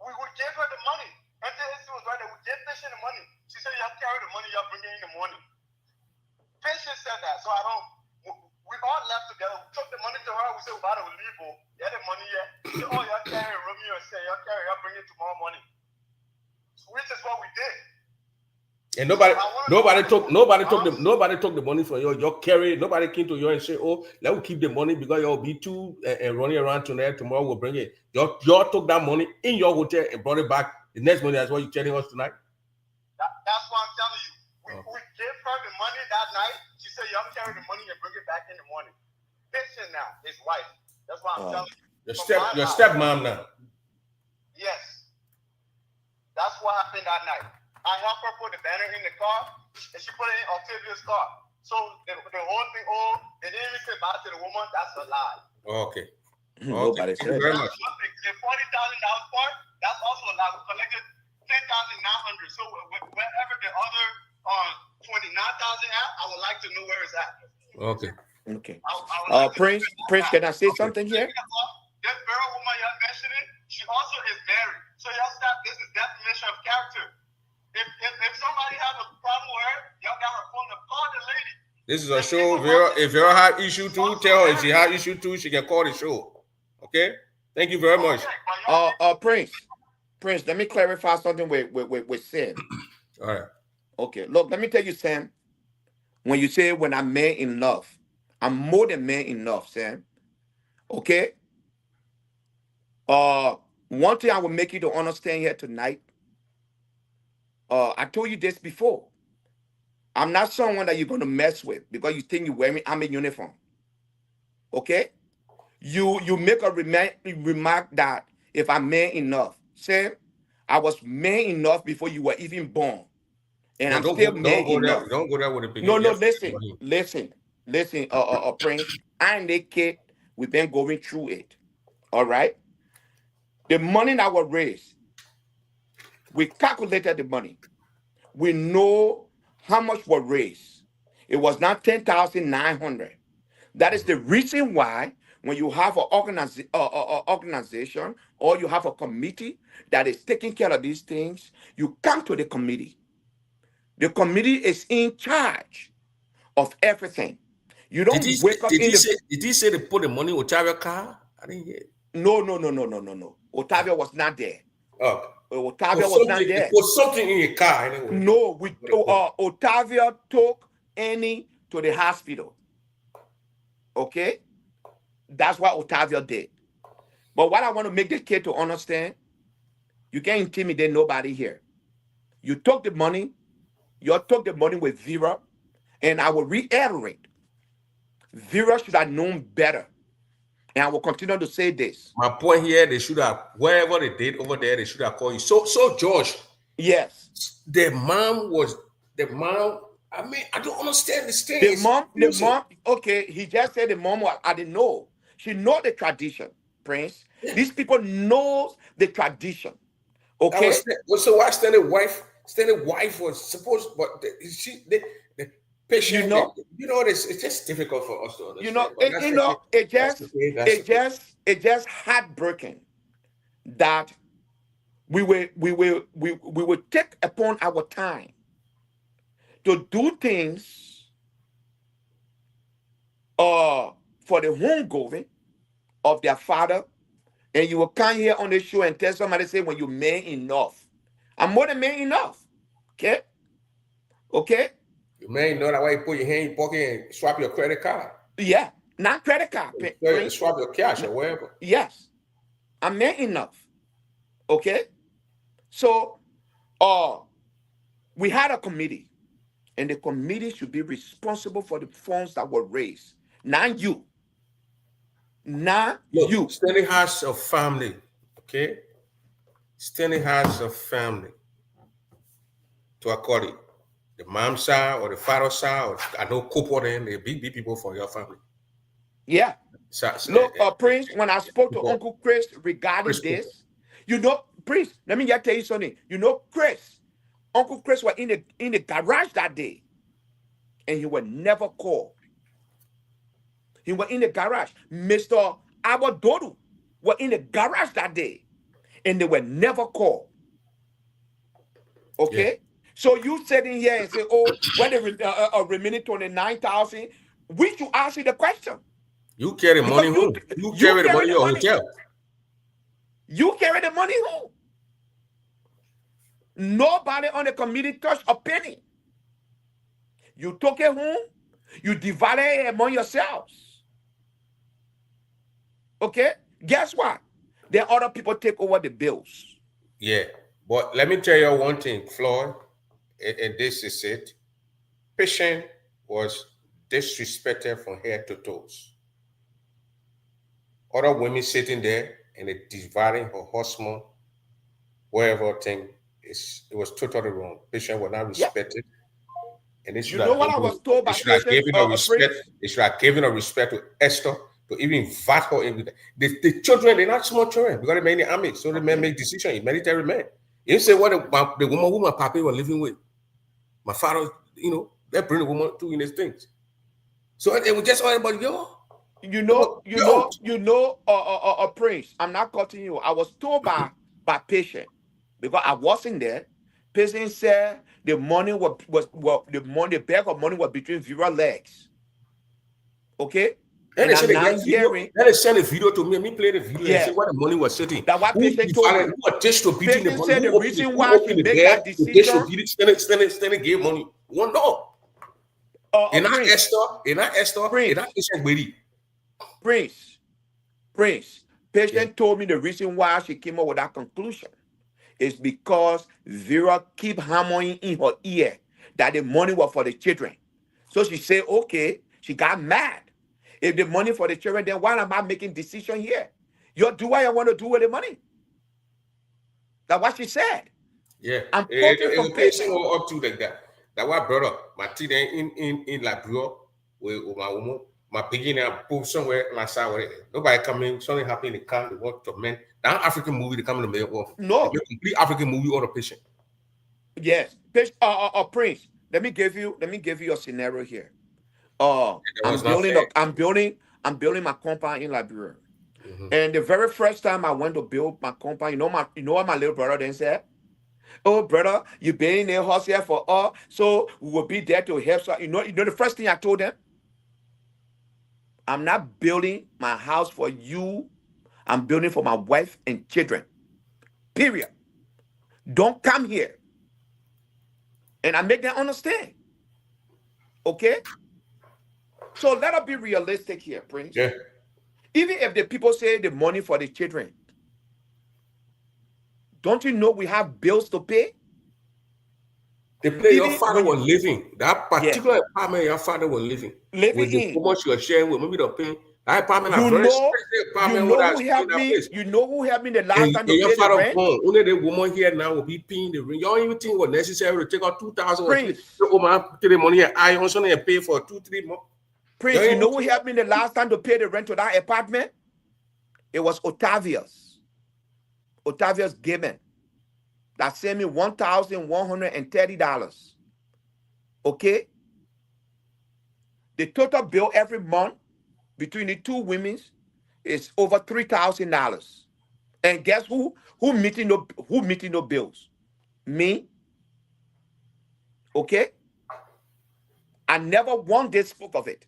We gave her the money. And then she was right there. We gave Fishing the money. She said, y'all carry the money, y'all bring it in the morning. Fishing said that, so we all left together. We took the money to her. We said, we're about to leave. Yeah, the money, yeah. She said, oh, y'all carry it. Romeo said, y'all bring it tomorrow morning. Which is what we did. And nobody took the money from you. You carry. Nobody came to you and say, oh, let me keep the money because you'll be too and running around tonight. Tomorrow we'll bring it. You took that money in your hotel and brought it back the next morning. That's what you're telling us tonight. That's what I'm telling you. We gave her the money that night. She said, y'all carry the money and bring it back in the morning. Fishing now, his wife. That's what I'm telling you. Your stepmom now. Yes. That's what happened that night. I helped her put the banner in the car, and she put it in Octavia's car. So the whole thing, they didn't even say bye to the woman. That's a lie. Okay. Nobody said very that. much. The $40,000 part, that's also a lie. We collected $10,900. So wherever the other $29,000 at, I would like to know where it's at. Okay. Prince, can I say something here? This girl woman y'all mentioning, she also is married. So y'all stop. This is defamation of character. If somebody has a problem with her, y'all got her phone to call the lady. This is a show. If Vera have issue too, tell her. If she have issue too, she can call the show. Okay. Thank you very much. Prince, let me clarify something with Sam. All right. Okay, look, let me tell you, Sam. When you say when I'm man in love, I'm more than man in love, Sam. Okay. One thing I will make you to understand here tonight. I told you this before. I'm not someone that you're gonna mess with because you think you're wearing I'm in uniform. Okay? You make a remark that if I'm man enough, Sam, I was man enough before you were even born. And I'm still man enough. Don't go there with the beginning. No, listen, Prince. I and the kid, we've been going through it. All right? The money that was raised, we calculated the money. We know how much was raised. It was not 10,900. That is the reason why when you have an organization or you have a committee that is taking care of these things, you come to the committee. The committee is in charge of everything. You don't wake up in the... Did he say they put the money in Otavio's car? I didn't hear it. No. Otavio was not there. Otavio was not there. Put something in your car anyway. No, Otavio took Annie to the hospital. Okay? That's what Otavio did. But what I want to make the kid to understand, you can't intimidate nobody here. You took the money with Vera, and I will reiterate. Vera should have known better. And I will continue to say this. My point here, they should have, wherever they did over there, they should have called you. So George, Yes. the mom. I mean, I don't understand this thing. It's The confusing. mom, okay, he just said the mom was, I didn't know. She know the tradition, Prince. These people knows the tradition. Okay? So why standing wife was supposed, but the patient, You know, it's just difficult for us to you know, understand. But that's okay. it just heartbreaking that we will take upon our time to do things for the homegoing of their father, and you will come here on the show and tell somebody, say, when you man enough. I'm more than man enough. Okay? Okay? You may know that way you put your hand in your pocket and swap your credit card. Yeah. Not credit card. Swap your cash or whatever. Yes. I'm man enough. Okay? So we had a committee, and the committee should be responsible for the funds that were raised. Not you. Not Look, you. Stanley has a family. Okay? Stanley has a family to accord it. The mom side or the father side, or I know couple them, they big people for your family. Yeah. So, Look, Prince, when I spoke to Uncle Chris regarding this, you know, Prince, let me just tell you something. You know, Uncle Chris was in the garage that day, and he was never called. He was in the garage. Mr. Abadodu was in the garage that day, and they were never called. Okay? Yeah. So you sitting here and say, oh, when the remaining 29,000, we should ask you the question. You carry money home. You carry the money in your hotel. You carry the money home. Nobody on the committee touched a penny. You took it home. You divided it among yourselves. Okay? Guess what? Then other people take over the bills. Yeah. But let me tell you one thing, Floyd, and this is it. Patient was disrespected from head to toes. Other women sitting there and they dividing her husband, whatever thing, it was totally wrong. Patient was not respected. Yeah. And they should have what I was told by Patient. They should have given a respect to Esther to even invite her in. The children, they're not small children because they're in the army, so the men make decisions, military men. You say what the woman who my papa was living with, my father, they bring the woman doing these things. So it was just all about Prince. I'm not cutting you. I was told by patient because I wasn't there. Patient said the money the bag of money was between Vera's legs. Okay. And I'm not hearing. Then they send a video to me. Me play the video and say where the money was sitting. That what patient told me. Who distributing the money? Said the reason why she made that decision. Stanley gave money. One dog. In that Esther, in that patient lady. Prince. Patient told me the reason why she came up with that conclusion is because Vera keep hammering in her ear that the money was for the children. So she said, okay, she got mad. If the money for the children, then why am I making decision here? You do what I want to do with the money. That's what she said. Yeah. I'm quoting from patient. Up to like that. That why brother, my teeth in Labrador with my woman, my beginning I put somewhere last hour. Nobody coming, something happened in the car, they want to men. That African movie, they come in the mail. No. Complete African movie or the patient. Yes. Prince, let me give you a scenario here. I'm building my compound in Liberia. Mm-hmm. And the very first time I went to build my compound, you know what my little brother then said? Oh, brother, you been in the house here for us, so we will be there to help. So, you know the first thing I told them? I'm not building my house for you. I'm building for my wife and children. Period. Don't come here. And I make them understand. Okay? So let us be realistic here, Prince. Yeah. Even if the people say the money for the children, don't you know we have bills to pay? The place your Even father when you, was living, that yeah, particular apartment your father was living, living with the in. how much you are sharing with, maybe the paying, that apartment are You very know, expensive you apartment where know I who stay in helped that me. place. You know who helped me the last And time to your pay the father rent. gone. Only the woman here now will be paying the rent. You don't even think it was necessary to take out 2,000 or 3. Prince, Oh man, take the money and I also need to pay for 2-3 months. You Prince, don't you even know who think helped me the last time to pay the rent to that apartment? It was Otavius. Otavius Gibbon. That sent me $1,130. Okay? The total bill every month between the two women's is over $3,000. And guess who? Who meeting the bills? Me. Okay? I never one day spoke of it.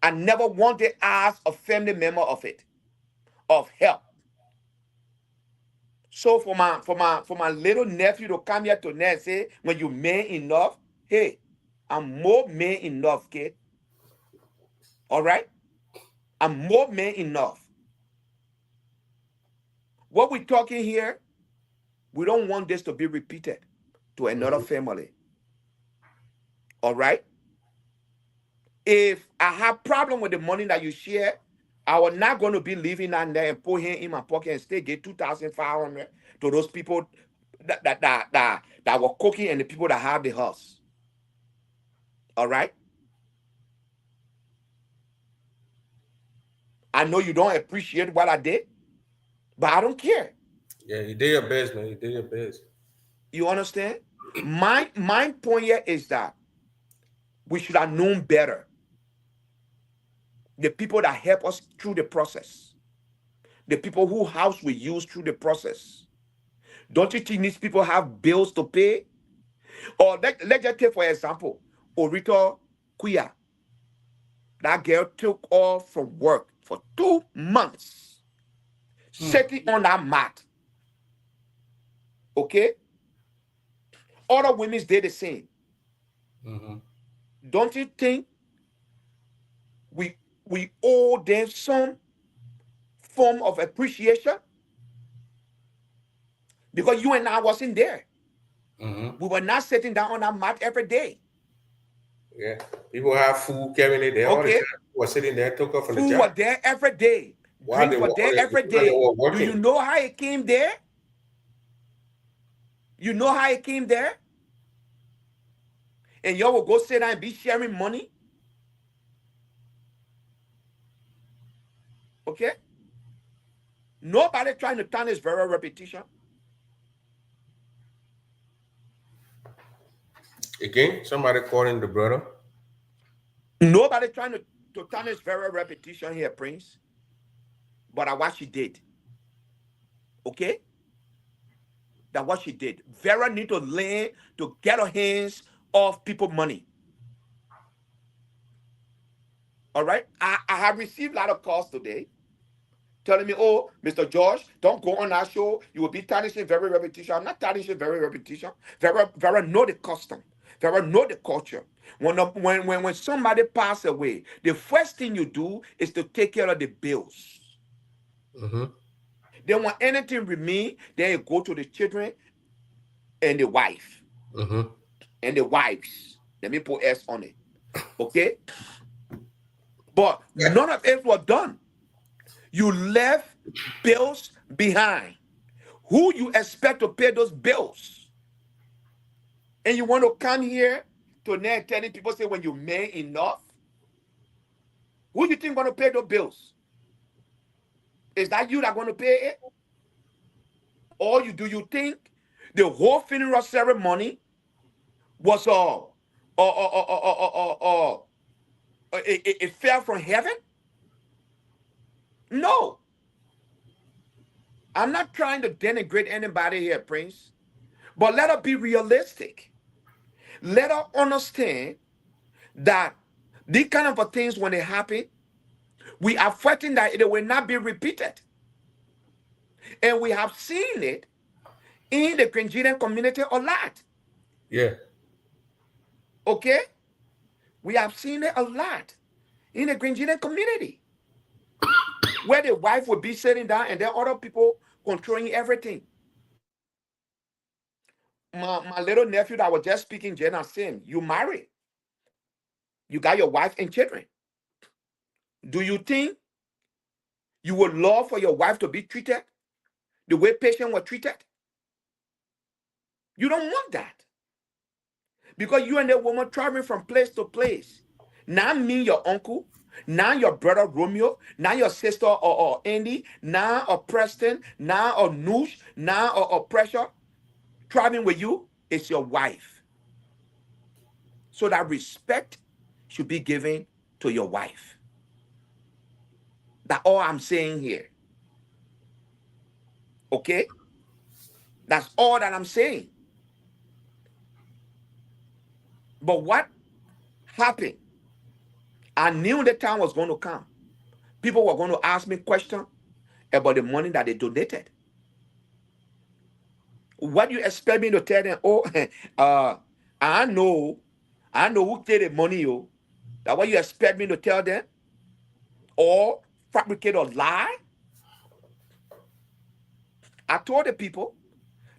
I never one day asked a family member of it, of help. So for my little nephew to come here tonight and say, when you made enough, hey, I'm more made enough, kid. All right? I'm more made enough. What we're talking here, we don't want this to be repeated to another family. All right? If I have problem with the money that you share, I was not going to be leaving down there and put him in my pocket and still get 2,500 to those people that were cooking and the people that have the house. All right? I know you don't appreciate what I did, but I don't care. Yeah, you did your best, man. You did your best. You understand? My point here is that we should have known better. The people that help us through the process, the people who house we use through the process. Don't you think these people have bills to pay? Or let's just take, for example, Orito Kuya. That girl took off from work for 2 months, sitting on that mat. Okay? Other women did the same. Mm-hmm. Don't you think we we owe them some form of appreciation? Because you and I wasn't there. Mm-hmm. We were not sitting down on that mat every day. Yeah. People have food carrying it there all the Okay? time. People are sitting there, took off from the Food were job there every day. while they Drinks were were there every while they day. were Do you working. know how it came there? You know how it came there? And y'all will go sit down and be sharing money. Okay? Nobody trying to turn this very repetition. Again, somebody calling the brother. Nobody trying to turn this very repetition here, Prince. But I what she did. Okay? That what she did. Vera need to learn to get her hands off people money. All right? I have received a lot of calls today telling me, oh, Mr. George, don't go on that show. You will be tarnishing very repetition. I'm not tarnishing very repetition. Vera know the custom. Vera know the culture. When somebody pass away, the first thing you do is to take care of the bills. Mm-hmm. Then when anything remain, then you go to the children and the wife. Mm-hmm. And the wives. Let me put S on it. Okay? But none of it was done. You left bills behind. Who you expect to pay those bills? And you want to come here to now telling people, say, when you made enough, who you think going to pay those bills? Is that you that going to pay it? Or do you think the whole funeral ceremony was it fell from heaven? No. I'm not trying to denigrate anybody here, Prince. But let us be realistic. Let us understand that these kind of things, when they happen, we are fighting that it will not be repeated. And we have seen it in the Nigerian community a lot. Yeah. Okay? We have seen it a lot in the Nigerian community. Where the wife would be sitting down and there are other people controlling everything. my little nephew that was just speaking, Jenna, same. You married. You got your wife and children. Do you think you would love for your wife to be treated the way patient was treated? You don't want that. Because you and that woman traveling from place to place. Now me, your uncle, now your brother Romeo, now your sister or Andy, now or Preston, now or Noosh, now or Pressure, traveling with you, it's your wife. So that respect should be given to your wife. That's all I'm saying here. Okay? That's all that I'm saying. But what happened? I knew the time was going to come. People were going to ask me questions about the money that they donated. What do you expect me to tell them? Oh, I know who gave the money, yo. That what you expect me to tell them? Or fabricate or lie? I told the people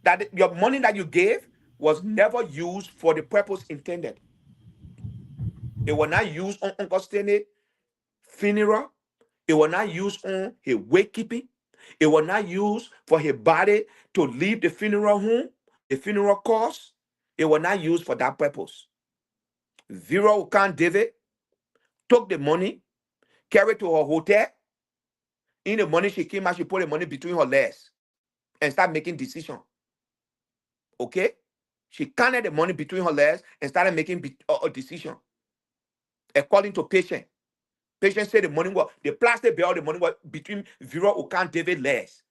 that your money that you gave was never used for the purpose intended. It was not used on Uncle Stanley funeral. It was not used on his wake keeping. It was not used for his body to leave the funeral home, the funeral cost. It was not used for that purpose. Vera Okan David took the money, carried to her hotel. In the money she came out, she put the money between her legs and started making decisions. Okay? She counted the money between her legs and started making a decision. According to patient. Patient said the money was, the plastic belt, the money was between Vera Okan David legs.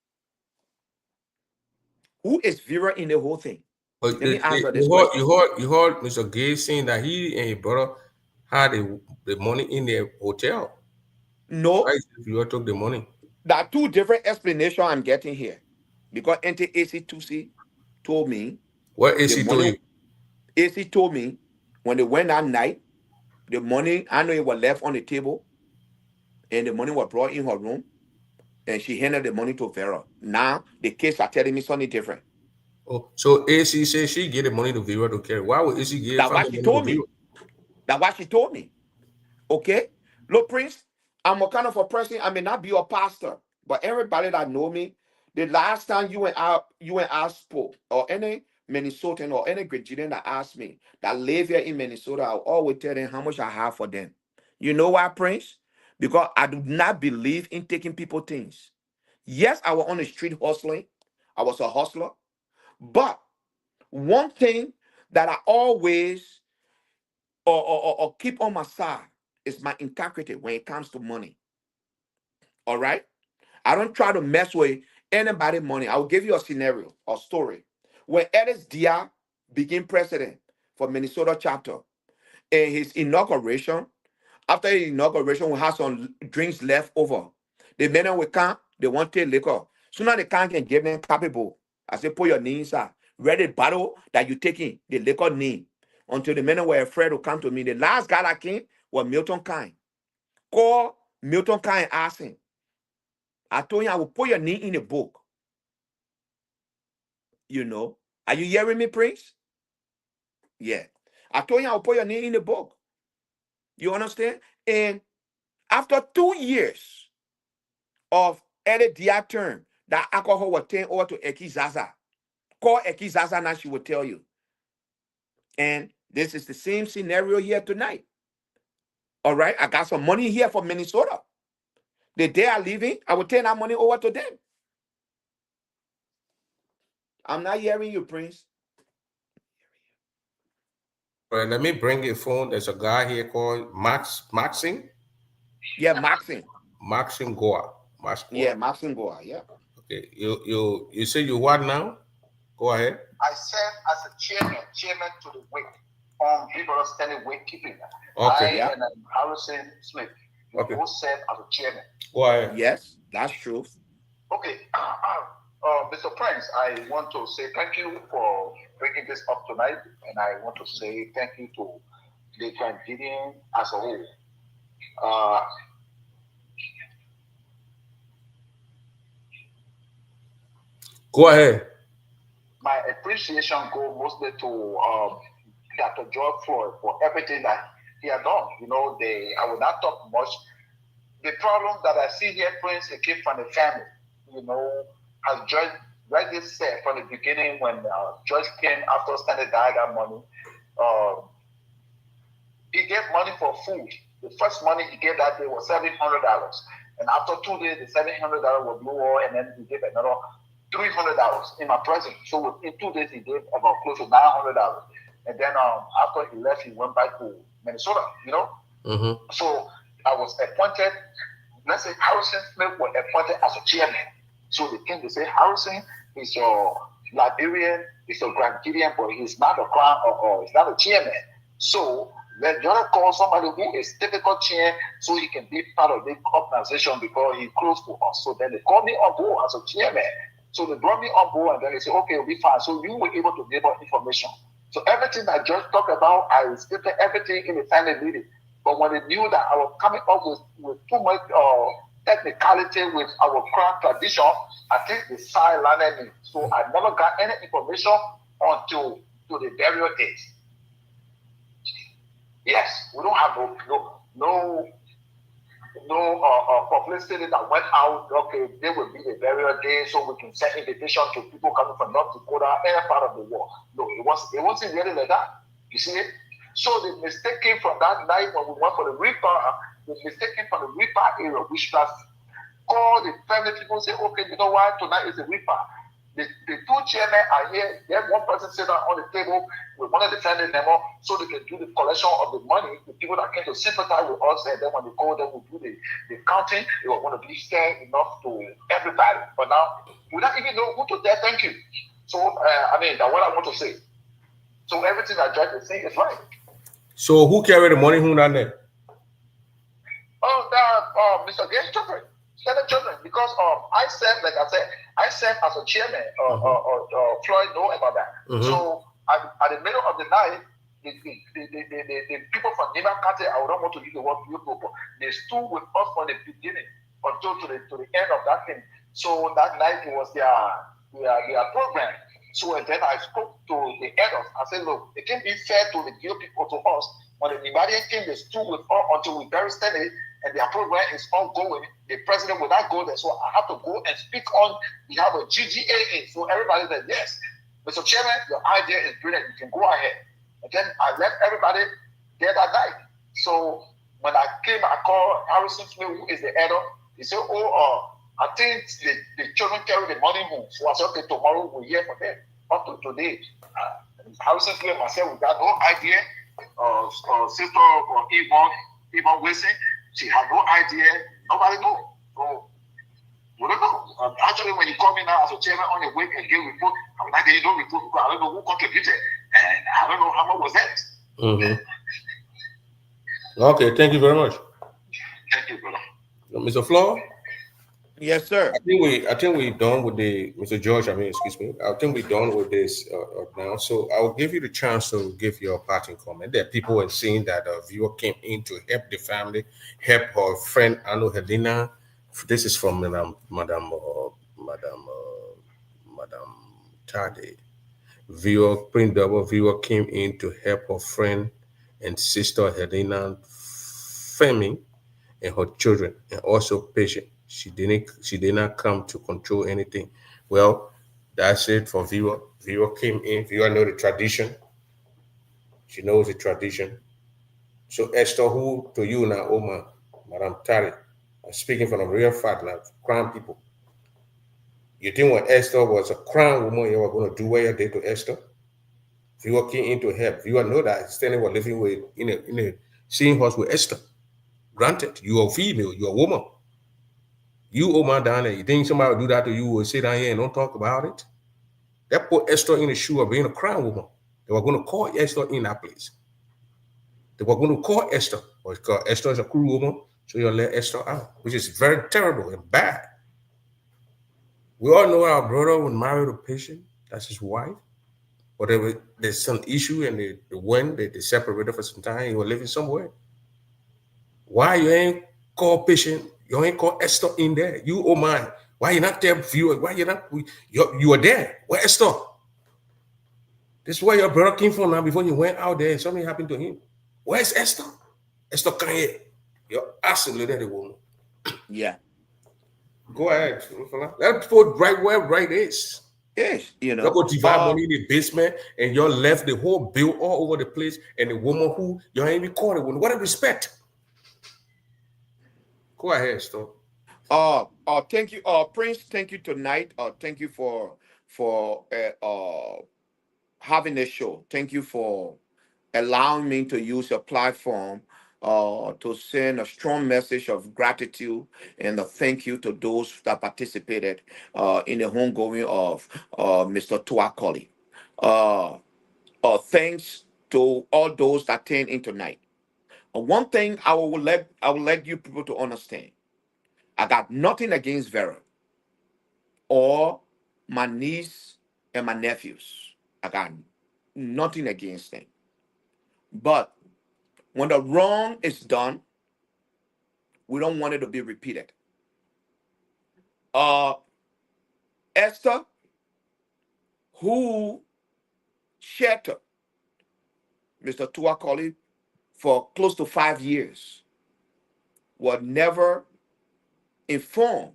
Who is Vera in the whole thing? But Let me answer this question. you heard Mr. Gay saying that he and his brother had the money in their hotel. No, Right? You took the money. there are two different explanations I'm getting here. Because NTAC2C told me What is the he told money, you? AC told me when they went that night, the money, I know it was left on the table, and the money was brought in her room, and she handed the money to Vera. Now, the case are telling me something different. Oh, so AC says she gave the money to Vera to carry. Why would AC give That's family what she money to told Vera? me. That's what she told me. Okay? Look, Prince, I'm a kind of a person, I may not be a pastor, but everybody that know me, the last time you and I spoke, or any Minnesotan or any Gregorian that asked me that live here in Minnesota, I'll always tell them how much I have for them. You know why, Prince? Because I do not believe in taking people things. Yes, I was on the street hustling. I was a hustler. But one thing that I always or keep on my side is my integrity when it comes to money. All right? I don't try to mess with anybody money. I will give you a scenario or story. When Ellis Dia became president for Minnesota chapter, in his inauguration, after his inauguration, we had some drinks left over. The men will come, they want to take liquor. Sooner they can give them capable. I say, put your knee inside. Read the bottle that you taking, the liquor knee. Until the men were afraid to come to me. The last guy that came was Milton Kine. Call Milton Kine, ask him. I told him I will put your knee in the book. You know. Are you hearing me, Prince? Yeah. I told him I will put your knee in the book. You understand? And after 2 years of Eddie Dia term, that alcohol was turned over to Eki Zaza. Call Eki Zaza now, she will tell you. And this is the same scenario here tonight. All right, I got some money here for Minnesota. The day I leaving, I will turn that money over to them. I'm not hearing you, Prince. All right, let me bring your phone. There's a guy here called Maxing. Yeah, Maxine. Maxing Goa. Max Goa. Yeah, Maxine Goa. Yeah. Okay. You say you what now? Go ahead. I serve as a chairman to the WIC on Big Brother Standing WIC keeping. Okay. Yeah. And Harrison Smith. We Okay. both serve as a chairman. Go ahead. Yes, that's true. Okay. Mr. Prince, I want to say thank you for bringing this up tonight, and I want to say thank you to the Gideon as a whole. Go ahead. my appreciation go mostly to Dr. George Floyd for everything that he had done. You know, I will not talk much. The problem that I see here, Prince, it came from the family. You know, as George rightly said from the beginning, when George came after Stanley died, that money, uh, he gave money for food. The first money he gave that day was $700. And after 2 days, the $700 was lower, and then he gave another $300 in my present. So within 2 days, he gave about close to $900. And then after he left, he went back to Minnesota, you know? Mm-hmm. So I was appointed, let's say Harrison Smith was appointed as a chairman. So they came to say, Harrison is your Liberian, is your Grand Gideon, but he's not a crown or he's not a chairman. So let you call somebody who is difficult chair so he can be part of the organization because he close to us. So then they called me on board as a chairman. So they brought me on board and then they said, okay, it'll be fine. So you were able to give us information. So everything that George talked about, I stated everything in the family meeting. But when they knew that I was coming up with too much technicality with our crown tradition, I think they sidelined me. So I never got any information until to the burial date. Yes, we don't have no publicity that went out. Okay, there will be a burial day, so we can send invitation to people coming from North Dakota, any part of the world. No, it wasn't really like that. You see it? So the mistake came from that night when we went for the reaper. The mistake came from the reaper area, which was call the family people and say, okay, you know what? Tonight is the reaper. The two chairmen are here. They have one person sit down on the table with one of the family members so they can do the collection of the money, the people that came to sympathize with us, and then when they go, they will do the counting. They were going to be fair enough to everybody. But now, we don't even know who to tell thank you. So, that's what I want to say. So everything I try to say is right. So who carried the money who done that? Oh, Mr. Gates Children. Senate Children, because I served as a chairman. Floyd know about that. Mm-hmm. So at the middle of the night, the people from Nima County, I don't want to use the word people, they stood with us from the beginning until to the end of that thing. So that night it was their program. So and then I spoke to the elders. I said, look, it can't be fair to the Geo people to us. When the Nigerian came, they stood with us until we buried Stanley, and their program is ongoing. The president will not go there, so I have to go and speak on behalf of GGAA. So everybody said, yes, Mr. Chairman, your idea is brilliant. You can go ahead. And then I left everybody there that night. So when I came, I called Harrison Smith, who is the elder. He said, I think the children carry the money home. So I said, okay, tomorrow we'll hear from them. Up to today, Harrison Smith and myself, we got no idea. Sister or Yvonne Wilson, she had no idea. Nobody knows. So we don't know. Actually, when you call me now as a chairman on the week and give report, I'm like, you don't report because I don't know who contributed. And I don't know how much was that. Mm-hmm. Okay, thank you very much. Thank you, brother. Mr. Flaw? Yes, sir. I think we're done with the Mr. George. Excuse me. I think we're done with this now. So I'll give you the chance to give your parting comment. There are people were saying that a viewer came in to help the family, help her friend Anu Helena. This is from Madam Tade. Viewer came in to help her friend and sister Helena Fleming and her children, and also patient. She did not come to control anything. Well, that's it for viewer. Viewer came in. Viewer know the tradition. She knows the tradition. So Esther, who to you now, Oma, Madam Tari, I'm speaking from a real fact now, crown people. You think when Esther was a crown woman, you were going to do what you did to Esther? Viewer came in to help. Viewer know that Stanley was living with in a seeing house with Esther. Granted, you are female, you are a woman. You, Omar, down there, you think somebody will do that to you, will sit down here and don't talk about it? That put Esther in the shoe of being a crown woman. They were going to call Esther in that place. They were going to call Esther, because Esther is a cruel woman, so you'll let Esther out, which is very terrible and bad. We all know our brother was married a patient, that's his wife. But there's some issue, and they separated for some time, he was living somewhere. Why you ain't call patient? You ain't call Esther in there. You, oh my, why you not there, viewer? Why you not? You are there. Where Esther? This is where your brother came from now before you went out there and something happened to him. Where's Esther? Esther, come here. You're asking the woman. Yeah. Go ahead. Let's put right where right is. Yes, You go divide money in the basement and you left the whole bill all over the place. And the woman who you ain't even called the woman. What a respect. Go ahead, Stone. Thank you, Prince. Thank you tonight. Thank you for having this show. Thank you for allowing me to use your platform to send a strong message of gratitude and a thank you to those that participated in the homegoing of Mr. Tuakoli. Uh, Thanks to all those that tuned in tonight. One thing I will let you people to understand. I got nothing against Vera or my niece and my nephews. I got nothing against them. But when the wrong is done, we don't want it to be repeated. Uh, Esther, who sheltered Mr. Tuakoli for close to 5 years, was never informed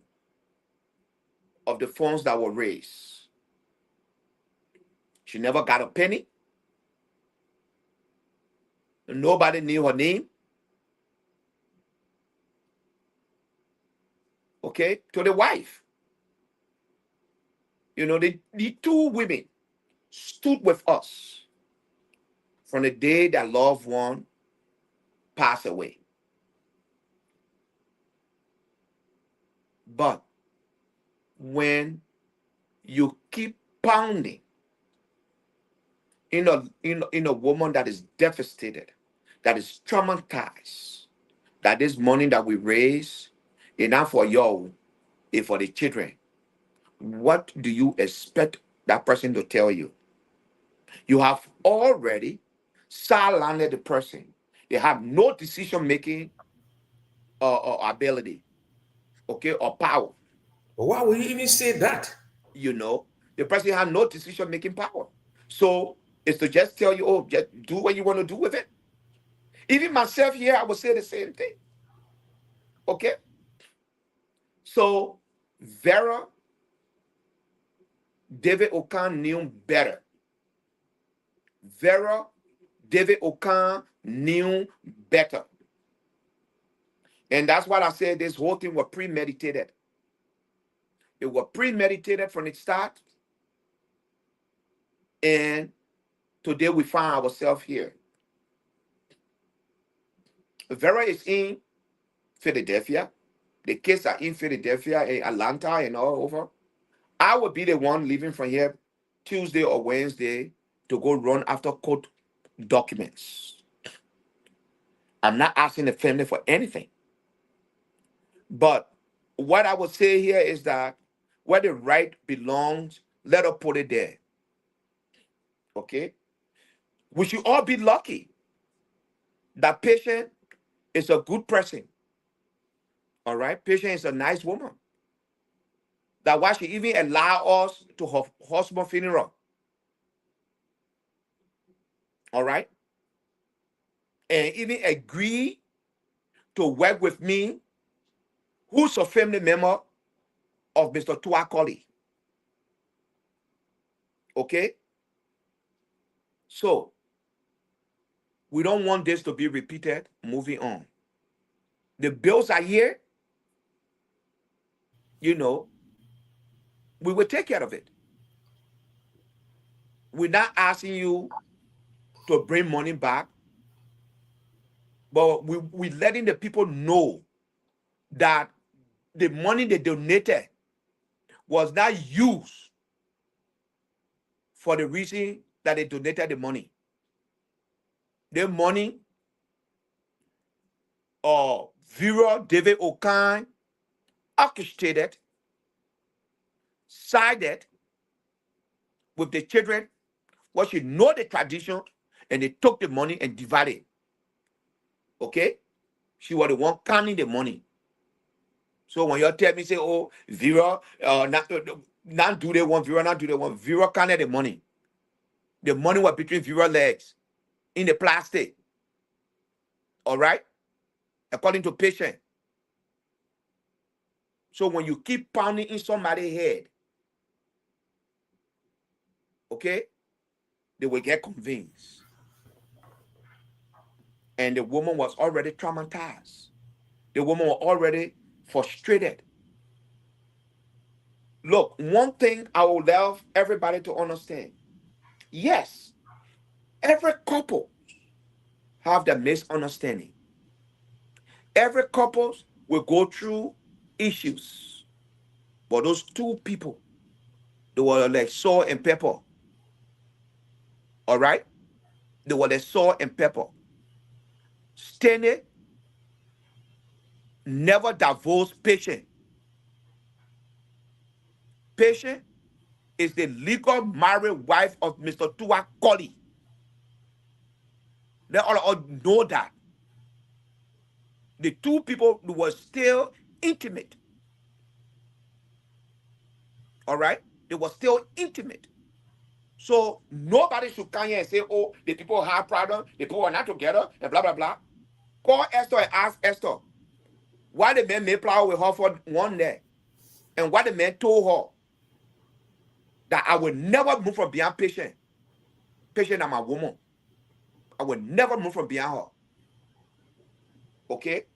of the funds that were raised. She never got a penny. Nobody knew her name. Okay, to the wife. The two women stood with us from the day that loved one passed away. But when you keep pounding in a woman that is devastated, that is traumatized, that this money that we raise is not for you, it's for the children. What do you expect that person to tell you? You have already silenced the person. They have no decision making ability, okay, or power. But why would you even say that? The person has no decision making power. So it's to just tell you, oh, just do what you want to do with it. Even myself here, I would say the same thing. Okay. So Vera, David Okan knew better. Vera, David Okan knew better. And that's why I said this whole thing was premeditated. It was premeditated from the start. And today we find ourselves here. Vera is in Philadelphia. The kids are in Philadelphia and Atlanta and all over. I would be the one leaving from here Tuesday or Wednesday to go run after court documents. I'm not asking the family for anything. But what I would say here is that where the right belongs, let us put it there. Okay? We should all be lucky that Patient is a good person. All right? Patient is a nice woman. That why she even allow us to her husband funeral. All right? And even agree to work with me, who's a family member of Mr. Tuakoli. Okay? So, we don't want this to be repeated. Moving on. The bills are here. We will take care of it. We're not asking you to bring money back, but we're letting the people know that the money they donated was not used for the reason that they donated the money. The money, Vera David Okan orchestrated, sided with the children, what she know the tradition, and they took the money and divided. Okay? She was the one counting the money. So when you tell me, say, oh, Vera, not do they want Vera, not do they want Vera counted the money. The money was between viewer legs in the plastic. All right? According to patient. So when you keep pounding in somebody's head, okay, they will get convinced. And the woman was already traumatized. The woman was already frustrated. Look, one thing I would love everybody to understand. Yes, every couple have the misunderstanding. Every couple will go through issues. But those two people, they were like salt and pepper. All right? They were like salt and pepper. Stanley never divorced Patient. Patient is the legal married wife of Mr. Tua Colley. Let all know that. The two people were still intimate. All right? They were still intimate. So nobody should come here and say, oh, the people have problems, the people are not together, and blah, blah, blah. Call Esther and ask Esther why the man made plow with her for one day. And why the man told her that I will never move from beyond Patient. Patient, I'm a woman. I will never move from beyond her. Okay?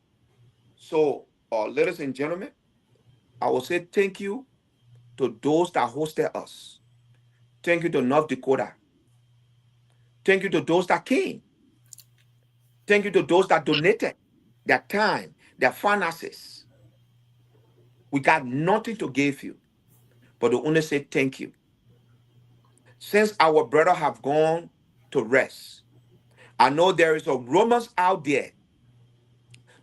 So, ladies and gentlemen, I will say thank you to those that hosted us. Thank you to North Dakota. Thank you to those that came. Thank you to those that donated their time, their finances. We got nothing to give you, but to only say thank you. Since our brother have gone to rest, I know there is a rumors out there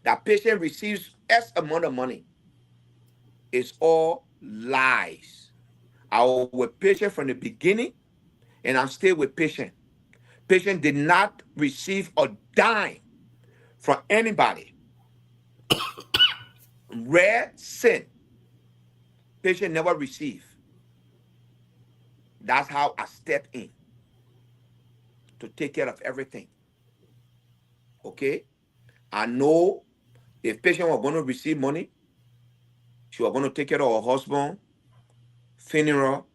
that Patient receives X amount of money. It's all lies. I was with Patient from the beginning, and I'm still with Patient. Patient did not receive a dime from anybody. Rare sin. Patient never received. That's how I step in to take care of everything. Okay? I know if Patient was going to receive money, she was going to take care of her husband, funeral,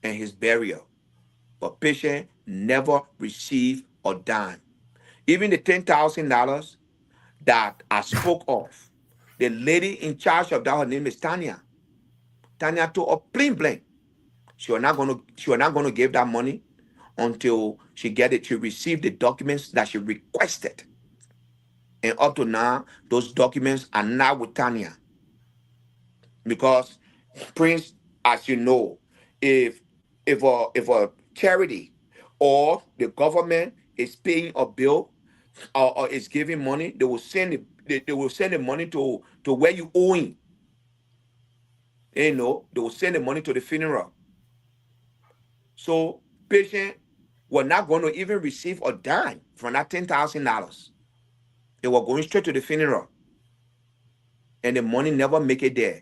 and his burial. But Patient never received a dime. Even the $10,000 that I spoke of, the lady in charge of that, her name is Tanya. Tanya told her plain blank, she was not going to give that money until she received the documents that she requested. And up to now, those documents are not with Tanya. Because Prince, as you know, if a charity or the government is paying a bill or is giving money, they will send the money to where you owing. They will send the money to the funeral. So Patient were not going to even receive a dime from that $10,000. They were going straight to the funeral. And the money never make it there.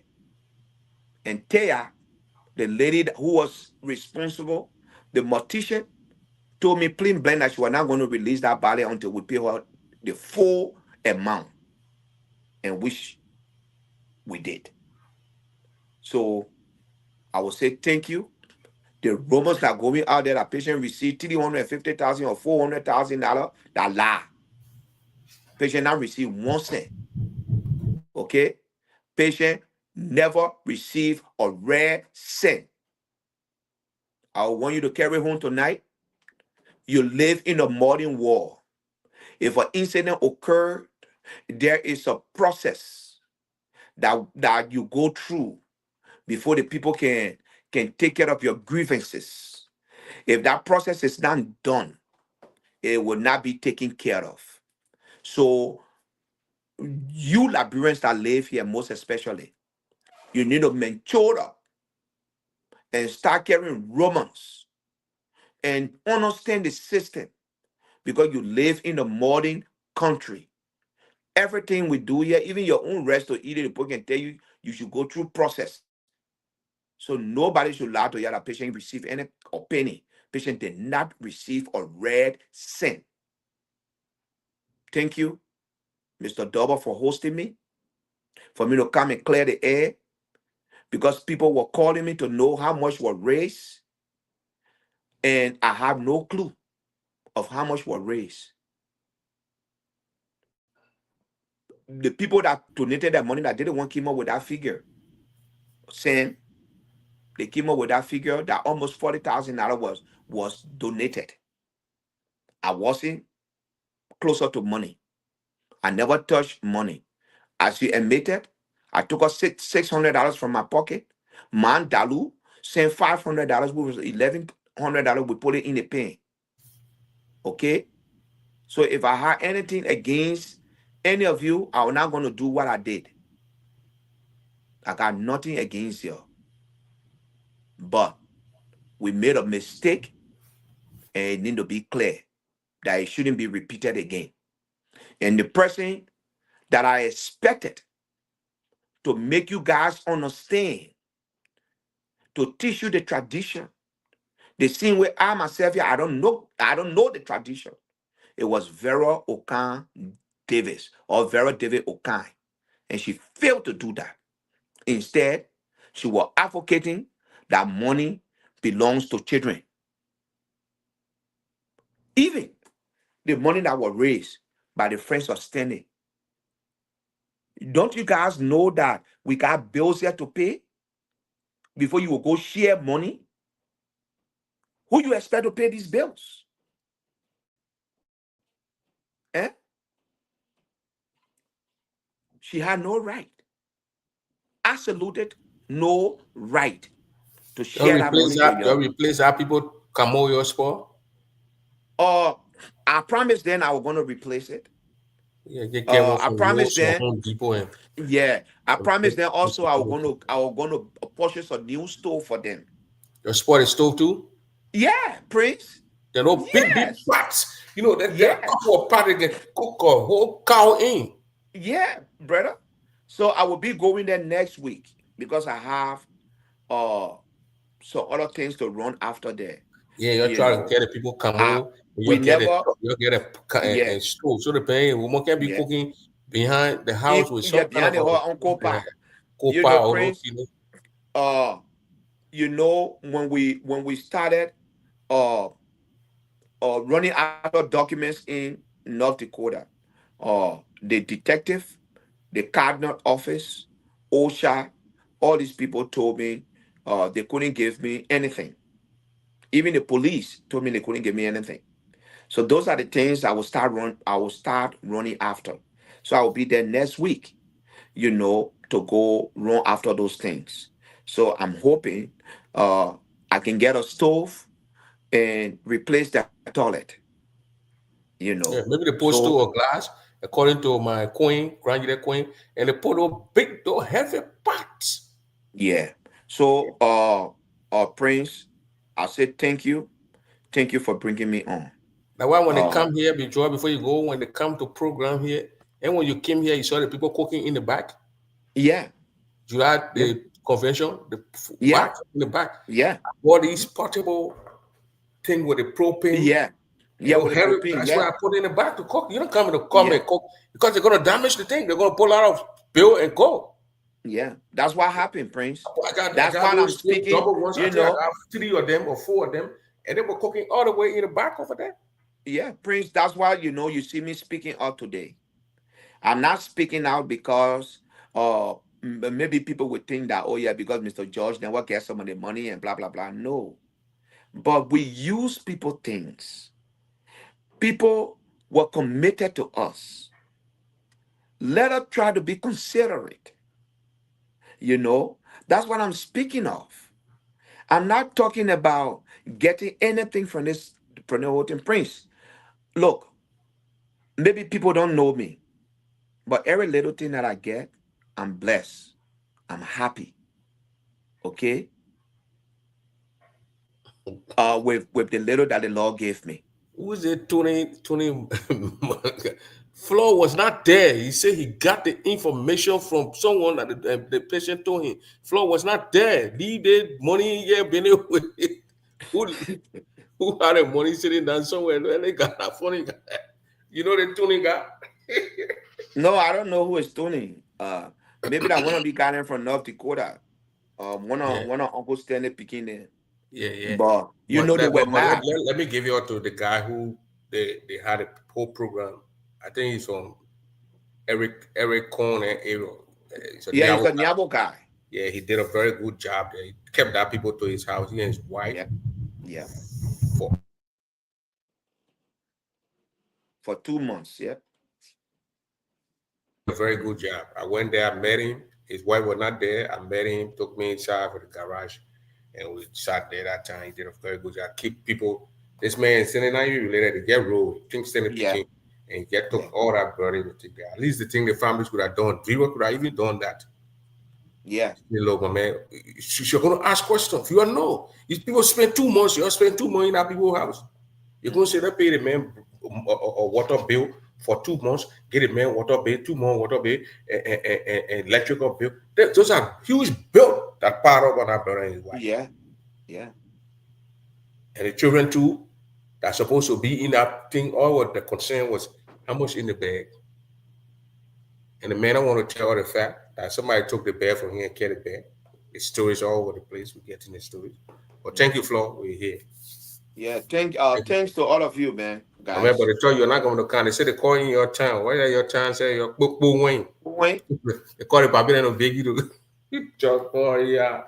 And Taya, the lady who was responsible, the mortician, told me plain blank that she was not going to release that body until we pay her the full amount. And which we did. So I will say thank you. The rumors that are going out there that Patient received $350,000 or $400,000, that lie. Patient not received 1 cent. Okay? Patient never received a rare cent. I want you to carry home tonight. You live in a modern world. If an incident occurred, there is a process that you go through before the people can take care of your grievances. If that process is not done, it will not be taken care of. So you Liberians that live here, most especially, you need to mature up and start carrying Romans and understand the system because you live in a modern country. Everything we do here, even your own rest or eating, the people can tell you you should go through process. So nobody should lie to you that Patient receive any or penny. Patient did not receive a red cent. Thank you, Mr. Double, for hosting me, for me to come and clear the air, because people were calling me to know how much was raised, and I have no clue of how much was raised. The people that donated that money that didn't want came up with that figure, saying they came up with that figure that almost $40,000 was donated. I wasn't closer to money. I never touched money. As you admitted, I took a $600 from my pocket. Man Dalu sent $500, which was $1,100. We put it in the pen. Okay. So if I had anything against any of you, I was not going to do what I did. I got nothing against you. But we made a mistake, and it need to be clear that it shouldn't be repeated again. And the person that I expected to make you guys understand, to teach you the tradition, the same way I myself here, I don't know the tradition. It was Vera Okan Davis, or Vera David Okan. And she failed to do that. Instead, she was advocating that money belongs to children. Even the money that was raised by the Friends of Standing. Don't you guys know that we got bills here to pay before you will go share money? Who you expect to pay these bills? Eh? She had no right. Absolute no right to share that money with You you. replace that people come over your sport. I promised then I was going to replace it. Yeah, get one I from promised Ross or then. Home Depot and Yeah, I promised them also I your was going to purchase a new stove for them. sport is stove too. Yeah, Prince. They're no big Yes. pots. You know that there are a Yes. couple of pots that can cook a whole cow in. Yeah, brother. So I will be going there next week because I have uh some other things to run after there. Yeah, you're You trying to know, get the people come I over. we never. You get Yeah, a stove. So the pain woman can be yeah. cooking behind the house with Yeah, some kind behind of the a whole Uncle Pa. You copa know, or Prince. you know. Uh, when we started uh running after documents in North Dakota, the detective, the cardinal office, OSHA, all these people told me they couldn't give me anything. Even the police told me they couldn't give me anything. So those are the things I will start running after. So I will be there next week, to go run after those things. So I'm hoping I can get a stove and replace that toilet, Yeah, maybe they put So stove or glass, according to my queen, grandmother queen, and they put those big, those heavy pots. yeah. So Prince, I said thank you. Thank you for bringing me on. Now, why when they Uh come here, before you go, when they come to program here, and when you came here, you saw the people cooking in the back. yeah, You had yeah, the convention, the yeah, back in the back. yeah, All these portable thing with the propane, yeah, you yeah, know, with the heavy. propane, That's why yeah, I put it in the back to cook. You don't come in the come yeah, and cook because they're gonna damage the thing. They're gonna pull out of bill and go. yeah. That's what happened, Prince. I That's got why I'm those speaking, double ones. I think I got 3 of them or 4 of them, and they were cooking all the way in the back over there. yeah, Prince. That's why you see me speaking out today. I'm not speaking out because maybe people would think that, oh yeah, because Mr. George never gets some of the money and blah blah blah. No. But we use people things. People were committed to us. Let us try to be considerate. That's what I'm speaking of. I'm not talking about getting anything from the whole thing. Prince, look, maybe people don't know me, but every little thing that I get, I'm blessed. I'm happy. Okay? With the little that the Lord gave me. Who is it? Tony Flo was not there. He said he got the information from someone that the patient told him. Flo was not there. He did money, yeah, been with who who had the money sitting down somewhere. They got that funny guy. You know the tuning guy? No, I don't know who is Tony. Maybe that one of the guys from North Dakota. Yeah, One of Uncle Stanley picking there. yeah. But you know they were But mad. let me give you out to the guy who they had a whole program. I think he's from Eric Cohn and Aaron. He's a Yeah, he's Niabo a guy. Nyabo guy. Yeah, he did a very good job there. He kept that people to his house. He and his wife Yeah, yeah. for For 2 months. Yeah, a very good job. I went there, I met him. His wife was not there. I met him, took me inside for the garage, and we sat there that time. He did a very good job. Keep people. This man sending out you related to Geroge, think sending yeah, picking, and get yeah, took all that burden to take there. At least the thing the families could have done. Viva could have even done that. yeah, Look, my man, you're going to ask questions. You don't know. If people spend 2 months, you spend 2 months in that people's house. You're going to say that pay the man a water bill for 2 months, get a man water bill, 2 months water bill, and electrical bill. Those are huge bills that pile up on that brother and his wife. yeah, yeah, And the children too, that's supposed to be in that thing. All what the concern was how much in the bag. And the man, I want to tell the fact that somebody took the bag from here and carried the bag. The stories all over the place. We're getting the stories. But thank you, Flo. We're here. yeah. Thank you. Thanks to all of you, man, I mean, but guys. they tell you you're not going to count. They say they call in your town. Why are your town say your book Wayne? Wait, They call it Babylon no biggie to just oh yeah.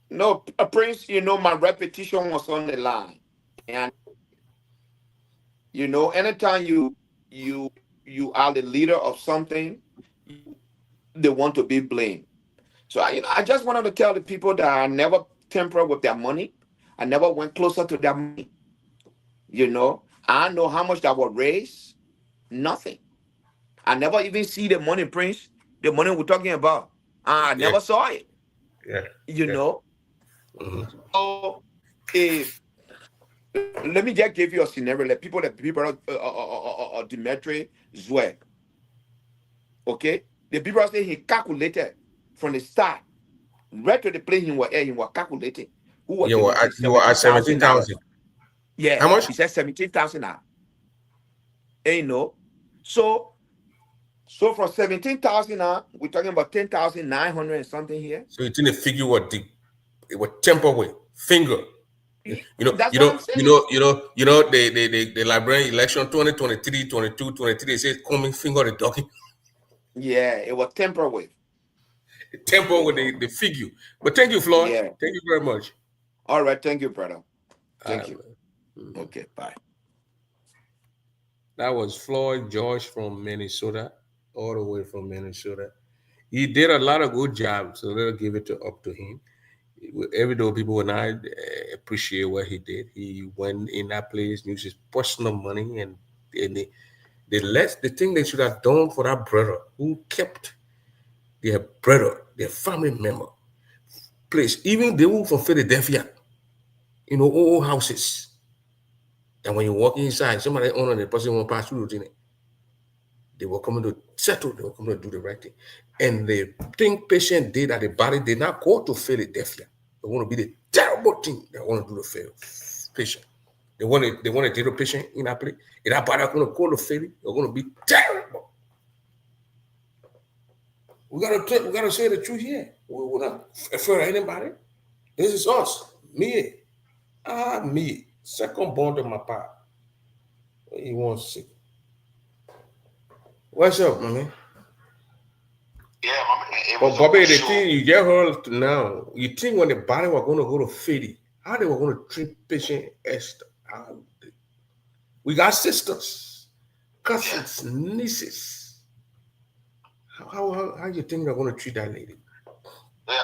no, Prince. You know my repetition was on the line, and anytime you are the leader of something, they want to be blamed. So I just wanted to tell the people that I never tampered with their money. I never went closer to their money. I know how much that was raised. Nothing. I never even see the money, Prince. The money we're talking about. I Yeah, never saw it. yeah, You yeah. know. hmm So if let me just give you a scenario. Like people Dimitri Zweg. Okay, the people say he calculated from the start right to the place he was calculating who was going to take You were at $17,000. 17,000. Yeah, How much? he said 17,000 now. So from 17,000 now, we're talking about 10,900 and something here. So you think the figure was deep. It was temper with finger. That's what I'm saying. The librarian election 2023, 22, 23, they say coming finger the donkey. Yeah, it was temper with. Temper You with know. the figure. But thank you, Floyd. Yeah. Thank you very much. All right. Thank you, brother. Thank you. Man. Mhm. Okay. Bye. That was Floyd George from Minnesota, all the way from Minnesota. He did a lot of good jobs, so let's give it up to him. Every though people and I appreciate what he did, he went in that place, used his personal money, and the thing they should have done for that brother who kept their brother, their family member, place, even they were from Philadelphia, old houses. And when you walk inside, somebody owner the person won't pass through it. They were coming to settle, they were coming to do the right thing. And the thing patient did at the body did not go to Philadelphia. They want to be the terrible thing they want to do to patient. They want to take the patient in that place. If that body going to go to Philly, they're going to be terrible. We gotta say the truth here. We're not afraid of anybody. This is us. Me. Me. Second born to my papa. He wants sick. What's up, man? Yeah, man. It But was a Bobby, good the show. thing you get her now, you think when the body were going to go to Philly, how they were going to treat patient Esther? We got sisters, cousins, nieces. How you think they're going to treat that lady? Yeah,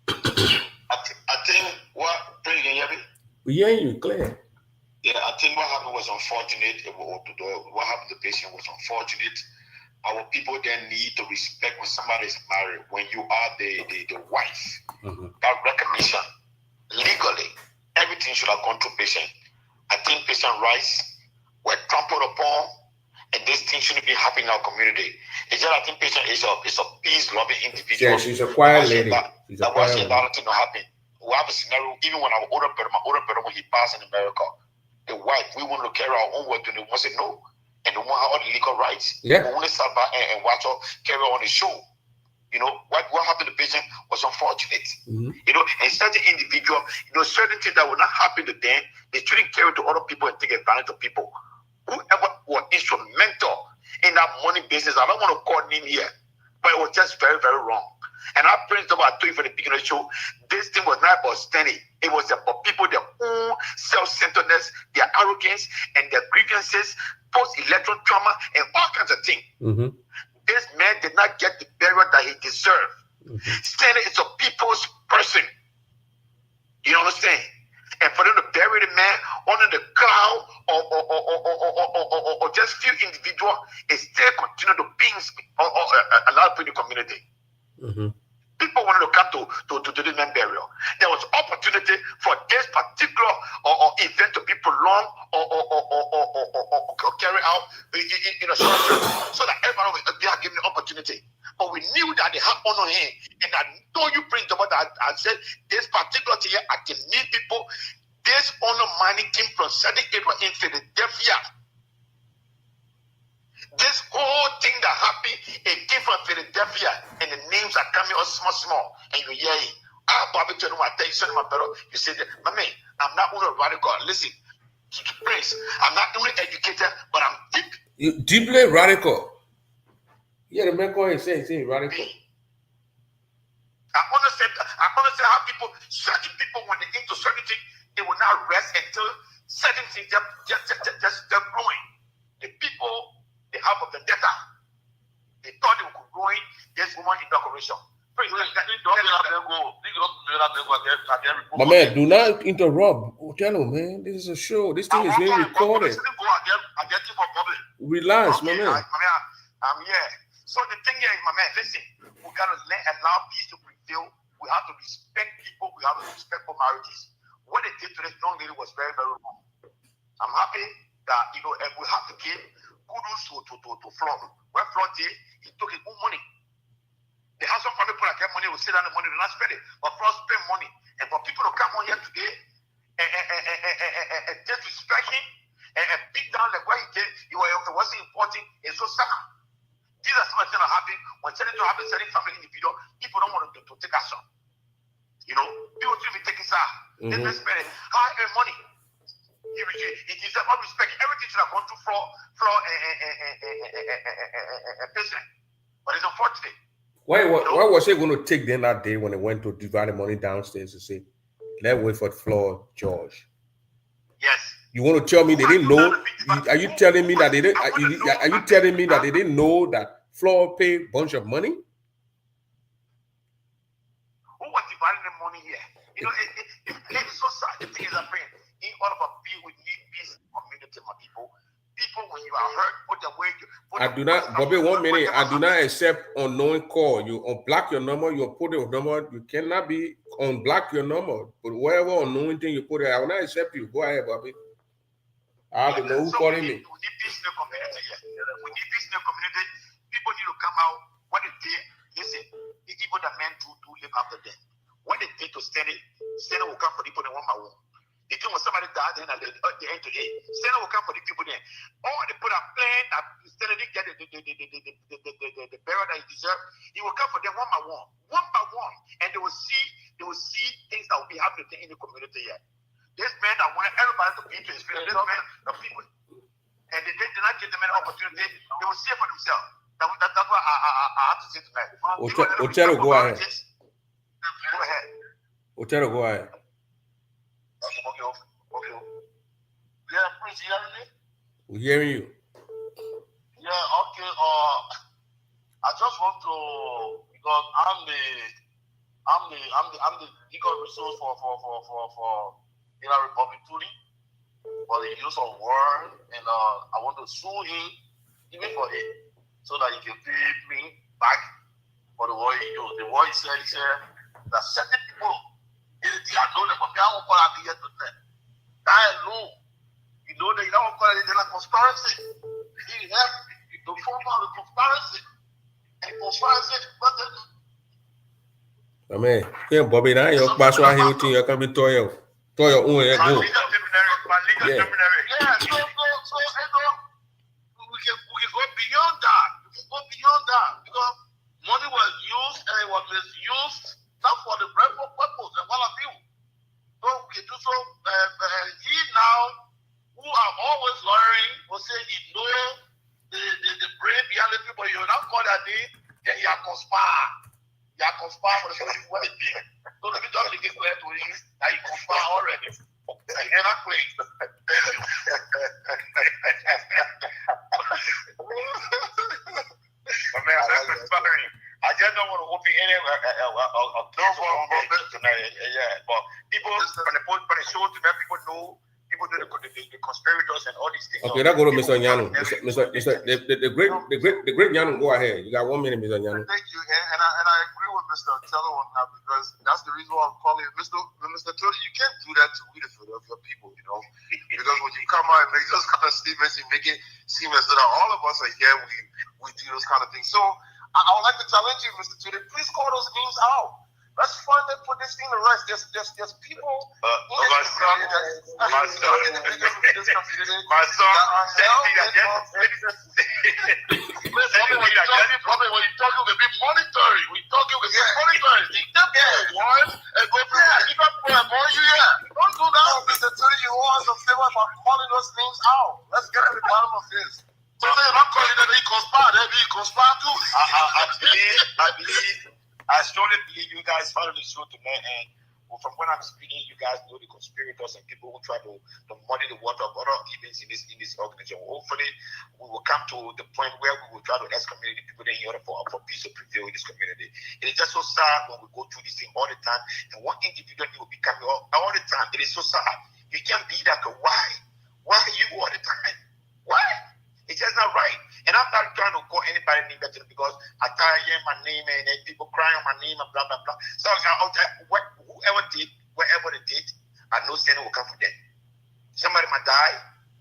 I think what bringing heavy. We hear you clear. Yeah, I think what happened was unfortunate. What happened to the patient was unfortunate. Our people then need to respect when somebody is married. When you are the wife, that recognition legally, everything should have gone to patient. I think patient rights were trampled upon, and this thing shouldn't be happening in our community. It's just I think patient is a peace-loving individual. Yeah, she's a quiet lady. That was allowed to happen. we have a scenario, even when my older brother, when he passed in America, the wife, we wanted to carry our own work, and they said no. And they want all the legal rights. Yeah. We want to start back and watch her carry on the show. You know, what happened to the patient was unfortunate. Mm-hmm. You know, and certain individual, you know, certain things that were not happen to them, they shouldn't carry to other people and take advantage of people. Whoever was instrumental in that money business, I don't want to call name here, but it was just very, very wrong. And I praise the Lord, I told you from the beginning of the show, this thing was not about standing. It was about people, their own self-centeredness, their arrogance, and their grievances, post-electoral trauma, and all kinds of things. Mm-hmm. This man did not get the burial that he deserved. Mm-hmm. Standing is a people's person. You understand? And for them to bury the man under the cloud or just few individuals, it still continue to ping a lot of people in the community. Mm-hmm. People wanted to come to this man burial. There was opportunity for this particular event to be prolonged or carry out in a short term, so that everybody they are given the opportunity. But we knew that they had honor him, and I know you bring the word that I said this particular year I can meet people. This honor money came from certain area in Philadelphia. This whole thing that happened, it came from Philadelphia, and the names are coming out small, and you hear it. Bobby tell my attention, my brother. You said, my man, I'm not only radical. Listen, Prince, I'm not only educated, but I'm deep. Deeply radical. Yeah, the man going say radical. I understand how certain people, when they into certain things, they will not rest until certain things just growing. The people, they have a vendetta. They thought they could ruin this woman inauguration. My man, do not interrupt. Tell him, man, this is a show. This thing is being recorded. Relax, my man. I'm here. So the thing is, my man, listen, we gotta allow peace to prevail. We have to respect people. We have to respect for marriages. What they did to this young lady was very, very wrong. I'm happy that, you know, and we have to give kudos to Fllody. When Fllody did, he took his own money. The house of family people that get money will sit down the money, do not spend it. But Fllody spend money. And for people to come on here today and disrespect him and beat down like what he did, it wasn't important. It's so sad. These are some of the things that happen when certain things happen, certain family individual, people don't want to take action. You know, people should be taking side. They don't spend it. How I earn money? He deserves all respect. Everything should have gone through Fllody and patient. But it's unfortunate. Why was he going to take them that day when they went to divide the money downstairs to say, let's wait for Fllody, George? Yes. You want to tell me they didn't know? Are you telling me that they didn't? Are you telling me that they didn't know that Fllody paid a bunch of money? Who was dividing the money here? You know, it's so sad. The thing is, I'm praying. In order for people, we need peace community, my people. People, when you are hurt, put the way. I do not, Bobby, 1 minute. I do not accept unknown call. You unblock your number, you put your number. You cannot be unblock your number. But whatever unknown thing you put it, I will not accept you. Go ahead, Bobby. I don't know who calling me. We need peace in the community. We need peace in the community. People need to come out. What they did, listen, the evil that men do live after them. What they did to stand it will come for people in one by one. The thing when somebody died, then at the end to end, Satan will come for the people there. Or they put a plan that instead of get the burial that he deserves, he will come for them one by one, and they will see things that will be happening in the community here. This man that wanted everybody to be to his feet, this man, the people, and they did not give them an opportunity. They will see it for themselves. That's what I have to say tonight. Otero, go ahead. Go ahead. Otero, go ahead. Okay. Yeah, Prince, you hearing me? We're hearing you. Yeah, okay. I just want to, because I'm the legal resource for Republic Fllody for the use of word, and I want to sue him even for it, so that he can pay me back for the word he used. The word he said that certain people. I know that I won't call it yet today. I know. You know that you don't call it a conspiracy. He helped to form out a conspiracy. And conspiracy, I mean, here, Bobby, now your pass why he would you can be toy own My go. legal seminary. Yeah, so you know, we can go beyond that. We can go beyond that because money was used and it was misused not for the rightful purpose and all of you. So we can do so. He now, who are always learning, will say he knows the brain behind the people. You not call that name, then he conspire. He conspire for the people who are there. So let me just get clear to him that he conspire already. And I play. But man, I'm conspiring. I just don't want to open any tonight. Yeah, but people from the show to let people know. People do the conspirators and all these things. Okay, that go to Mr. Nyanu. The great Nyanu, go ahead. You got 1 minute, Mr. Nyanu. Thank you, and I agree with Mr. Teller on that because that's the reason why I'm calling it Mr. Teller. You can't do that to the Philadelphia people, you know, because when you come out and make those kind of statements, you make it seem as though all of us are here. We do those kind of things. So I would like to challenge you, Mr. Teller. Please call those names out. Let's finally put this thing to rest. There's people. My son. When you talking with the big monetary, we talking with big monetary. They take one and go for more you don't do that. Mr. Teller, you owe us a favor by calling those names out. Let's get to the bottom of this. So they're not calling that he conspire too. I strongly believe you guys follow the show tonight, and from when I'm speaking, you guys know the conspirators and people who try to muddy the water of other events in this organization. Hopefully, we will come to the point where we will try to excommunicate the people in order for peace to prevail in this community. It is just so sad when we go through this thing all the time, and one individual will be coming all the time. It is so sad. You can't be that. Why? Why are you all the time? Why? It's just not right. And I'm not trying to call anybody name better because I hear my name and then people crying on my name and blah, blah, blah. So whoever did, wherever they did, I know sin will come for them. Somebody might die,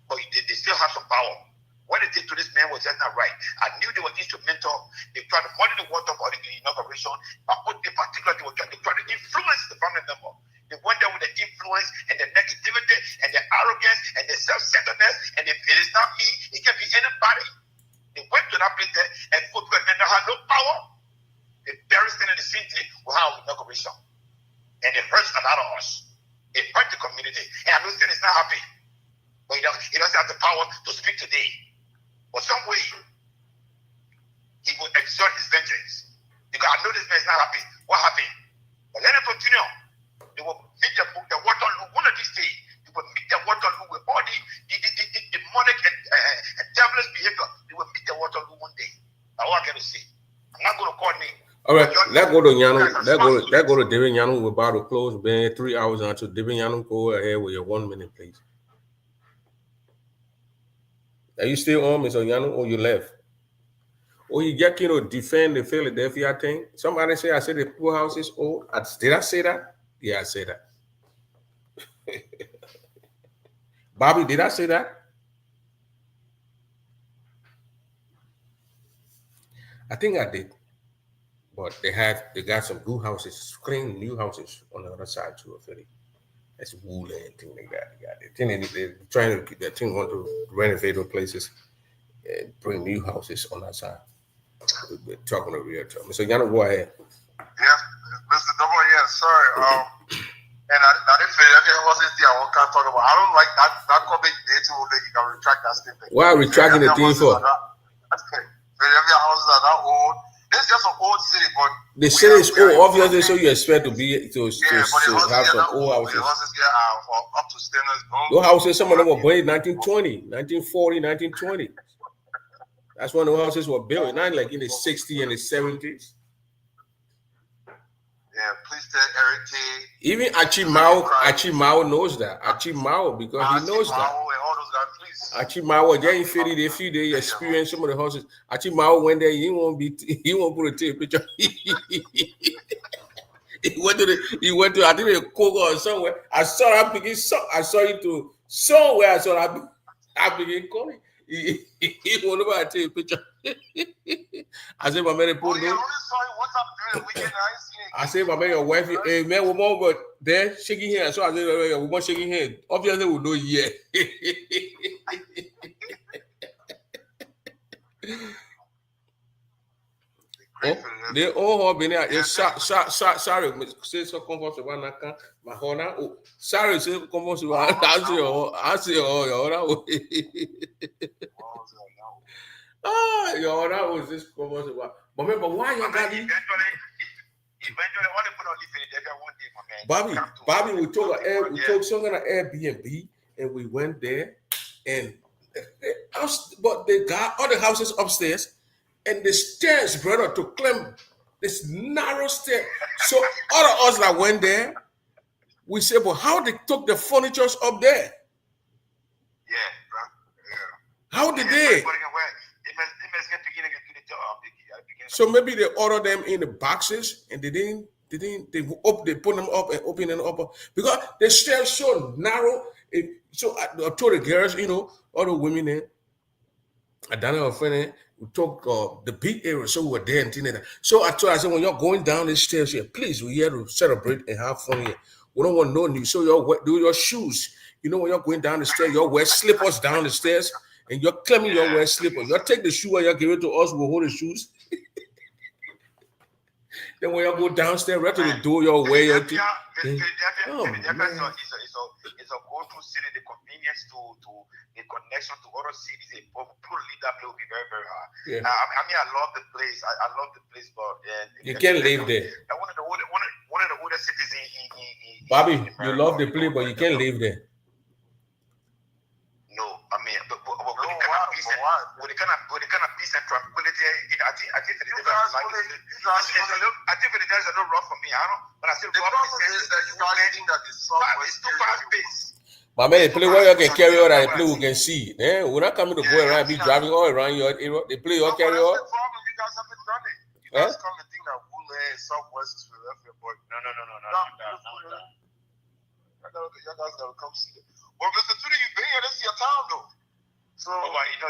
but they still have some power. What they did to this man was just not right. I knew they were instrumental. They tried to muddy the water for the inauguration. In particular, they tried to influence the family member. They went there with the influence and the negativity and the arrogance and the self-centeredness. And if it is not me, it can be anybody. They went to that place there and put and they had no power. They buried in the city with our inauguration. And it hurts a lot of us. It hurt the community. And I'm saying it's not happy. But he doesn't have the power to speak today. But some way, he will exert his vengeance. Because I know this man is not happy. What happened? But let him continue. They will meet the Waterloo one of these days. They will meet the Waterloo with all the demonic and devilish behavior. They will meet the Waterloo one day. That's what I'm going to say. I'm not going to call name. All right, let's go to Nyanu. Let's go to David Nyanu. We're about to close. Been 3 hours until David Nyanu. Go ahead with your 1 minute, please. Are you still on, Mr. Nyanu, or you left? Or you just defend the Philadelphia thing? Somebody say I said the poorhouse is old. Did I say that? Yeah, I said that. Bobby, did I say that? I think I did. But they got some good houses, clean new houses on the other side too of Philly. That's wool and thing like that. They're trying to that thing want to renovate those places and bring new houses on that side. We're talking to realtor. Mr. Yana, go ahead. Yeah, Mr. Double, yeah, sorry. And I didn't feel that was this thing I can't talk about. I don't like that comment there too that you can retract that statement. Why are we retracting the thing for? Philadelphia houses are not old. This is just an old city, but the city is old, obviously, so you expect to be to have some old houses. The houses here are up to standards. Those houses, some of them were built in 1920, 1940, 1920. That's when the houses were built, not like in the 60s and the 70s. Yeah, please tell Eric T. Even Achimao knows that. Achimao, because he knows that. And all those guys, please. Achimao, they in Philly, they experience some of the houses. Achimao went there, he won't put a tape picture. He went to I think a Kogo or somewhere. I saw it to somewhere. I saw that begin calling. He won't about to take a picture. I said, my man, I say, my man, your wife, hey, man, woman, but there shaking hands. So I said, your woman shaking hands. Obviously, we know yeah. Oh, they all have been there. Sorry, say so comfortable one can my honor. Oh, sorry, say comfortable. I see your honor. Ah, your honor was this comfortable. But remember, why you got it? Eventually, all the people live in Philadelphia one day, my man. Bobby, we took something on Airbnb and we went there and but they got all the houses upstairs and the stairs, brother, to climb this narrow stair. So all of us that went there, we said, but how they took the furniture up there? Yeah, bro. Yeah. How did they? So maybe they ordered them in the boxes and they put them up and open them up because the stairs so narrow. So I told the girls, all the women there, I done our friend, we talk the big area, so we were there and things like that. So I said, when you're going down the stairs here, please, we're here to celebrate and have fun here. We don't want no new. So do your shoes. When you're going down the stairs, you wear slippers down the stairs, and you're claiming you wear slippers. You take the shoe and you give it to us, we'll hold the shoes. Then when you go downstairs, right to the door, you'll wear your thing. Oh, man. It's a go-to city, the convenience to the connection to other cities. People leave that place will be very, very hard. Yeah. I love the place. I love the place, but you can't live there. One of the oldest cities in Bobby, you love the place, but you can't live there. No, I mean, but with the kind of peace and tranquility, I think the guys like I think the guys are not rough for me. I don't, but I still the problem is that you guys think that it's too fast paced. But man, the play where you can carry on and the play we can see. We're not coming to go around, be driving all around your area. They play your carry on. That's the problem. You guys have been running. You guys come and think that Woolhead, Southwest is Philadelphia, but no. You guys gotta come see it. Well, Mr. Tudor, you've been here. This is your town, though. So, I know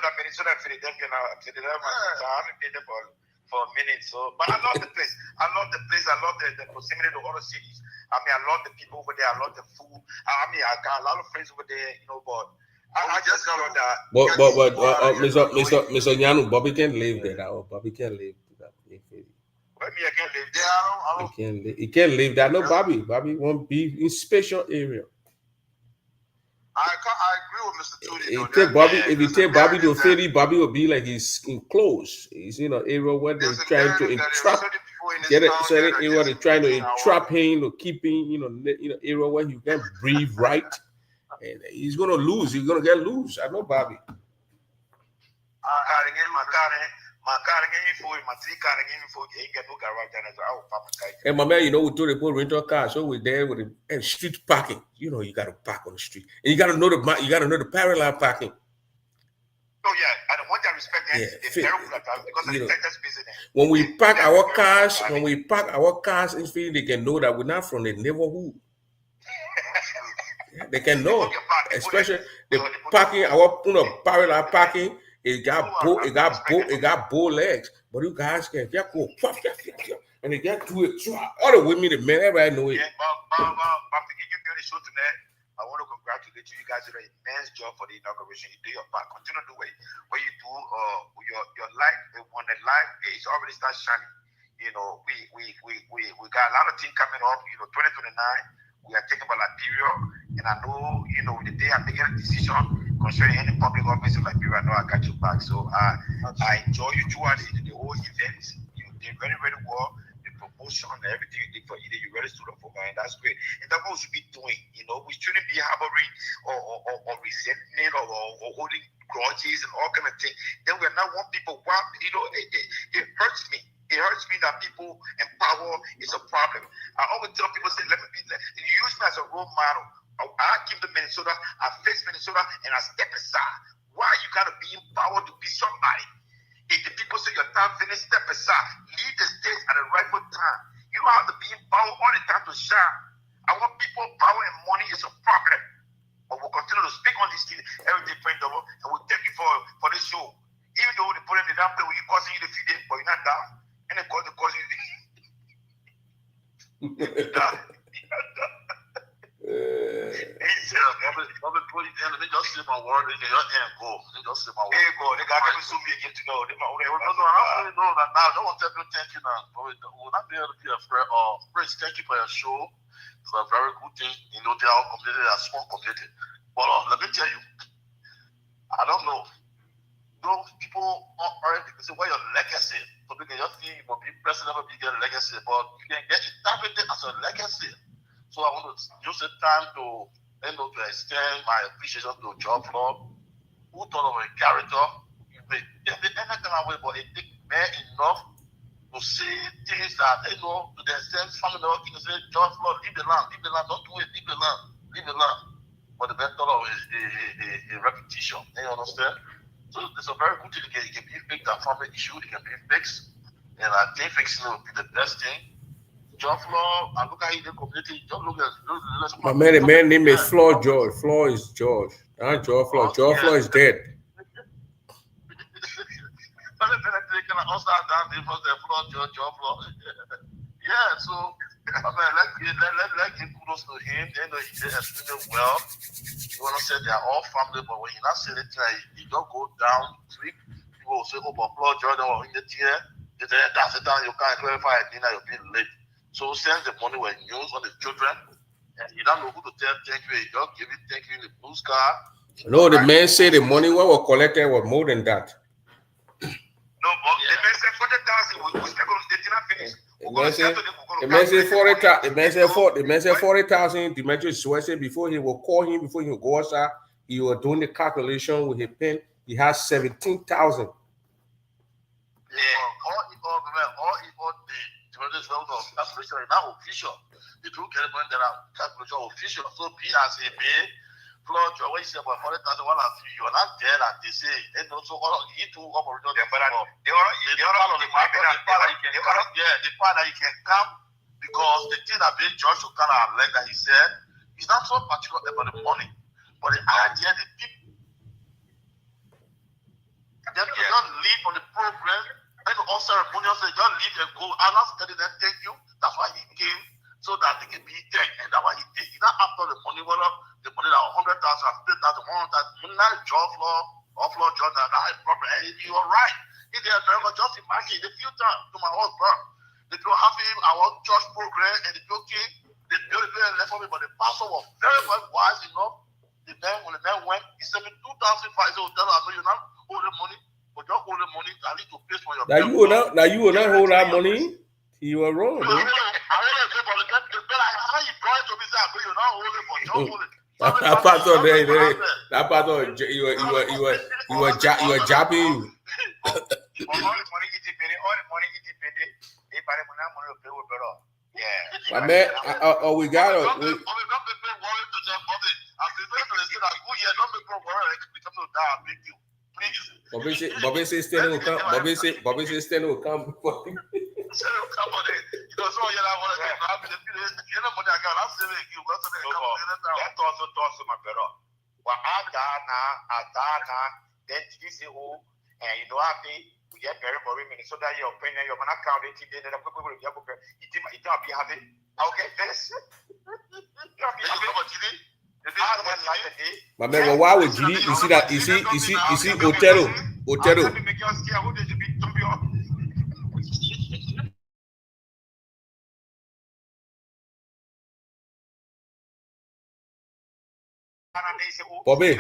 that Minnesota and Philadelphia now. I haven't been there for a minute. So, but I love the place. I love the proximity to other cities. I mean, I love the people over there. I love the food. I mean, I got a lot of friends over there. But I just got that. Mr. Nyanu, Bobby can't live there. Bobby can't live that. I can't live there. He can't live that. No, Bobby won't be in special area. I agree with Mr. Tudor. If you take Bobby to Philly, Bobby will be like he's enclosed. He's in an area where they're trying to entrap. Certain area they're trying to entrap him or keep him, area where he can breathe right. And he's gonna lose. He's gonna get loose. I know Bobby. And my man, we told the people rental car, so we're there with the street parking. You gotta park on the street, and you gotta know the parallel parking. Oh yeah, and one thing I respect that is terrible at that because the Texas business. When we park our cars in Philly, they can know that we're not from the neighborhood. They can know, especially the parking, our parallel parking. It got bow legs, but you guys can get go and they get to it. All the women, the men, everybody know it. Yeah, but thinking you the show tonight. I want to congratulate you. You guys did an immense job for the inauguration. You do your part. Continue to do it. What you do, your light, when the light is already start shining. We got a lot of things coming up. 2029, we are taking about Liberia, and I know, the day I make a decision concerning any public office in Liberia, I know I got your back. So I enjoy you throughout the whole event. You did very, very well. The promotion and everything you did for you, you really stood up for me, and that's great. And that's what we should be doing. We shouldn't be harboring or resentment or holding grudges and all kind of things. Then we're not one people. It hurts me. It hurts me that people and power is a problem. I always tell people, say, you use me as a role model. I came to Minnesota, I face Minnesota, and I step aside. Why you gotta be in power to be somebody? If the people say your time finished, step aside. Leave the stage at the rightful time. You don't have to be in power all the time to shine. I want people, power and money is a problem. But we'll continue to speak on this thing every day, friend, and we'll thank you for this show. Even though they put in the damn play where you causing you to feed it, but you're not down. And they call they just say my word, they just end go. They just say my word. Hey, go. They got to sue me again to know. They No, I don't know that now. Don't want to thank you now. We'll not be able to be a friend. Prince, thank you for your show. It's a very good thing. You know, they are completed, a small completed. But let me tell you, I don't know. No, people are say, what your legacy? So they can just see you will be president of your legacy, but you can get it targeted as a legacy. So I want to use the time to extend my appreciation to John Fllody, who thought of a character. Anything away, but it takes bare enough to see things that to the extent family can say, John Fllody, leave the land, don't do it, leave the land. But the man thought of a repetition. You understand? So it's a very good thing. It can be fixed, that family issue, it can be fixed. And I think fixing it would be the best thing. John Fllody, I look at it in the community, don't look at My man, the man name is Fllody George. Fllody is George. Not George Fllody. George Fllody is dead. Yeah, so I mean, let's give kudos to him. They know he did extremely well. You want to say they are all family, but when you not say it, you don't go down quick. People will say, oh, but Fllody Jordan or in the tier, that's the time you can't clarify it, you'll be late. So send the money when news on the children, and you don't know who to tell thank you. You don't give it thank you in the blue sky. No, the man said the money we were collected was more than that. No, but the man said 40,000. We still going to did not finish. The man said 40,000. The man said 40,000. The man just sweated before he will call him, before he will go outside. He was doing the calculation with his pen. He has 17,000. Yeah, all the calculation is not official. The true element that are calculation official. So be as a pay. Fllody, what you say about 40,000, one and three, you're not there, like they say. And also, you two the part that you can come because the thing that being George kind of like that he said, it's not so particular about the money, but the idea, the people, they don't live on the program, and all ceremonial, they just live and go. I'm not telling them thank you. That's why he came, so that they can be thanked, and that's why he did. He's not after the money, the money that 100,000, 50,000, 100,000, not John Fllody or Fllody Jordan, that's a problem. And you are right. If they are never just imagine the few times to my husband, they don't have him, our church program, and the people came, they built it left for me, but the pastor was very well wise enough. When the man went, he sent me 2,500 hotel. I know you're not holding money, but don't hold the money. I need to pay for your Now you will not hold that money. You were wrong, bro. I want to say, but the bill, how you brought it to me, say, you're not holding, but don't hold it. That part of you were jabbing you. All the money he did, yeah. My man, we got it. Bobby says Stanley will come. Bobby says Stanley will come before him. And you know, we get very for women, so that your opinion, your man account, it be having. Okay, this. My man, well, why would GD? You see that? You see Otero. Bobby,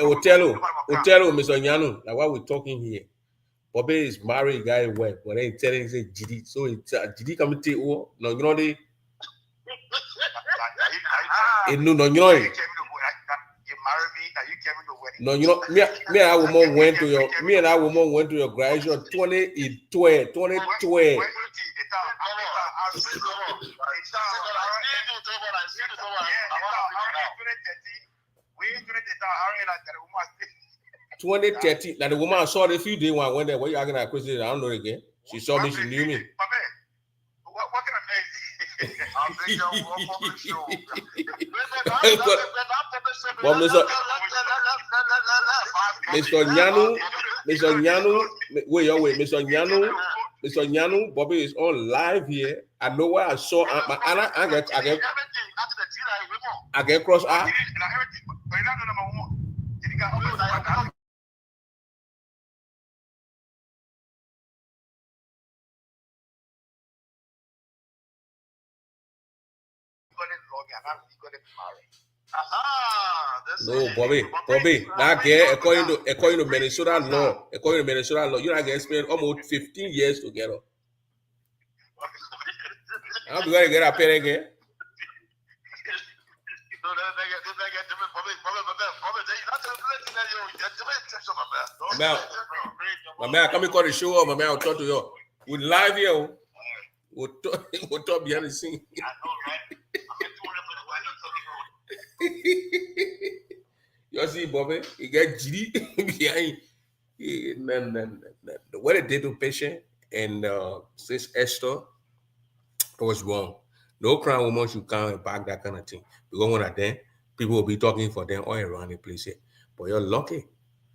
Otero, Mr. Nyanu. Like what we're talking here. Bobby is married guy wife, but then telling him say GD. So it's GD come to take no, you know they. No, you know. No, you know, me and I woman went to your graduation 2012. Now the woman I saw the few days when I went there. What you arguing at Christian? I don't know again. She saw me, she knew me. What can But Mr. Nyanu, Bobby is on live here. I know where I saw I get cross eye. No, Bobby. Now get according to Minnesota law, you're not gonna spend almost 15 years together. I'm gonna get a pen again. My man, come and call the show up. My man, I'll talk to you. We live here. We'll talk behind the scene. You see, Bobby, he get GD behind. What they did to patient and sis Esther, it was wrong. No crown woman should come and back that kind of thing. Because when I then people will be talking for them all around the place here. But you're lucky.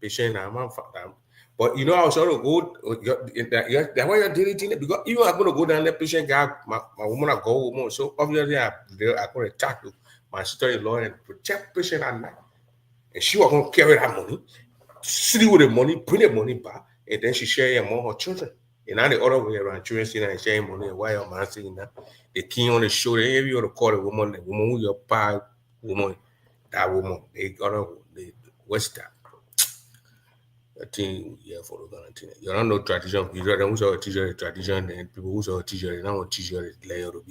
Patient, I'm on them. But you know, I was sort of go that's why you're deleting it because even I'm gonna go down there, patient guy, my woman I go woman. So obviously I gonna attack you, my sister-in-law and protect patient at night. And she was gonna carry that money, sleep with the money, bring the money back, and then she share it among her children. And now the other way around, children sitting and sharing money, and why your man saying that? The king on the shoulder, if you want to call the woman who your pa woman, that woman, they gonna what's that? I think yeah for the kind of thing. You don't know tradition. You don't know tradition, and people who saw tradition, they don't want tradition to lay out to be.